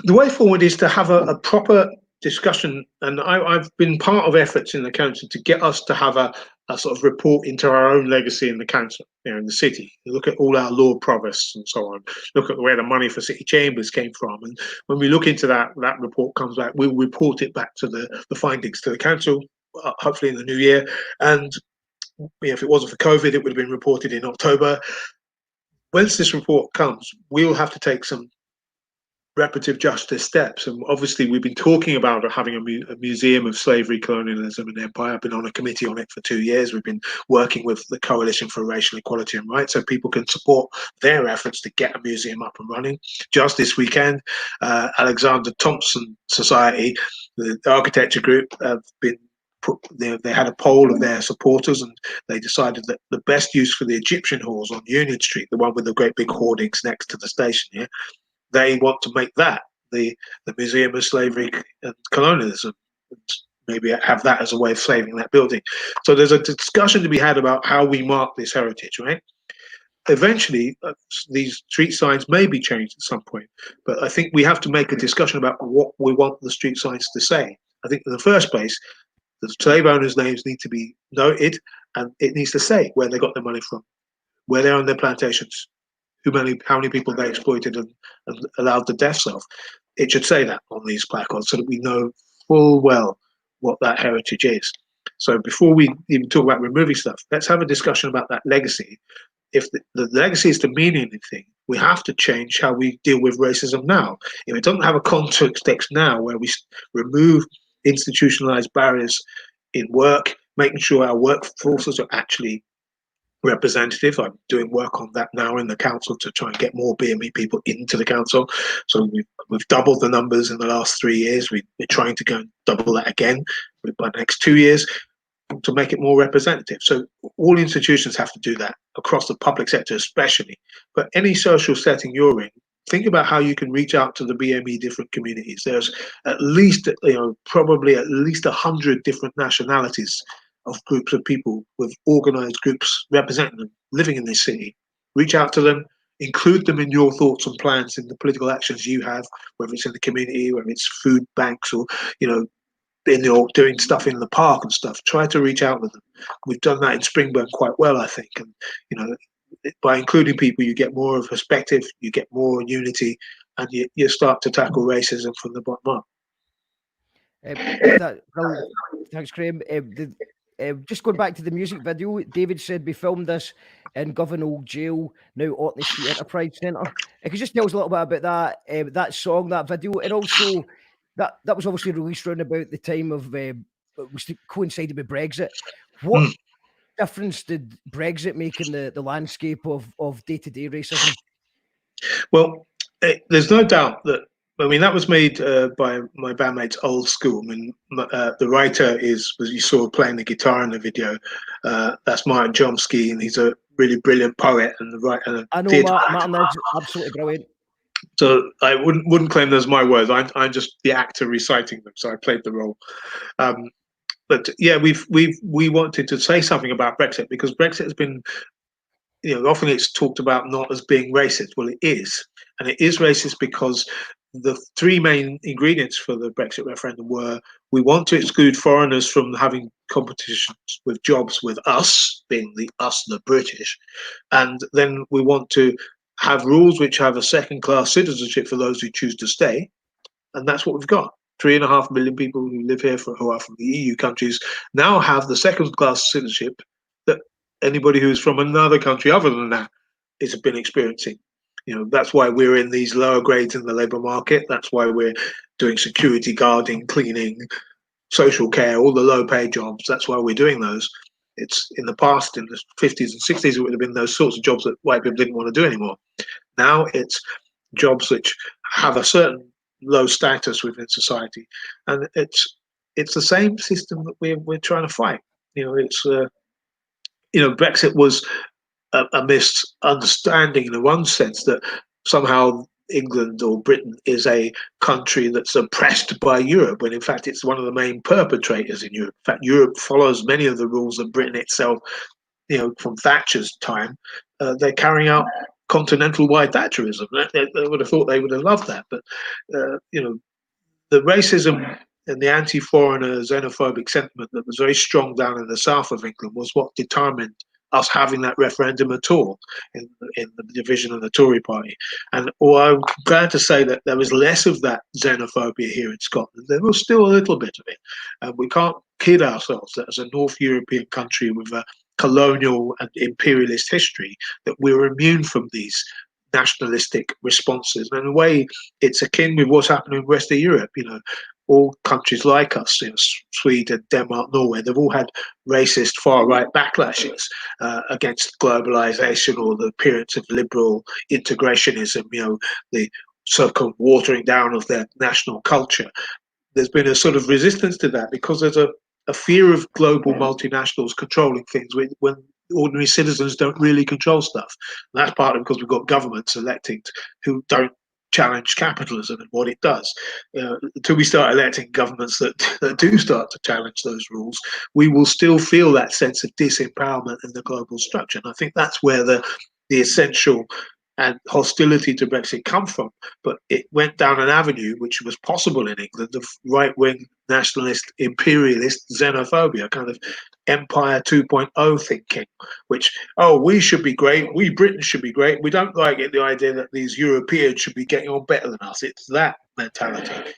The way forward is to have a proper discussion, and I've been part of efforts in the council to get us to have a a sort of report into our own legacy in the council, in the city. Look at all our law provosts and so on. Look at where the money for city chambers came from. And when we look into that report comes back, we'll report it back to the findings to the council, hopefully in the new year. And if it wasn't for COVID, it would have been reported in October. Once this report comes, we'll have to take some reparative justice steps. And obviously we've been talking about having a museum of slavery, colonialism and empire. I've been on a committee on it for 2 years. We've been working with the Coalition for Racial Equality and Rights so people can support their efforts to get a museum up and running. Just this weekend, Alexander Thompson Society, the architecture group, have been they had a poll of their supporters, and they decided that the best use for the Egyptian halls on Union Street, the one with the great big hoardings next to the station here, they want to make that the Museum of Slavery and Colonialism, and maybe have that as a way of saving that building. So there's a discussion to be had about how we mark this heritage, right? Eventually, these street signs may be changed at some point, but I think we have to make a discussion about what we want the street signs to say. I think in the first place, the slave owners' names need to be noted, and it needs to say where they got their money from, where they own their plantations, how many people they exploited and allowed the deaths of. It should say that on these placards so that we know full well what that heritage is. So before we even talk about removing stuff, let's have a discussion about that legacy. If the legacy is to mean anything, we have to change how we deal with racism now. If it doesn't have a context now where we remove institutionalized barriers in work, making sure our workforces are actually representative. I'm doing work on that now in the council to try and get more BME people into the council. So we've doubled the numbers in the last 3 years. We're trying to go and double that again by the next 2 years to make it more representative. So all institutions have to do that across the public sector especially. But any social setting you're in, think about how you can reach out to the BME different communities. There's at least, probably at least 100 different nationalities of groups of people with organized groups representing them, living in this city. Reach out to them, include them in your thoughts and plans in the political actions you have, whether it's in the community, whether it's food banks or, in your doing stuff in the park and stuff. Try to reach out with them. We've done that in Springburn quite well, I think. And, by including people, you get more of a perspective, you get more unity, and you start to tackle racism from the bottom up. Thanks, Graham. Just going back to the music video, David said we filmed this in Govan Jail, now Orkney Street Enterprise Centre. Could you just tell us a little bit about that song, that video, and also that was obviously released around about the time of was coincided with Brexit. What difference did Brexit make in the landscape of day-to-day racism? Well, there's no doubt that, that was made by my bandmates Old School. The writer was you saw playing the guitar in the video. That's Martin Chomsky, and he's a really brilliant poet and the writer. I know Martin is absolutely brilliant. So I wouldn't claim those my words. I'm just the actor reciting them. So I played the role. But yeah, we wanted to say something about Brexit because Brexit has been, often it's talked about not as being racist. Well, it is, and it is racist because the three main ingredients for the Brexit referendum were: we want to exclude foreigners from having competitions with jobs with us, being the British, and then we want to have rules which have a second-class citizenship for those who choose to stay, and that's what we've got. 3.5 million people who live here who are from the EU countries now have the second-class citizenship that anybody who's from another country other than that has been experiencing. That's why we're in these lower grades in the labour market. That's why we're doing security guarding, cleaning, social care, all the low-paid jobs. That's why we're doing those. It's in the past, in the 50s and 60s, it would have been those sorts of jobs that white people didn't want to do anymore. Now it's jobs which have a certain low status within society, and it's the same system that we're trying to fight. Brexit was a misunderstanding in one sense that somehow England or Britain is a country that's oppressed by Europe, when in fact it's one of the main perpetrators in Europe. In fact, Europe follows many of the rules of Britain itself. From Thatcher's time, they're carrying out continental wide Thatcherism. I would have thought they would have loved that, but the racism and the anti-foreigner xenophobic sentiment that was very strong down in the south of England was what determined us having that referendum at all in the division of the Tory party. And I'm glad to say that there was less of that xenophobia here in Scotland. There was still a little bit of it. And we can't kid ourselves that as a North European country with a colonial and imperialist history, that we're immune from these nationalistic responses. And in a way, it's akin with what's happening in the rest of Europe. All countries like us, Sweden, Denmark, Norway, they've all had racist far-right backlashes against globalization or the appearance of liberal integrationism, the so-called watering down of their national culture. There's been a sort of resistance to that because there's a fear of global multinationals controlling things when ordinary citizens don't really control stuff. And that's partly because we've got governments elected who don't challenge capitalism and what it does. Until we start electing governments that do start to challenge those rules, we will still feel that sense of disempowerment in the global structure. And I think that's where the essential and hostility to Brexit come from. But it went down an avenue which was possible in England of right-wing nationalist, imperialist xenophobia, kind of Empire 2.0 thinking, which, we should be great, we Britain should be great, we don't like it, the idea that these Europeans should be getting on better than us. It's that mentality.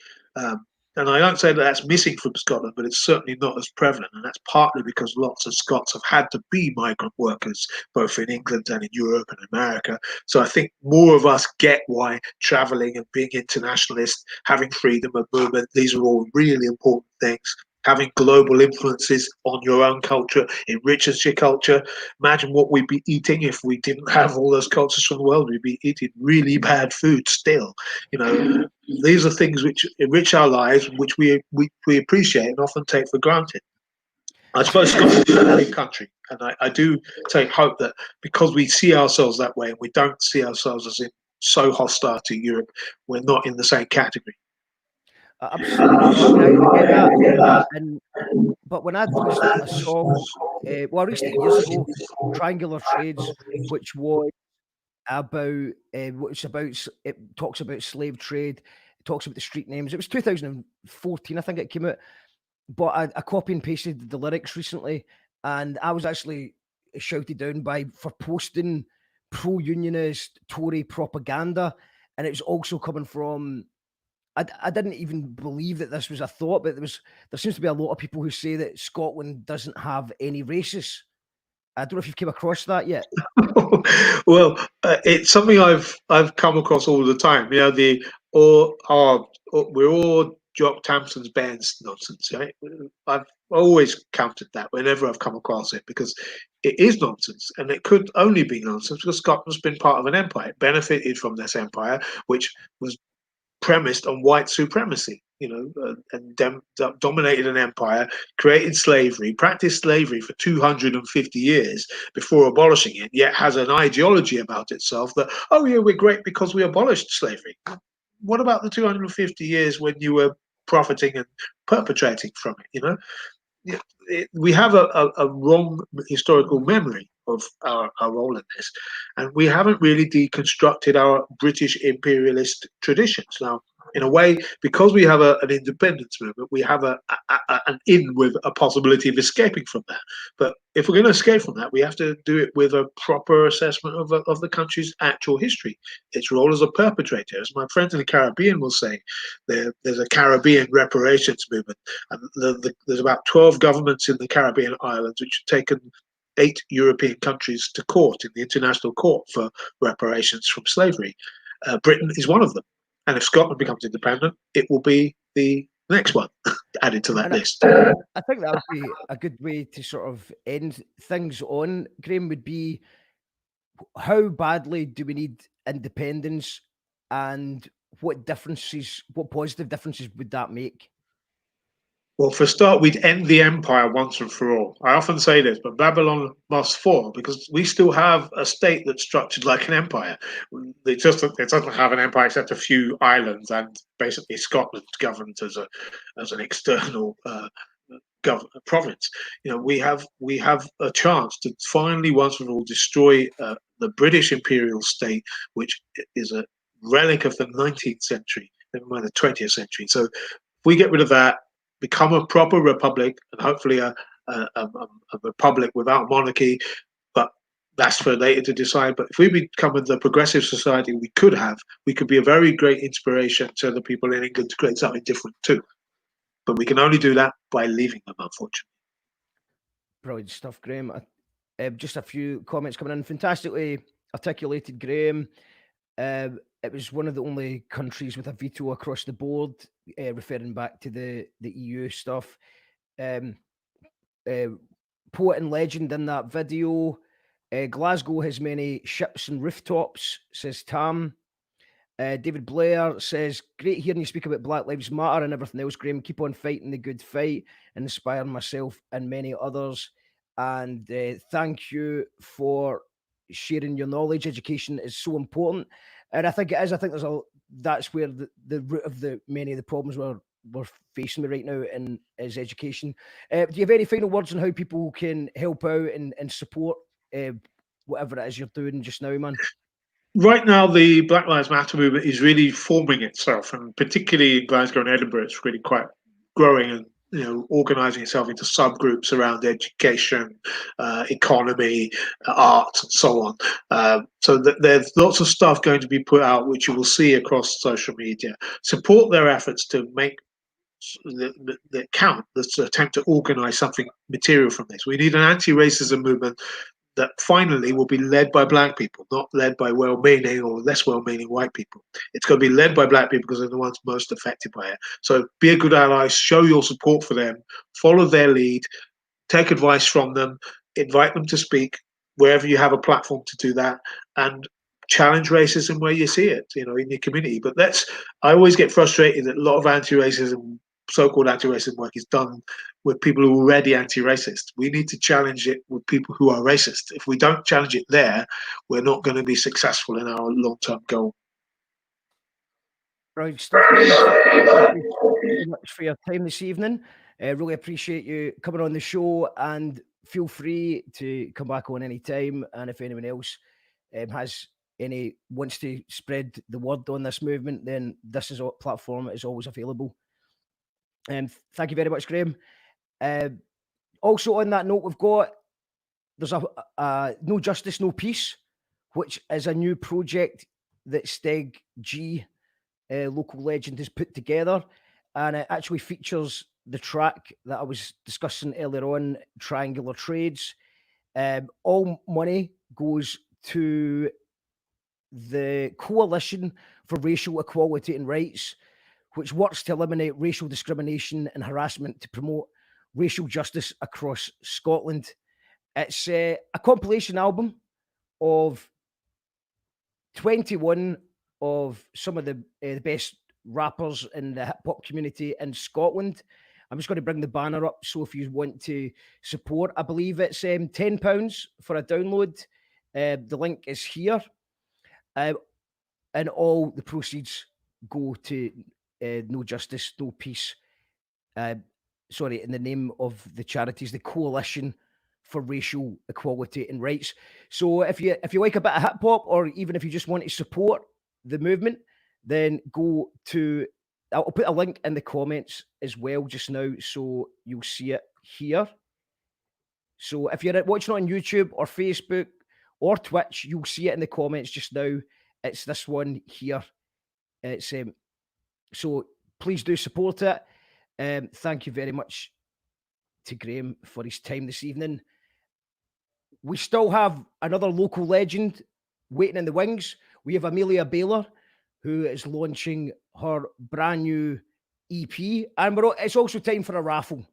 And I don't say that that's missing from Scotland, but it's certainly not as prevalent. And that's partly because lots of Scots have had to be migrant workers, both in England and in Europe and America. So I think more of us get why travelling and being internationalist, having freedom of movement, these are all really important things. Having global influences on your own culture enriches your culture. Imagine what we'd be eating if we didn't have all those cultures from the world. We'd be eating really bad food still. These are things which enrich our lives, which we appreciate and often take for granted. I suppose Scotland is a big country, and I do take hope that because we see ourselves that way and we don't see ourselves as so hostile to Europe, we're not in the same category. Absolutely. I get that. But when I listened to a song, I recently years ago, Triangular Trades, which was about, it talks about slave trade, it talks about the street names. It was 2014, I think it came out. But I copy and pasted the lyrics recently, and I was actually shouted down for posting pro-unionist Tory propaganda, and it was also coming from. I didn't even believe that this was a thought, but there seems to be a lot of people who say that Scotland doesn't have any racists. I don't know if you've come across that yet. Well, it's something I've come across all the time. We're all Jock Tamson's bands nonsense, right? I've always countered that whenever I've come across it, because it is nonsense, and it could only be nonsense because Scotland's been part of an empire. It benefited from this empire, which was premised on white supremacy, and dominated an empire, created slavery, practiced slavery for 250 years before abolishing it, yet has an ideology about itself that, we're great because we abolished slavery. What about the 250 years when you were profiting and perpetrating from it? We have a wrong historical memory of our role in this, and we haven't really deconstructed our British imperialist traditions. Now, in a way, because we have an independence movement, we have an in with a possibility of escaping from that. But if we're going to escape from that, we have to do it with a proper assessment of the country's actual history, its role as a perpetrator. As my friends in the Caribbean will say, there's a Caribbean reparations movement, and there's about 12 governments in the Caribbean islands which have taken 8 European countries to court in the International Court for reparations from slavery. Britain is one of them. And if Scotland becomes independent, it will be the next one added to that list. I think that would be a good way to sort of end things on, Graham, would be how badly do we need independence, and what positive differences would that make? Well, for a start, we'd end the empire once and for all. I often say this, but Babylon must fall because we still have a state that's structured like an empire. It doesn't have an empire except a few islands, and basically Scotland governed as an external province. We have a chance to finally once and for all destroy the British imperial state, which is a relic of the 19th century, never mind the 20th century. So if we get rid of that, become a proper republic, and hopefully a republic without monarchy. But that's for later to decide. But if we become the progressive society we could have, we could be a very great inspiration to the people in England to create something different too. But we can only do that by leaving them, unfortunately. Brilliant stuff, Graham. Just a few comments coming in. Fantastically articulated, Graham. It was one of the only countries with a veto across the board, referring back to the EU stuff. Poet and legend in that video. Glasgow has many ships and rooftops, says Tam. David Blair says, great hearing you speak about Black Lives Matter and everything else, Graham. Keep on fighting the good fight and inspiring myself and many others. And thank you for sharing your knowledge. Education is so important. And I think it is. I think that's where the root of many of the problems we're facing right now is education. Do you have any final words on how people can help out and support whatever it is you're doing just now, man? Right now, the Black Lives Matter movement is really forming itself, and particularly in Glasgow and Edinburgh, it's really quite growing and organising itself into subgroups around education, economy, art, and so on. So there's lots of stuff going to be put out, which you will see across social media. Support their efforts to make the count. Let's attempt to organise something material from this. We need an anti-racism movement that finally will be led by Black people, not led by well-meaning or less well-meaning white people. It's going to be led by Black people because they're the ones most affected by it. So be a good ally, show your support for them, follow their lead, take advice from them, invite them to speak wherever you have a platform to do that, and challenge racism where you see it, in your community. But I always get frustrated that a lot of anti-racism, so-called anti-racism work is done with people who are already anti-racist. We need to challenge it with people who are racist. If we don't challenge it there, we're not going to be successful in our long-term goal. Right, stuff. Thank you so much for your time this evening. Really appreciate you coming on the show, and feel free to come back on any time. And if anyone else wants to spread the word on this movement, then this platform is always available. Thank you very much, Graham. Also on that note, there's a No Justice, No Peace, which is a new project that Steg G, local legend, has put together, and it actually features the track that I was discussing earlier on, Triangular Trades. All money goes to the Coalition for Racial Equality and Rights, which works to eliminate racial discrimination and harassment to promote racial justice across Scotland. It's a compilation album of 21 of some of the best rappers in the hip-hop community in Scotland. I'm just going to bring the banner up, so if you want to support, I believe it's £10 for a download. The link is here. And all the proceeds go to No Justice, No Peace. In the name of the charities, the Coalition for Racial Equality and Rights. So if you like a bit of hip hop, or even if you just want to support the movement, then go to. I'll put a link in the comments as well just now, so you'll see it here. So if you're watching on YouTube or Facebook or Twitch, you'll see it in the comments just now. It's this one here. It's so please do support it. Thank you very much to Graham for his time this evening. We still have another local legend waiting in the wings. We have Amelia Baylor, who is launching her brand new EP, and it's also time for a raffle.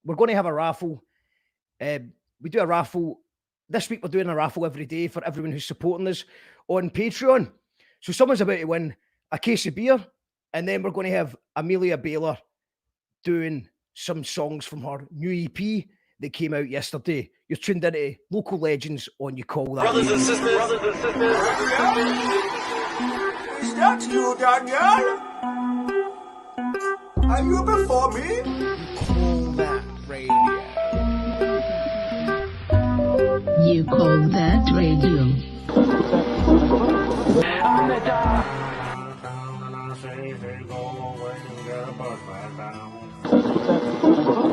We're going to have a raffle. We do a raffle. This week we're doing a raffle every day for everyone who's supporting us on Patreon. So someone's about to win a case of beer, and then we're going to have Amelia Baylor doing some songs from her new EP that came out yesterday. You're tuned into Local Legends on You Call That. Brothers and sisters. Is that you, Daniel? Are you before me? Call That Radio. You Call That Radio. I'm Hello?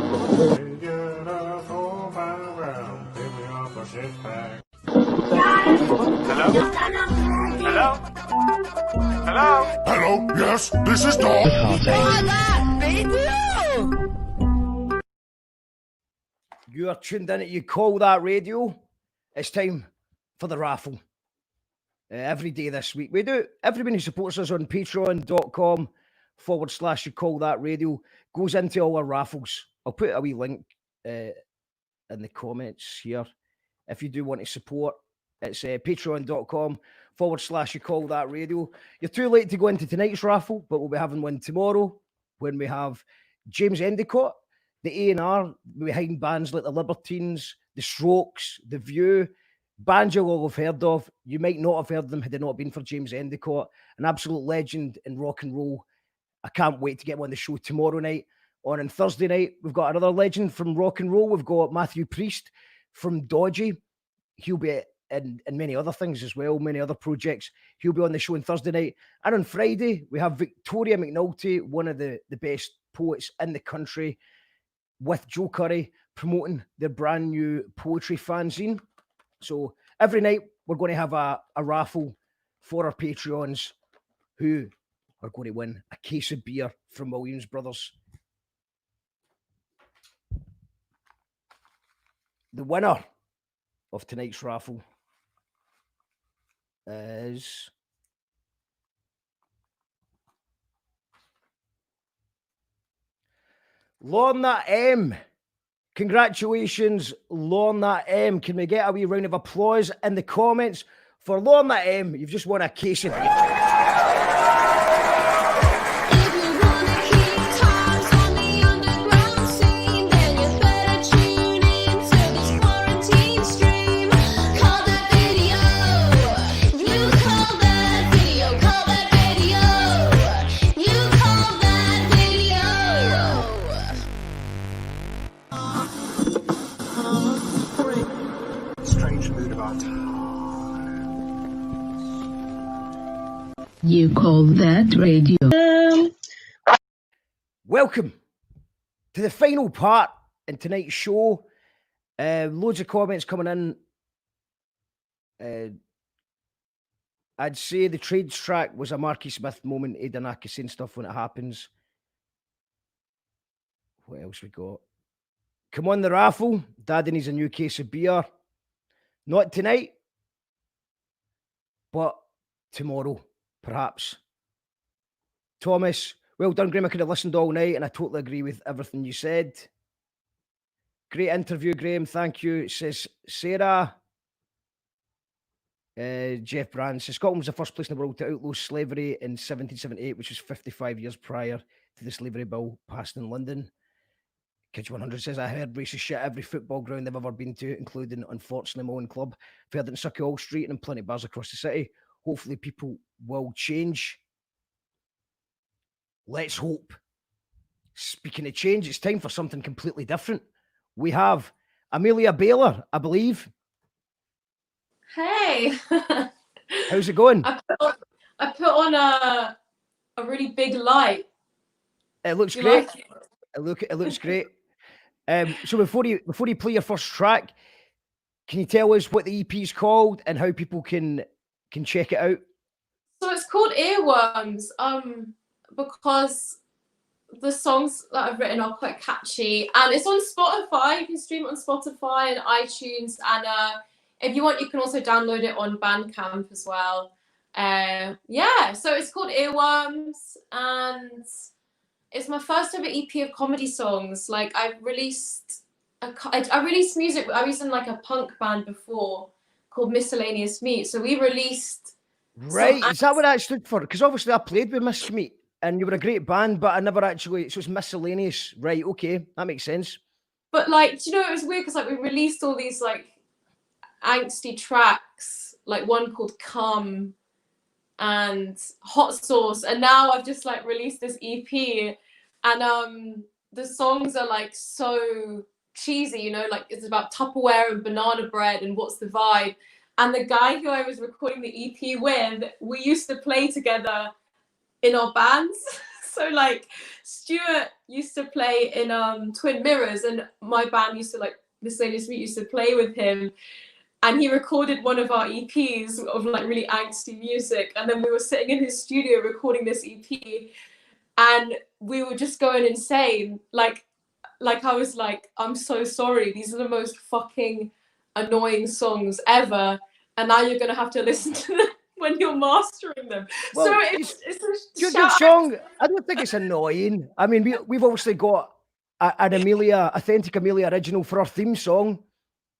Hello? Hello, yes, this is Dog. You are tuned in at You Call That Radio. It's time for the raffle. Every day this week. We do. Everybody who supports us on patreon.com/You Call That Radio goes into all our raffles. I'll put a wee link in the comments here. If you do want to support, it's patreon.com/You Call That Radio. You're too late to go into tonight's raffle, but we'll be having one tomorrow when we have James Endicott, the A&R behind bands like the Libertines, the Strokes, The View, bands you'll all have heard of. You might not have heard them had it not been for James Endicott, an absolute legend in rock and roll. I can't wait to get him on the show tomorrow night. On Thursday night, we've got another legend from rock and roll. We've got Matthew Priest from Dodgy. He'll be in many other things as well, many other projects. He'll be on the show on Thursday night. And on Friday, we have Victoria McNulty, one of the best poets in the country, with Joe Curry promoting their brand new poetry fanzine. So every night we're going to have a raffle for our Patreons who are going to win a case of beer from Williams Brothers. The winner of tonight's raffle is Lorna M. Congratulations, Lorna M. Can we get a wee round of applause in the comments for Lorna M? You've just won a case of beer. You Call That Radio. Welcome to the final part in tonight's show. Loads of comments coming in. I'd say the trades track was a Marky Smith moment. Aidanaka saying stuff when it happens. What else we got? Come on the raffle. Daddy needs a new case of beer. Not tonight, but tomorrow. Perhaps. Thomas, well done, Graham. I could have listened all night and I totally agree with everything you said. Great interview, Graham. Thank you. It says Sarah. Jeff Brand says Scotland was the first place in the world to outlaw slavery in 1778, which was 55 years prior to the slavery bill passed in London. Kitch 100 says, I heard racist shit every football ground I've ever been to, including, unfortunately, my own club. I've heard it in Sucky Street and in plenty of bars across the city. Hopefully people will change. Let's hope. Speaking of change, it's time for something completely different. We have Amelia Baylor, I believe. Hey. How's it going? I put on a really big light. It looks You great. like it? It looks great. So before you play your first track, can you tell us what the EP is called and how people can check it out? So it's called Earworms, because the songs that I've written are quite catchy, and it's on Spotify. You can stream it on Spotify and iTunes, and if you want, you can also download it on Bandcamp as well. So it's called Earworms, and it's my first ever EP of comedy songs. Like I released music. I was in like a punk band before called Miscellaneous Meat. So we released. Right, is that what that stood for? Because obviously I played with Miss Meat and you were a great band, but I never actually. So it's Miscellaneous, right? Okay, that makes sense. But like, do you know, it was weird because like we released all these like angsty tracks, like one called Come and Hot Sauce, and now I've just like released this EP, and the songs are like so cheesy, you know, like it's about Tupperware and banana bread and what's the vibe. And the guy who I was recording the EP with, we used to play together in our bands. So like Stuart used to play in Twin Mirrors, and my band used to like This Latest Week used to play with him, and he recorded one of our EPs of like really angsty music, and then we were sitting in his studio recording this EP, and we were just going insane. Like I was like, I'm so sorry, these are the most fucking annoying songs ever, and now you're gonna have to listen to them when you're mastering them. Well, so it's a your song, I don't think it's annoying. I mean, we've obviously got an authentic Amelia original for our theme song.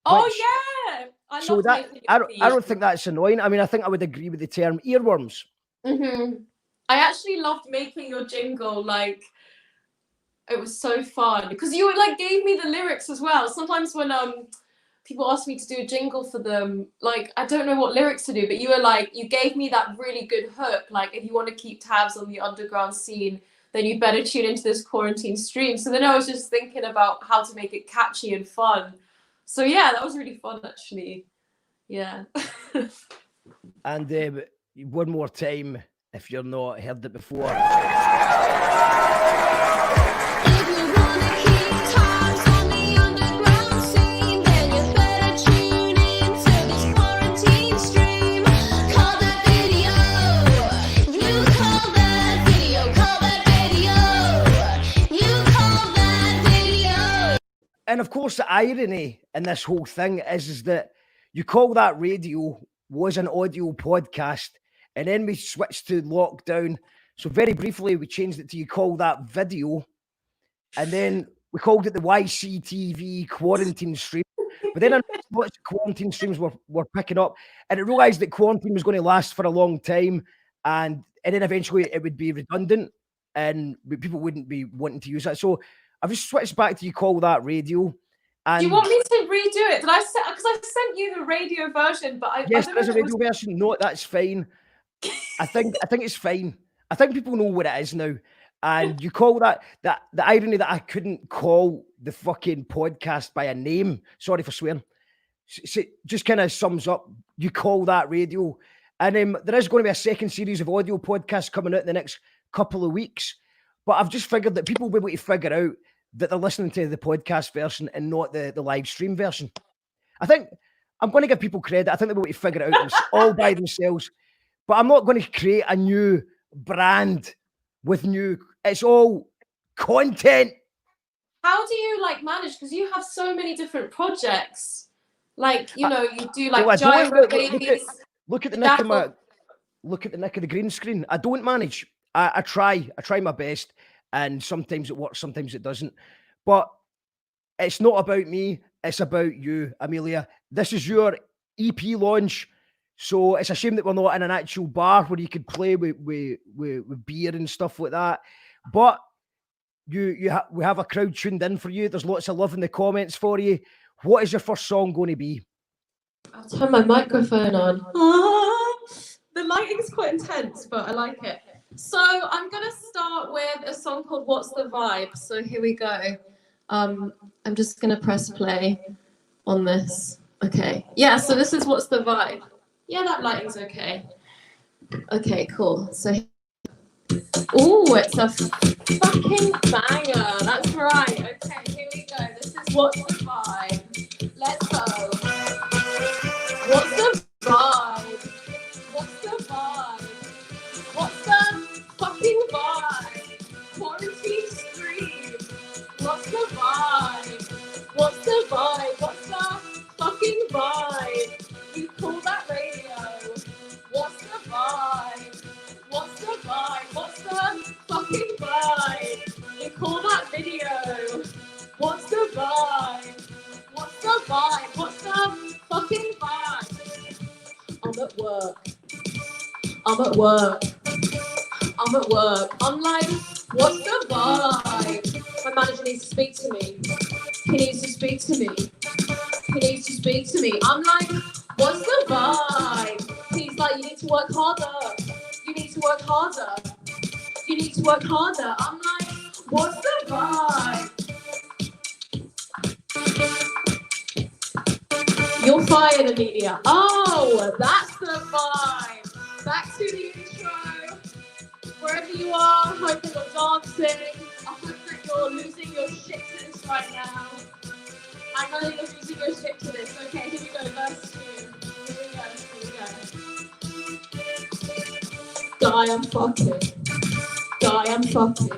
Oh yeah, I don't think that's annoying. I mean, I think I would agree with the term earworms. Mm-hmm. I actually loved making your jingle. Like, it was so fun because you like gave me the lyrics as well. Sometimes when people ask me to do a jingle for them, like I don't know what lyrics to do, but you were like, you gave me that really good hook. Like, if you want to keep tabs on the underground scene, then you better tune into this quarantine stream. So then I was just thinking about how to make it catchy and fun. So yeah, that was really fun actually. Yeah. And one more time, if you're not heard it before. And of course, the irony in this whole thing is that You Call That Radio was an audio podcast, and then we switched to lockdown. So very briefly, we changed it to You Call That Video, and then we called it the YCTV quarantine stream. But then I noticed lots of quarantine streams were picking up, and I realised that quarantine was going to last for a long time, and then eventually it would be redundant, and people wouldn't be wanting to use that. So I've just switched back to You Call That Radio. And do you want me to redo it? Did I say, because I sent you the radio version, but yes, there is a radio version. No, that's fine. I think it's fine. I think people know what it is now. And You Call That the irony that I couldn't call the fucking podcast by a name. Sorry for swearing. So just kind of sums up You Call That Radio. And there is going to be a second series of audio podcasts coming out in the next couple of weeks. But I've just figured that people will be able to figure out that they're listening to the podcast version and not the live stream version. I think I'm going to give people credit. I think they'll be able to figure it out all by themselves. But I'm not going to create a new brand with new. It's all content. How do you like manage? Because you have so many different projects. Like, you know, you do like Gyro Babies. Look at the nick of my. Look at the nick of the green screen. I don't manage. I try my best. And sometimes it works, sometimes it doesn't. But it's not about me. It's about you, Amelia. This is your EP launch. So it's a shame that we're not in an actual bar where you could play with beer and stuff like that. But we have a crowd tuned in for you. There's lots of love in the comments for you. What is your first song going to be? I'll turn my microphone on. The lighting's quite intense, but I like it. So I'm going to start with a song called What's the Vibe? So here we go. I'm just going to press play on this. Okay. Yeah, so this is What's the Vibe? Yeah, that lighting's okay. Okay, cool. So, ooh, it's a fucking banger. That's right. Okay, here we go. This is What's the Vibe? Let's go. What's the vibe? What's the vibe? What's the fucking vibe? Quarantine stream. What's the vibe? What's the vibe? What's the fucking vibe? You call that radio? What's the vibe? What's the vibe? What's the fucking vibe? You call that video? What's the vibe? What's the vibe? What's the fucking vibe? I'm at work. I'm at work. I'm at work. I'm like, what's the vibe? My manager needs to speak to me. He needs to speak to me. He needs to speak to me. I'm like, what's the vibe? He's like, you need to work harder. You need to work harder. You need to work harder. I'm like, what's the vibe? You're fired, Amelia. Oh, that's the vibe. Back to the intro. wherever you are, I hope that you're dancing. I hope that you're losing your shit to this right now. I know that you're losing your shit to this. Okay, here we go, verse 2. Here we go. Guy, I'm fucking. Guy, I'm fucking.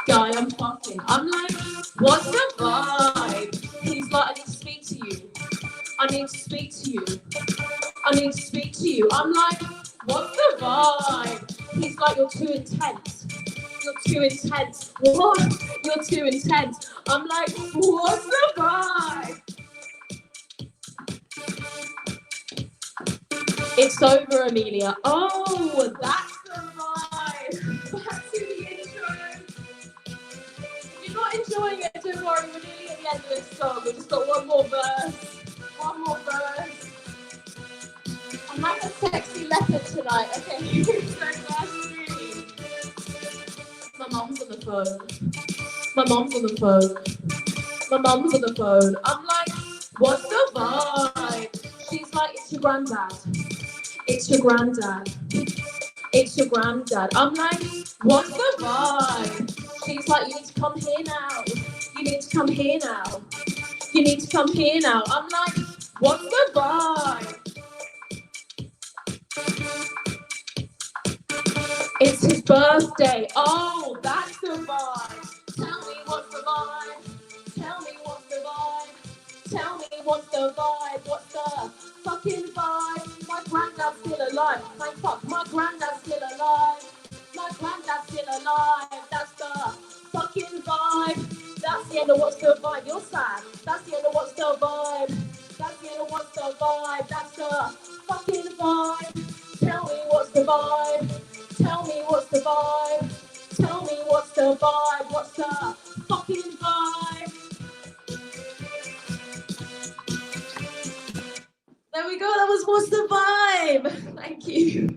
Guy, I'm fucking. I'm like, what's the vibe? He's like, I need to speak to you. I need to speak to you. I need to speak to you. I'm like, what's the vibe? He's like, you're too intense. You're too intense. What? You're too intense. I'm like, what's the vibe? It's over, Amelia. Oh, that's the vibe. Back to the intro. If you're not enjoying it, don't worry. We're nearly at the end of this song. We've just got one more verse. One more verse. I'm like a sexy leopard tonight. Okay, here we go, verse 3. My mom's on the phone. My mom's on the phone. My mom's on the phone. I'm like, what's the vibe? She's like, it's your granddad. It's your granddad. It's your granddad. I'm like, what's the vibe? She's like, you need to come here now. You need to come here now. You need to come here now. I'm like, what's the vibe? It's his birthday. Oh, that's the vibe. Tell me what's the vibe. Tell me what's the vibe. Tell me what's the vibe. What's the fucking vibe? My granddad's still alive. Thank fuck, my granddad's still alive. My granddad's still alive. That's the fucking vibe. That's the end of what's the vibe. You're sad. That's the end of what's the vibe. That's the end of what's the vibe. That's the fucking vibe. Tell me what's the vibe. Tell me what's the vibe. Tell me what's the vibe. What's the fucking vibe? There we go. That was what's the vibe. Thank you.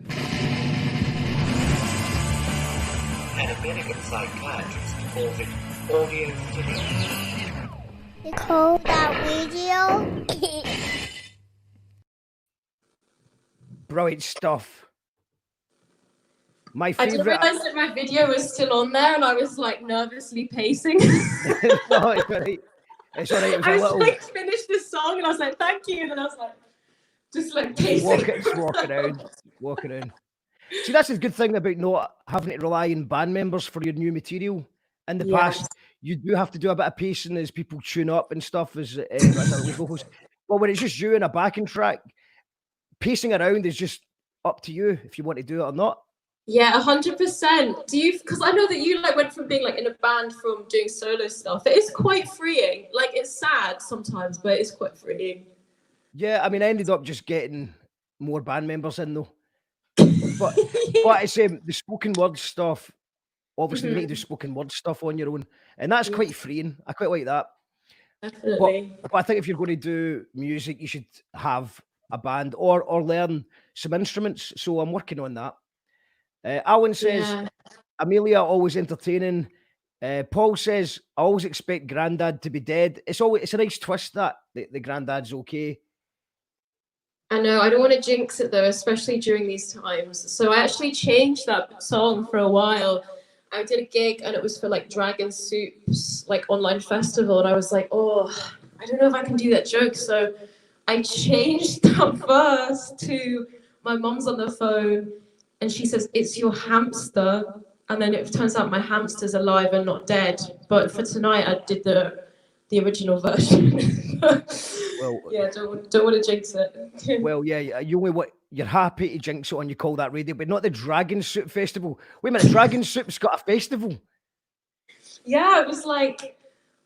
An American psychiatrist calls it audiophilia. You call that video? Brilliant stuff. My I didn't favourite. realise that my video was still on there, and I was like nervously pacing. No, it's all right. It's all right. It was I a was little like finished the song, and I was like, "Thank you," and then I was like, just like pacing. walking around. See, that's a good thing about not having to rely on band members for your new material. In the past, you do have to do a bit of pacing as people tune up and stuff. As vocals. But when it's just you and a backing track, pacing around is just up to you if you want to do it or not. Yeah, 100%. Do you? Because I know that you like went from being like in a band from doing solo stuff. It is quite freeing. Like it's sad sometimes, but it's quite freeing. Yeah, I mean, I ended up just getting more band members in though. But I say the spoken word stuff. Obviously, you need to do spoken word stuff on your own, and that's quite freeing. I quite like that. Definitely. But I think if you're going to do music, you should have a band or learn some instruments. So I'm working on that. Alan says, Amelia, always entertaining. Paul says, I always expect Grandad to be dead. It's a nice twist that the Grandad's okay. I know, I don't want to jinx it though, especially during these times. So I actually changed that song for a while. I did a gig and it was for like Dragon Soup's like online festival, and I was like, oh, I don't know if I can do that joke. So I changed that verse to my mom's on the phone and she says, it's your hamster. And then it turns out my hamster's alive and not dead. But for tonight, I did the original version. Well, yeah, don't want to jinx it. Well, yeah, you're happy to jinx it on You Call That Radio, but not the Dragon Soup Festival. Wait a minute, Dragon Soup's got a festival. Yeah, it was like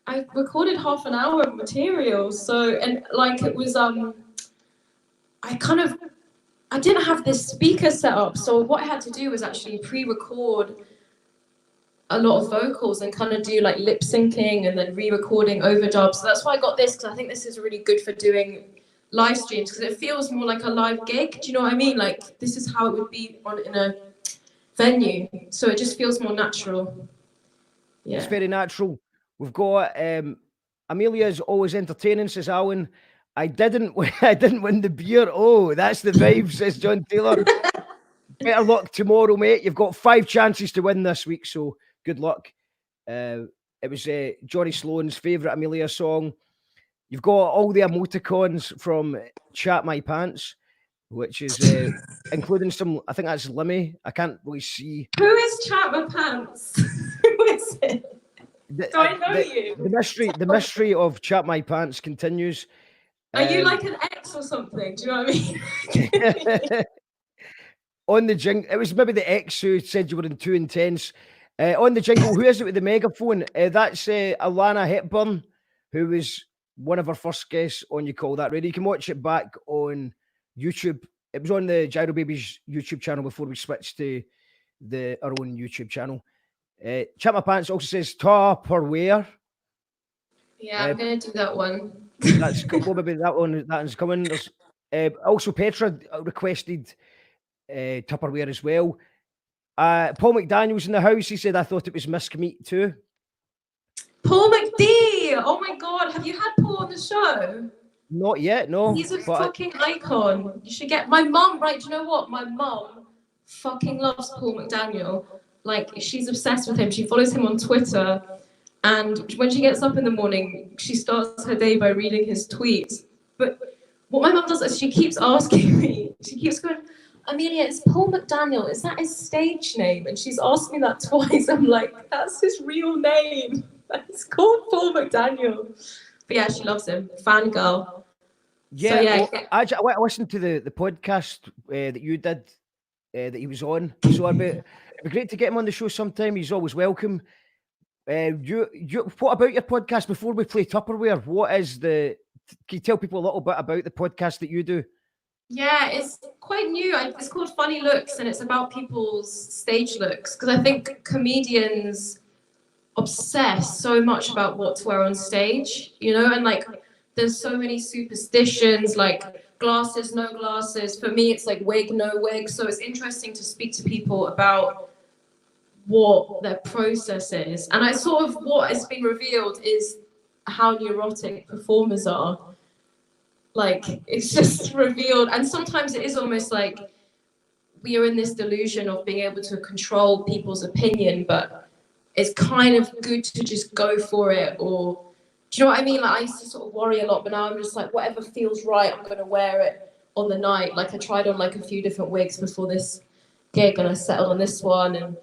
I recorded half an hour of material. So, and like it was I didn't have this speaker set up, so what I had to do was actually pre-record a lot of vocals and kind of do like lip syncing and then re-recording overdubs. So that's why I got this, because I think this is really good for doing live streams, because it feels more like a live gig. Do you know what I mean? Like this is how it would be in a venue. So it just feels more natural. Yeah. It's very natural. We've got Amelia's always entertaining, says Alan. I didn't win the beer. Oh, that's the vibe, says John Taylor. Better luck tomorrow, mate. You've got 5 chances to win this week, so good luck. It was Johnny Sloan's favourite Amelia song. You've got all the emoticons from Chat My Pants, which is including some, I think that's Limmy. I can't really see. Who is Chat My Pants? Who is it? Do I know you? The mystery of Chat My Pants continues. Are you like an ex or something? Do you know what I mean? On the jingle, it was maybe the ex who said you were in too intense. On the jingle, who is it with the megaphone? That's Alana Hepburn, who was one of our first guests on You Call That Radio. You can watch it back on YouTube. It was on the Gyro Babies YouTube channel before we switched to our own YouTube channel. Chat My Pants also says Tupperware. Yeah, I'm going to do that one. That's well, maybe that one's coming. There's, also, Petra requested Tupperware as well. Paul McDaniel's in the house. He said, I thought it was Misk Meat too. Paul McD! Oh my God, have you had Paul on the show? Not yet, no. He's a fucking icon. You should get my mum, right? Do you know what? My mum fucking loves Paul McDaniel. Like, she's obsessed with him. She follows him on Twitter. And when she gets up in the morning, she starts her day by reading his tweets. But what my mum does is she keeps asking me, she keeps going, Amelia, is Paul McDaniel, is that his stage name? And she's asked me that twice. I'm like, that's his real name. It's called Paul McDaniel. But yeah, she loves him. Fangirl. Yeah, so, yeah. Well, I listened to the podcast that you did, that he was on. So it'd be great to get him on the show sometime. He's always welcome. What about your podcast before we play Tupperware? Can you tell people a little bit about the podcast that you do? Yeah, it's quite new. It's called Funny Looks, and it's about people's stage looks. Because I think comedians obsess so much about what to wear on stage, you know, and like there's so many superstitions, like glasses, no glasses. For me, it's like wig, no wig. So it's interesting to speak to people about what their process is. And I sort of, what has been revealed is how neurotic performers are. Like, it's just revealed. And sometimes it is almost like we are in this delusion of being able to control people's opinion, but it's kind of good to just go for it. Or, do you know what I mean? Like, I used to sort of worry a lot, but now I'm just like, whatever feels right, I'm going to wear it on the night. Like, I tried on like a few different wigs before this gig and I settled on this one.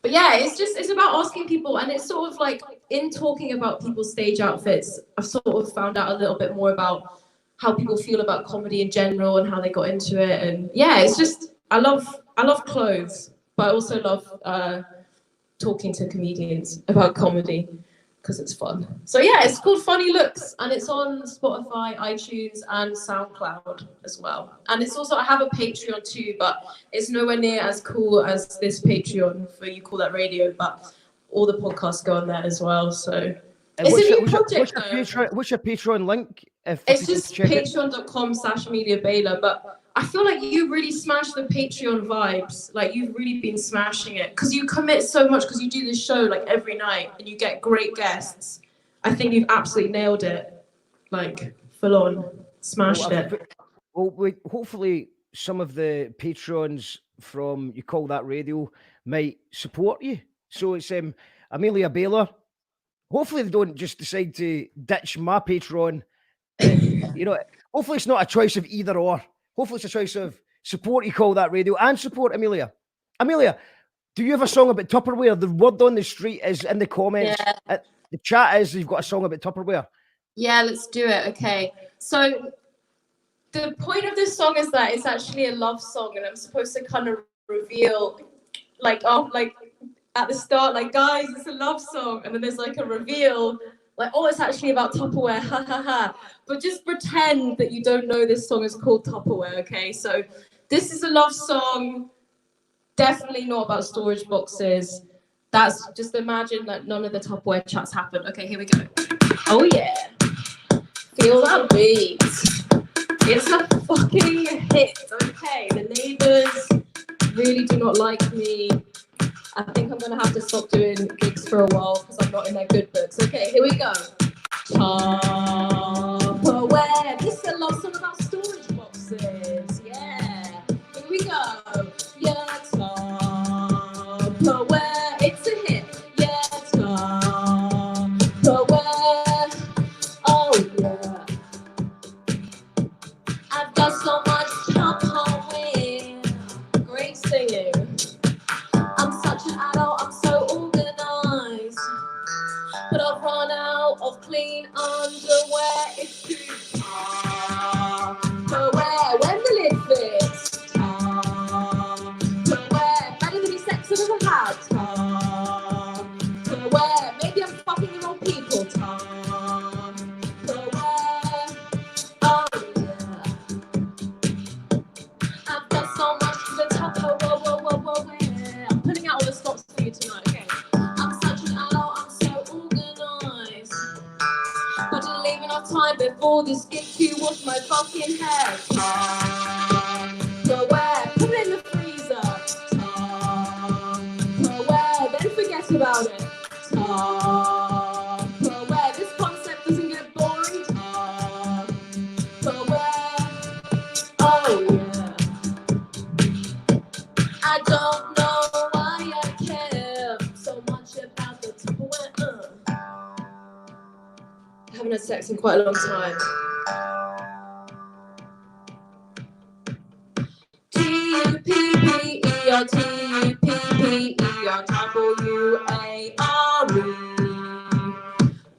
But yeah, it's about asking people, and it's sort of like in talking about people's stage outfits, I've sort of found out a little bit more about how people feel about comedy in general and how they got into it. And yeah, it's just, I love clothes, but I also love talking to comedians about comedy because it's fun. So yeah, it's called Funny Looks, and it's on Spotify, iTunes, and SoundCloud as well. And it's also, I have a Patreon too, but it's nowhere near as cool as this Patreon for You Call That Radio, but all the podcasts go on there as well. So it's a new project. What's your Patreon link? It's just patreon.com/Amelia Baylor, but I feel like you really smashed the Patreon vibes. Like, you've really been smashing it because you commit so much, because you do this show like every night and you get great guests. I think you've absolutely nailed it. Like, full on smashed it. Well, hopefully some of the patrons from You Call That Radio might support you. So it's Amelia Baylor. Hopefully they don't just decide to ditch my Patreon. You know, hopefully it's not a choice of either or. Hopefully it's a choice of support You Call That Radio and support Amelia. Amelia, do you have a song about Tupperware? The word on the street is in the comments. Yeah. The chat is you've got a song about Tupperware. Yeah, let's do it. Okay. So the point of this song is that it's actually a love song, and I'm supposed to kind of reveal like at the start, like, guys, it's a love song, and then there's like a reveal, like, oh, it's actually about Tupperware, ha ha ha. But just pretend that you don't know this song is called Tupperware, okay? So this is a love song, definitely not about storage boxes. That's just, imagine that none of the Tupperware chats happen. Okay, here we go. Oh yeah, feel that beat. It's a fucking hit, okay? The neighbors really do not like me. I think I'm going to have to stop doing gigs for a while because I'm not in their good books. Okay, here we go. Tupperware. This is a love song about storage boxes. Yeah. Here we go. Yeah, before this get you off my fucking head. But where? Put it in the freezer. But where? Then forget about it. But where? This concept doesn't get boring. But where? Oh yeah. I don't know why I care so much about the Tupperware. I haven't had sex in quite a long time. T-U-P-P-E-R, T-U-P-P-E-R, W-A-R-E.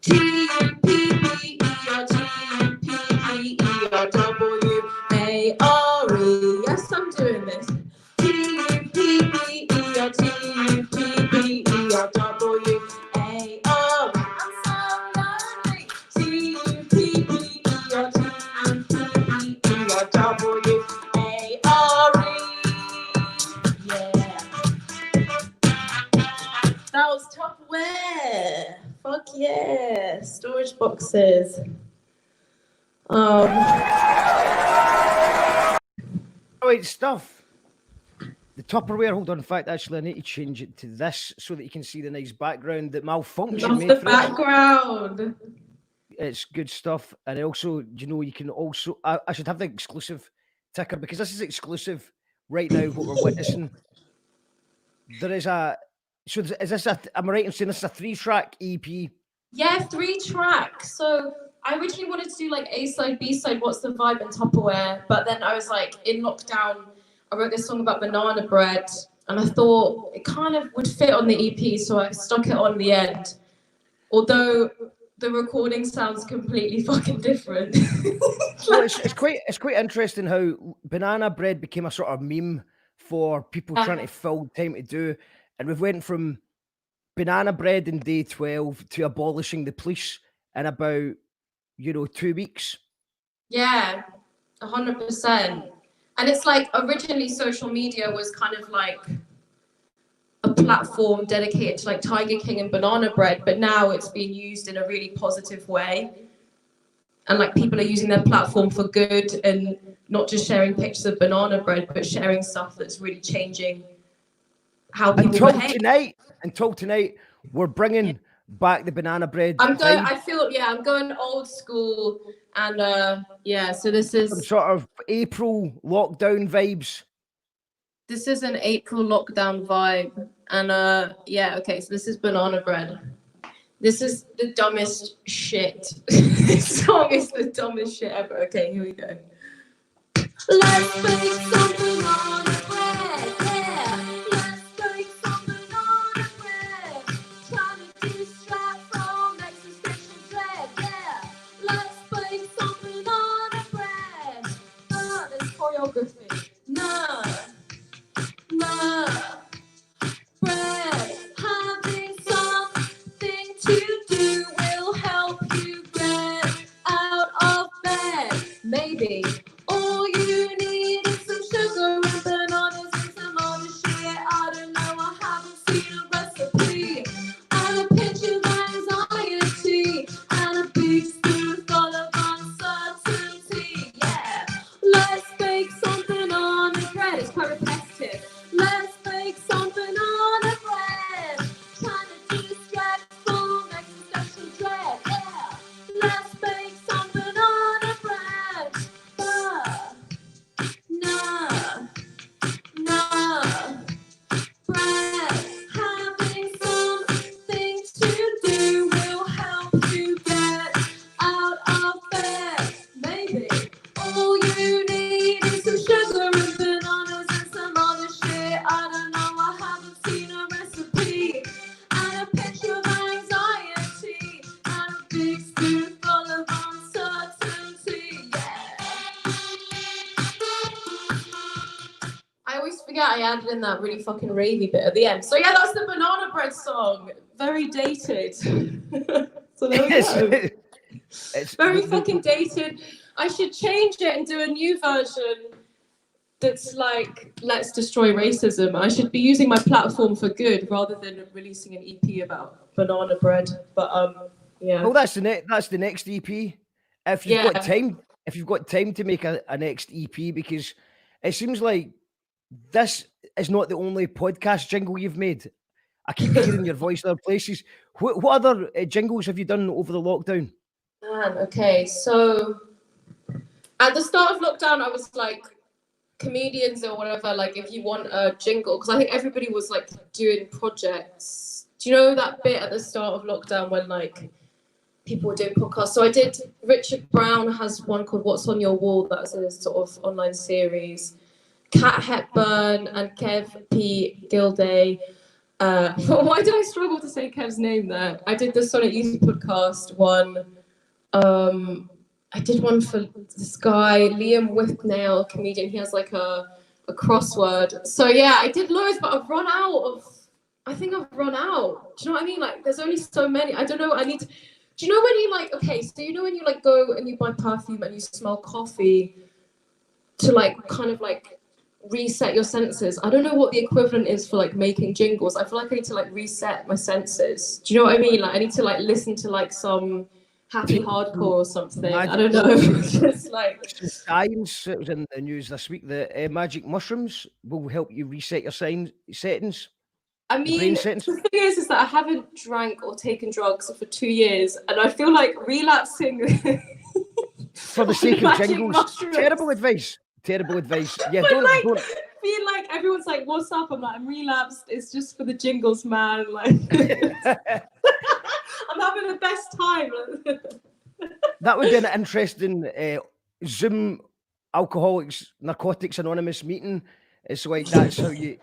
T-U-P-P-E-R, T-U-P-P-E-R, W-A-R-E. Yes, I'm doing this. T-U-P-P-E-R, T-U-P-P-E-R, W-A-R-E. I'm so lonely. T-U-P-P-E-R, T-U-P-P-E-R, W-A-R-E. Yeah. That was Tupperware. Fuck yeah. Storage boxes. Right stuff. The Tupperware, hold on. In fact, actually, I need to change it to this so that you can see the nice background that Malfunction Love made the for us. background. It's good stuff. And also, you know, you can also, I should have the exclusive ticker because this is exclusive right now, what we're witnessing. There is a, so is this a, am I right in saying this is a 3-track EP? Yeah, 3 tracks. So I originally wanted to do like A side, B side, What's the Vibe, and Tupperware. But then I was like, in lockdown, I wrote this song about banana bread. And I thought it kind of would fit on the EP. So I stuck it on the end. Although the recording sounds completely fucking different. Well, it's quite interesting how banana bread became a sort of meme for people trying to fill time to do. And we've went from banana bread in day 12 to abolishing the police in about, 2 weeks. Yeah, 100%. And it's like originally social media was kind of like a platform dedicated to like Tiger King and banana bread, but now it's being used in a really positive way. And like people are using their platform for good and not just sharing pictures of banana bread, but sharing stuff that's really changing how people behave. Until tonight, we're bringing back the banana bread. I'm going old school, and so this is some sort of April lockdown vibes. This is an April lockdown vibe, and so this is banana bread. This is the dumbest shit. This song is the dumbest shit ever. Okay, here we go. Let's bake some banana bread, yeah. Let's bake some banana bread. Trying to distract from existential dread, yeah. Let's bake some banana bread. There's choreography. Nah. Bread. Having something to do will help you get out of bed. Maybe. All you need is some sugar and bananas and some other shit. I don't know, I haven't seen a recipe. And a pinch of anxiety and a big spoonful of uncertainty. Yeah, let's bake some banana bread. It's quite repetitive. Let's bake some banana bread. Trying to distract from existential dread. Yeah, let's bake some banana bread. Bread. Having something to do will help you get out of bed. Maybe all you need is some sugar and bananas and some other shit. I don't know, I haven't seen a recipe. And a pinch of anxiety and a big spoonful of uncertainty. I always forget I added in that really fucking ravey bit at the end. So yeah, that's the banana bread song. Very dated. So there we go. It's very fucking dated. I should change it and do a new version that's like, let's destroy racism. I should be using my platform for good rather than releasing an EP about banana bread. But yeah. Well, that's the next EP. if you've got time to make a next EP, because it seems like this is not the only podcast jingle you've made. I keep hearing your voice in other places. What other jingles have you done over the lockdown? Man, okay, so at the start of lockdown, I was like, comedians or whatever, like if you want a jingle, because I think everybody was like doing projects. Do you know that bit at the start of lockdown when like people were doing podcasts? So I did, Richard Brown has one called What's on Your Wall, that's a sort of online series. Kat Hepburn and Kev P. Gilday. Why did I struggle to say Kev's name there? I did the Sonic Youth podcast one. I did one for this guy, Liam Withnail, comedian. He has like a crossword. So yeah, I did loads, but I've run out. Do you know what I mean? Like, there's only so many. I don't know. Do you know when you like, okay, so you know when you like go and you buy perfume and you smell coffee to like kind of like reset your senses? I don't know what the equivalent is for like making jingles. I feel like I need to like reset my senses. Do you know what I mean? Like I need to like listen to like some happy hardcore or something. I don't know. Just like science, it was in the news this week that magic mushrooms will help you reset your settings. I mean, the thing is that I haven't drank or taken drugs for 2 years, and I feel like relapsing for the sake of jingles. Mushrooms. Terrible advice. Yeah, but don't feel like everyone's like, "What's up?" I'm like, "I'm relapsed. It's just for the jingles, man." Like, I'm having the best time. That would be an interesting Zoom Alcoholics Narcotics Anonymous meeting. It's like that's how you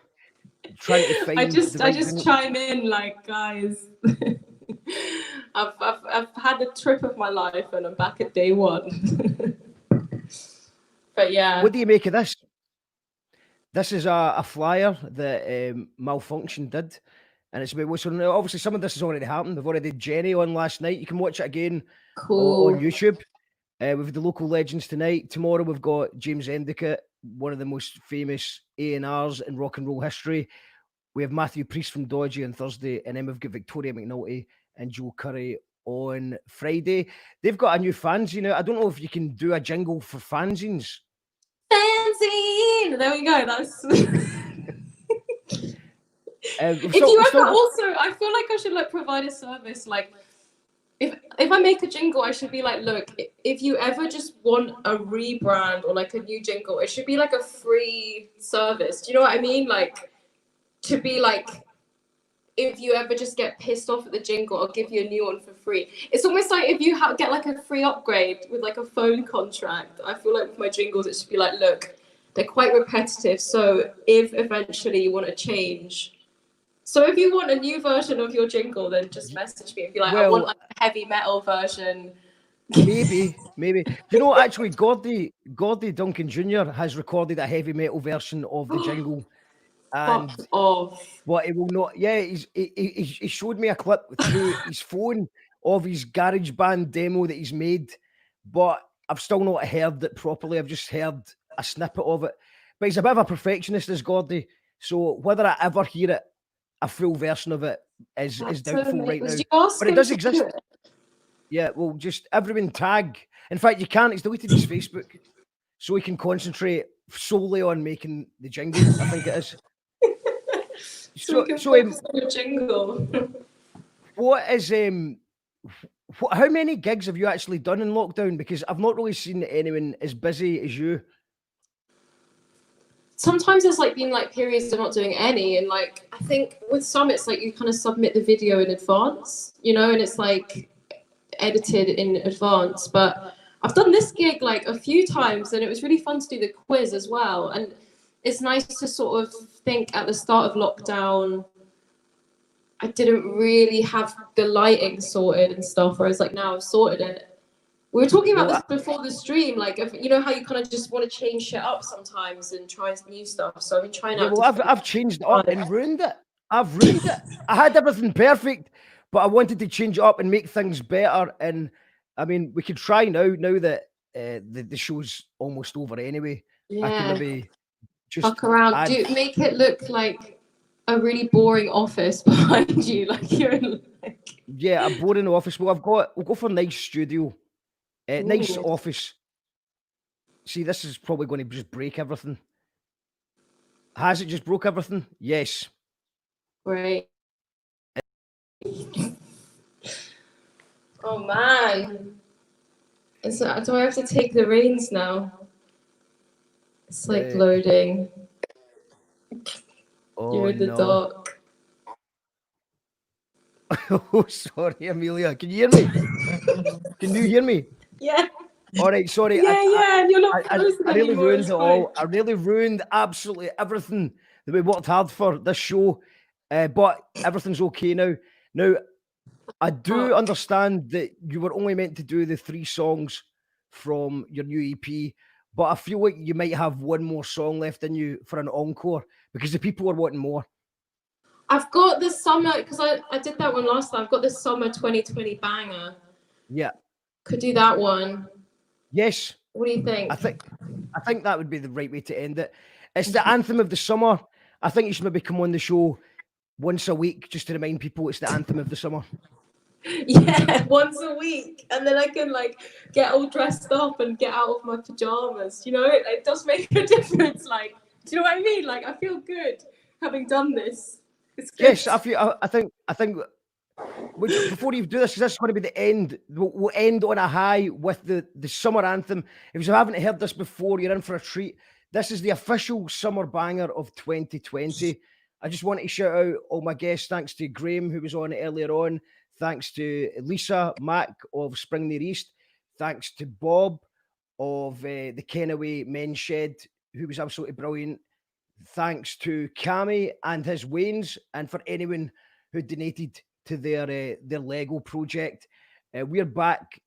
try to find. I just chime in like, guys, I've had the trip of my life and I'm back at day one. But yeah, what do you make of this? This is a flyer that Malfunction did, and it's about so obviously some of this has already happened. They've already did Jenny on last night. You can watch it again on YouTube. With the local legends tonight. Tomorrow we've got James Endicott, one of the most famous A&Rs in rock and roll history. We have Matthew Priest from Dodgy on Thursday, and then we've got Victoria McNulty and Joe Curry on Friday. They've got a new fanzine now. I don't know if you can do a jingle for fanzines. Fanzine! There we go. That's. If you ever also, I feel like I should like provide a service. Like, if I make a jingle, I should be like, look, if you ever just want a rebrand or like a new jingle, it should be like a free service. Do you know what I mean? Like, to be like, if you ever just get pissed off at the jingle, I'll give you a new one for free. It's almost like if you get like a free upgrade with like a phone contract. I feel like with my jingles, it should be like, look, they're quite repetitive. So if eventually you want to change. So if you want a new version of your jingle, then just message me and be like, I want like a heavy metal version. Maybe. You know, actually, Gordy Duncan Jr. has recorded a heavy metal version of the jingle. And what he will not, he showed me a clip through his phone of his GarageBand demo that he's made, but I've still not heard it properly. I've just heard a snippet of it. But he's a bit of a perfectionist, this Gordy. So whether I ever hear it, a full version of it is doubtful right now. But it does exist. Yeah, well, just everyone tag. In fact, you can't. He's deleted his Facebook, so he can concentrate solely on making the jingle. I think it is. So jingle. What is how many gigs have you actually done in lockdown? Because I've not really seen anyone as busy as you. Sometimes there's like been like periods of not doing any, and like I think with some it's like you kind of submit the video in advance, you know, and it's like edited in advance. But I've done this gig like a few times, and it was really fun to do the quiz as well. And it's nice to sort of think at the start of lockdown, I didn't really have the lighting sorted and stuff, whereas like now I've sorted it. We were talking about this before the stream, like, if, you know how you kind of just want to change shit up sometimes and try new stuff. So I've been trying out. I've changed it up and ruined it. I've ruined it. I had everything perfect, but I wanted to change it up and make things better. And I mean, we could try now that the show's almost over anyway. Yeah. I can maybe just fuck around. Make it look like a really boring office behind you, like you're in like. Yeah, a boring office. Well, we'll go for a nice studio. Nice Ooh. office. See, this is probably going to just break everything. Has it just broke everything? Yes. Great. Oh man. Do I have to take the reins now? It's like loading. Oh, You're in the no. dark. Oh, sorry, Amelia. Can you hear me? Can you hear me? Yeah. All right, sorry. Yeah, and you're not I closing really anymore, ruined it's it all. fine. I really ruined absolutely everything that we worked hard for this show. But everything's okay now. Now, I do understand that you were only meant to do the 3 songs from your new EP, but I feel like you might have one more song left in you for an encore because the people are wanting more. I've got this summer, because I did that one last time. I've got this summer 2020 banger. Yeah. Could do that one. Yes. What do you think? I think that would be the right way to end it. It's the anthem of the summer. I think you should maybe come on the show once a week just to remind people it's the anthem of the summer. Yeah, once a week, and then I can like get all dressed up and get out of my pajamas. You know, it does make a difference. Like, do you know what I mean? Like, I feel good having done this. It's good. Yes, I think before you do this, 'cause this is going to be the end. We'll end on a high with the summer anthem. If you haven't heard this before, you're in for a treat. This is the official summer banger of 2020. I just want to shout out all my guests. Thanks to Graham, who was on earlier on. Thanks to Lisa Mack of Spring Near East. Thanks to Bob of the Kenaway Men's Shed, who was absolutely brilliant. Thanks to Cammy and his Waynes, and for anyone who donated to their Lego project. We're back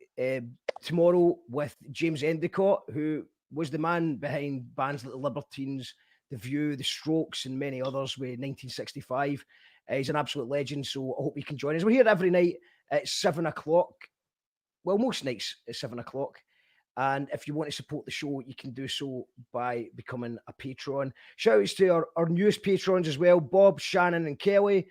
tomorrow with James Endicott, who was the man behind bands like the Libertines, The View, The Strokes, and many others with 1965. He's an absolute legend, so I hope you can join us. We're here every night at 7 o'clock. Well, most nights at 7 o'clock. And if you want to support the show, you can do so by becoming a patron. Shout outs to our newest patrons as well, Bob, Shannon, and Kelly.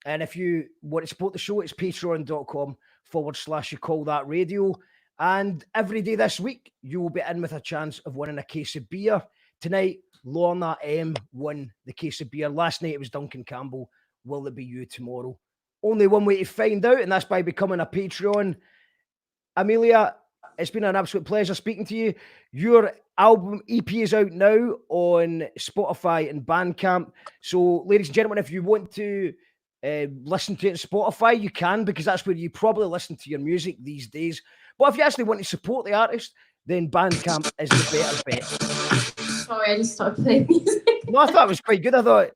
And if you want to support the show, it's patreon.com/you call that radio. And every day this week, you will be in with a chance of winning a case of beer. Tonight, Lorna M won the case of beer. Last night, it was Duncan Campbell. Will it be you tomorrow? Only one way to find out, and that's by becoming a Patreon. Amelia, it's been an absolute pleasure speaking to you. Your album EP is out now on Spotify and Bandcamp. So, ladies and gentlemen, if you want to listen to it on Spotify, you can, because that's where you probably listen to your music these days. But if you actually want to support the artist, then Bandcamp is the better bet. Sorry, I just started playing music. No, I thought it was quite good. I thought,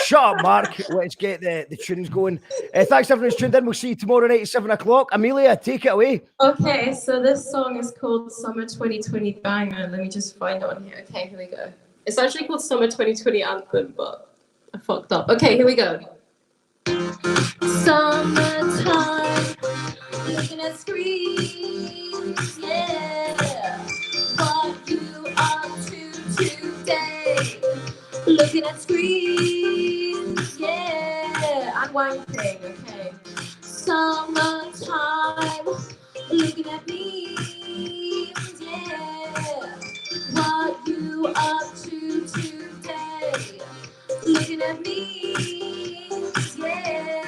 shut up, Mark. Let's get the tunes going. Thanks everyone who's tuned in. We'll see you tomorrow night at 7 o'clock. Amelia, take it away. Okay, so this song is called Summer 2020 Banger. Let me just find it on here. Okay, here we go. It's actually called Summer 2020 Anthem, but I fucked up. Okay, here we go. Summertime, looking at screens, yeah. What you up to today? Looking at screens, yeah. I'm wanking, okay. Summertime, looking at memes, yeah. What you up to today? Looking at memes, yeah.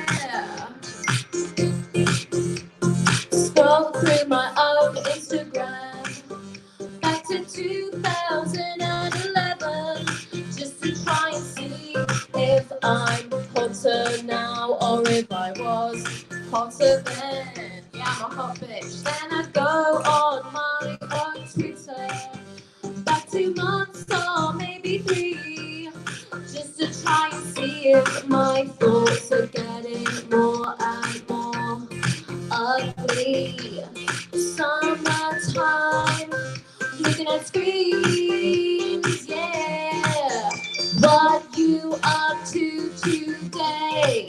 Scroll through my old Instagram back to 2011 just to try and see if I'm hotter now or if I was hotter then. Yeah, I'm a hot bitch. Then I go on my own Twitter back 2 months or maybe 3 just to try and see if my thoughts are getting more and more ugly. Summertime, looking at screens, yeah. What you up to today?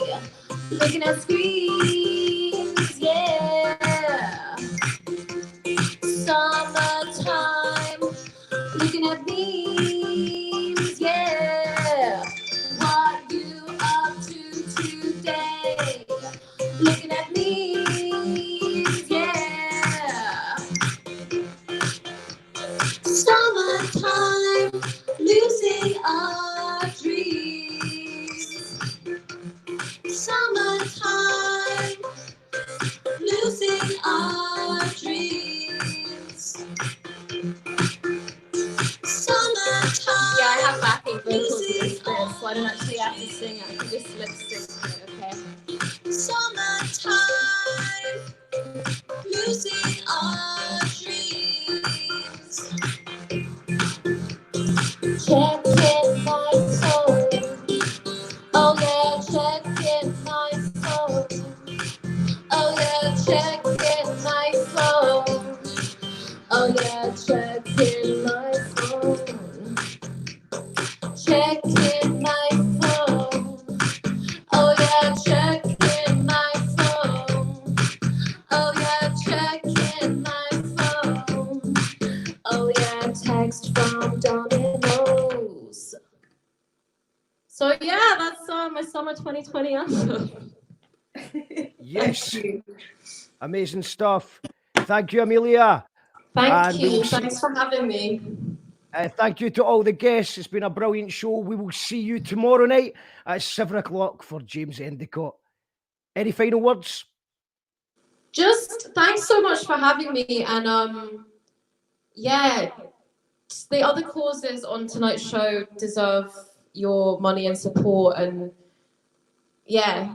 Looking at screens, yeah. Summertime, looking at memes, yeah. What you up to today? Looking at memes, yeah. lip sync here, okay? Summertime, losing our dreams. Checking my soul. Oh yeah, checking my phone. Oh yeah, checking my phone. Oh yeah, checking my phone. Checking my phone. Oh yeah, checking my phone. Oh yeah, checking my phone. Oh yeah, text from Domino's. So yeah, that's my summer 2020 anthem. Yes. Amazing stuff. Thank you, Amelia. Thank And we you. will see- Thanks for having me. Thank you to all the guests. It's been a brilliant show. We will see you tomorrow night at 7 o'clock for James Endicott. Any final words? Just thanks so much for having me. And yeah, the other causes on tonight's show deserve your money and support. And yeah,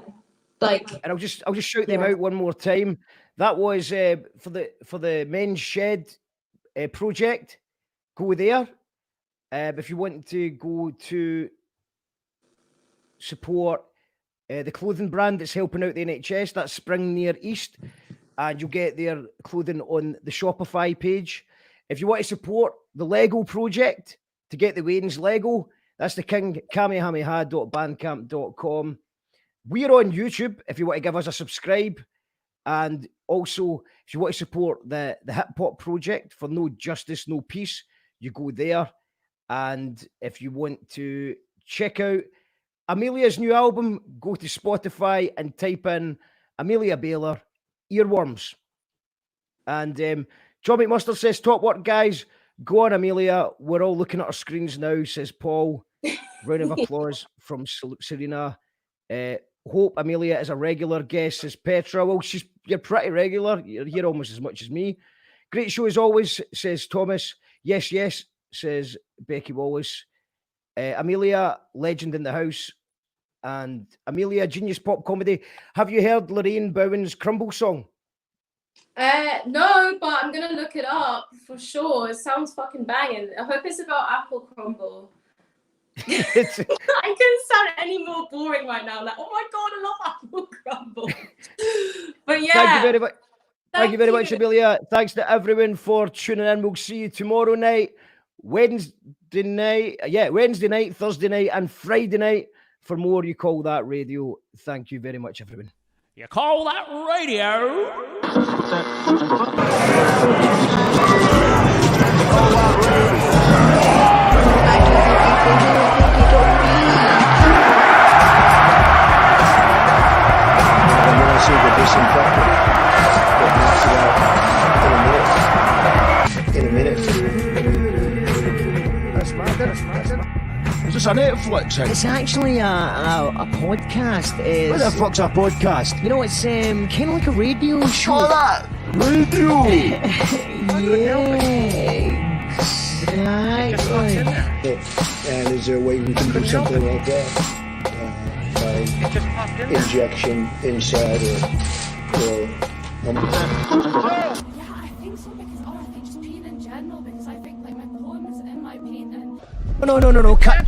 like. And I'll just shout them out one more time. That was for the Men's Shed project. Go there. If you want to go to support the clothing brand that's helping out the NHS, that's Spring Near East, and you'll get their clothing on the Shopify page. If you want to support the Lego project to get the Wayne's Lego, that's the kingkamehameha.bandcamp.com. We're on YouTube if you want to give us a subscribe. And also, if you want to support the Hip Hop Project for No Justice, No Peace, you go there. And if you want to check out Amelia's new album, go to Spotify and type in Amelia Baylor, Earworms. And John McMustard says, top work, guys. Go on, Amelia. We're all looking at our screens now, says Paul. Round of applause from Serena. Hope Amelia is a regular guest, says Petra. Well, you're pretty regular. You're here almost as much as me. Great show as always, says Thomas. Yes, yes, says Becky Wallace. Amelia, legend in the house. And Amelia, genius pop comedy. Have you heard Lorraine Bowen's Crumble song? No, but I'm going to look it up for sure. It sounds fucking banging. I hope it's about apple crumble. I couldn't sound any more boring right now. Like, oh my God, I love apple crumble. But yeah. Thank you very much. Thank you very much, Amelia. Thanks to everyone for tuning in. We'll see you tomorrow night, Wednesday night, Thursday night, and Friday night for more You Call That Radio. Thank you very much, everyone. You call that radio? I'm going to see the disinfectant that knocks it out in a minute. That's mad. Is this a Netflix thing? It's actually a podcast. What the fuck's a podcast? You know, it's kind of like a radio show. Oh, that radio! Exactly. And is there a way we can do something like that? By injection inside or Yeah, I think so, because I think just paint in general, because I think like my poems in my painting. No, cut.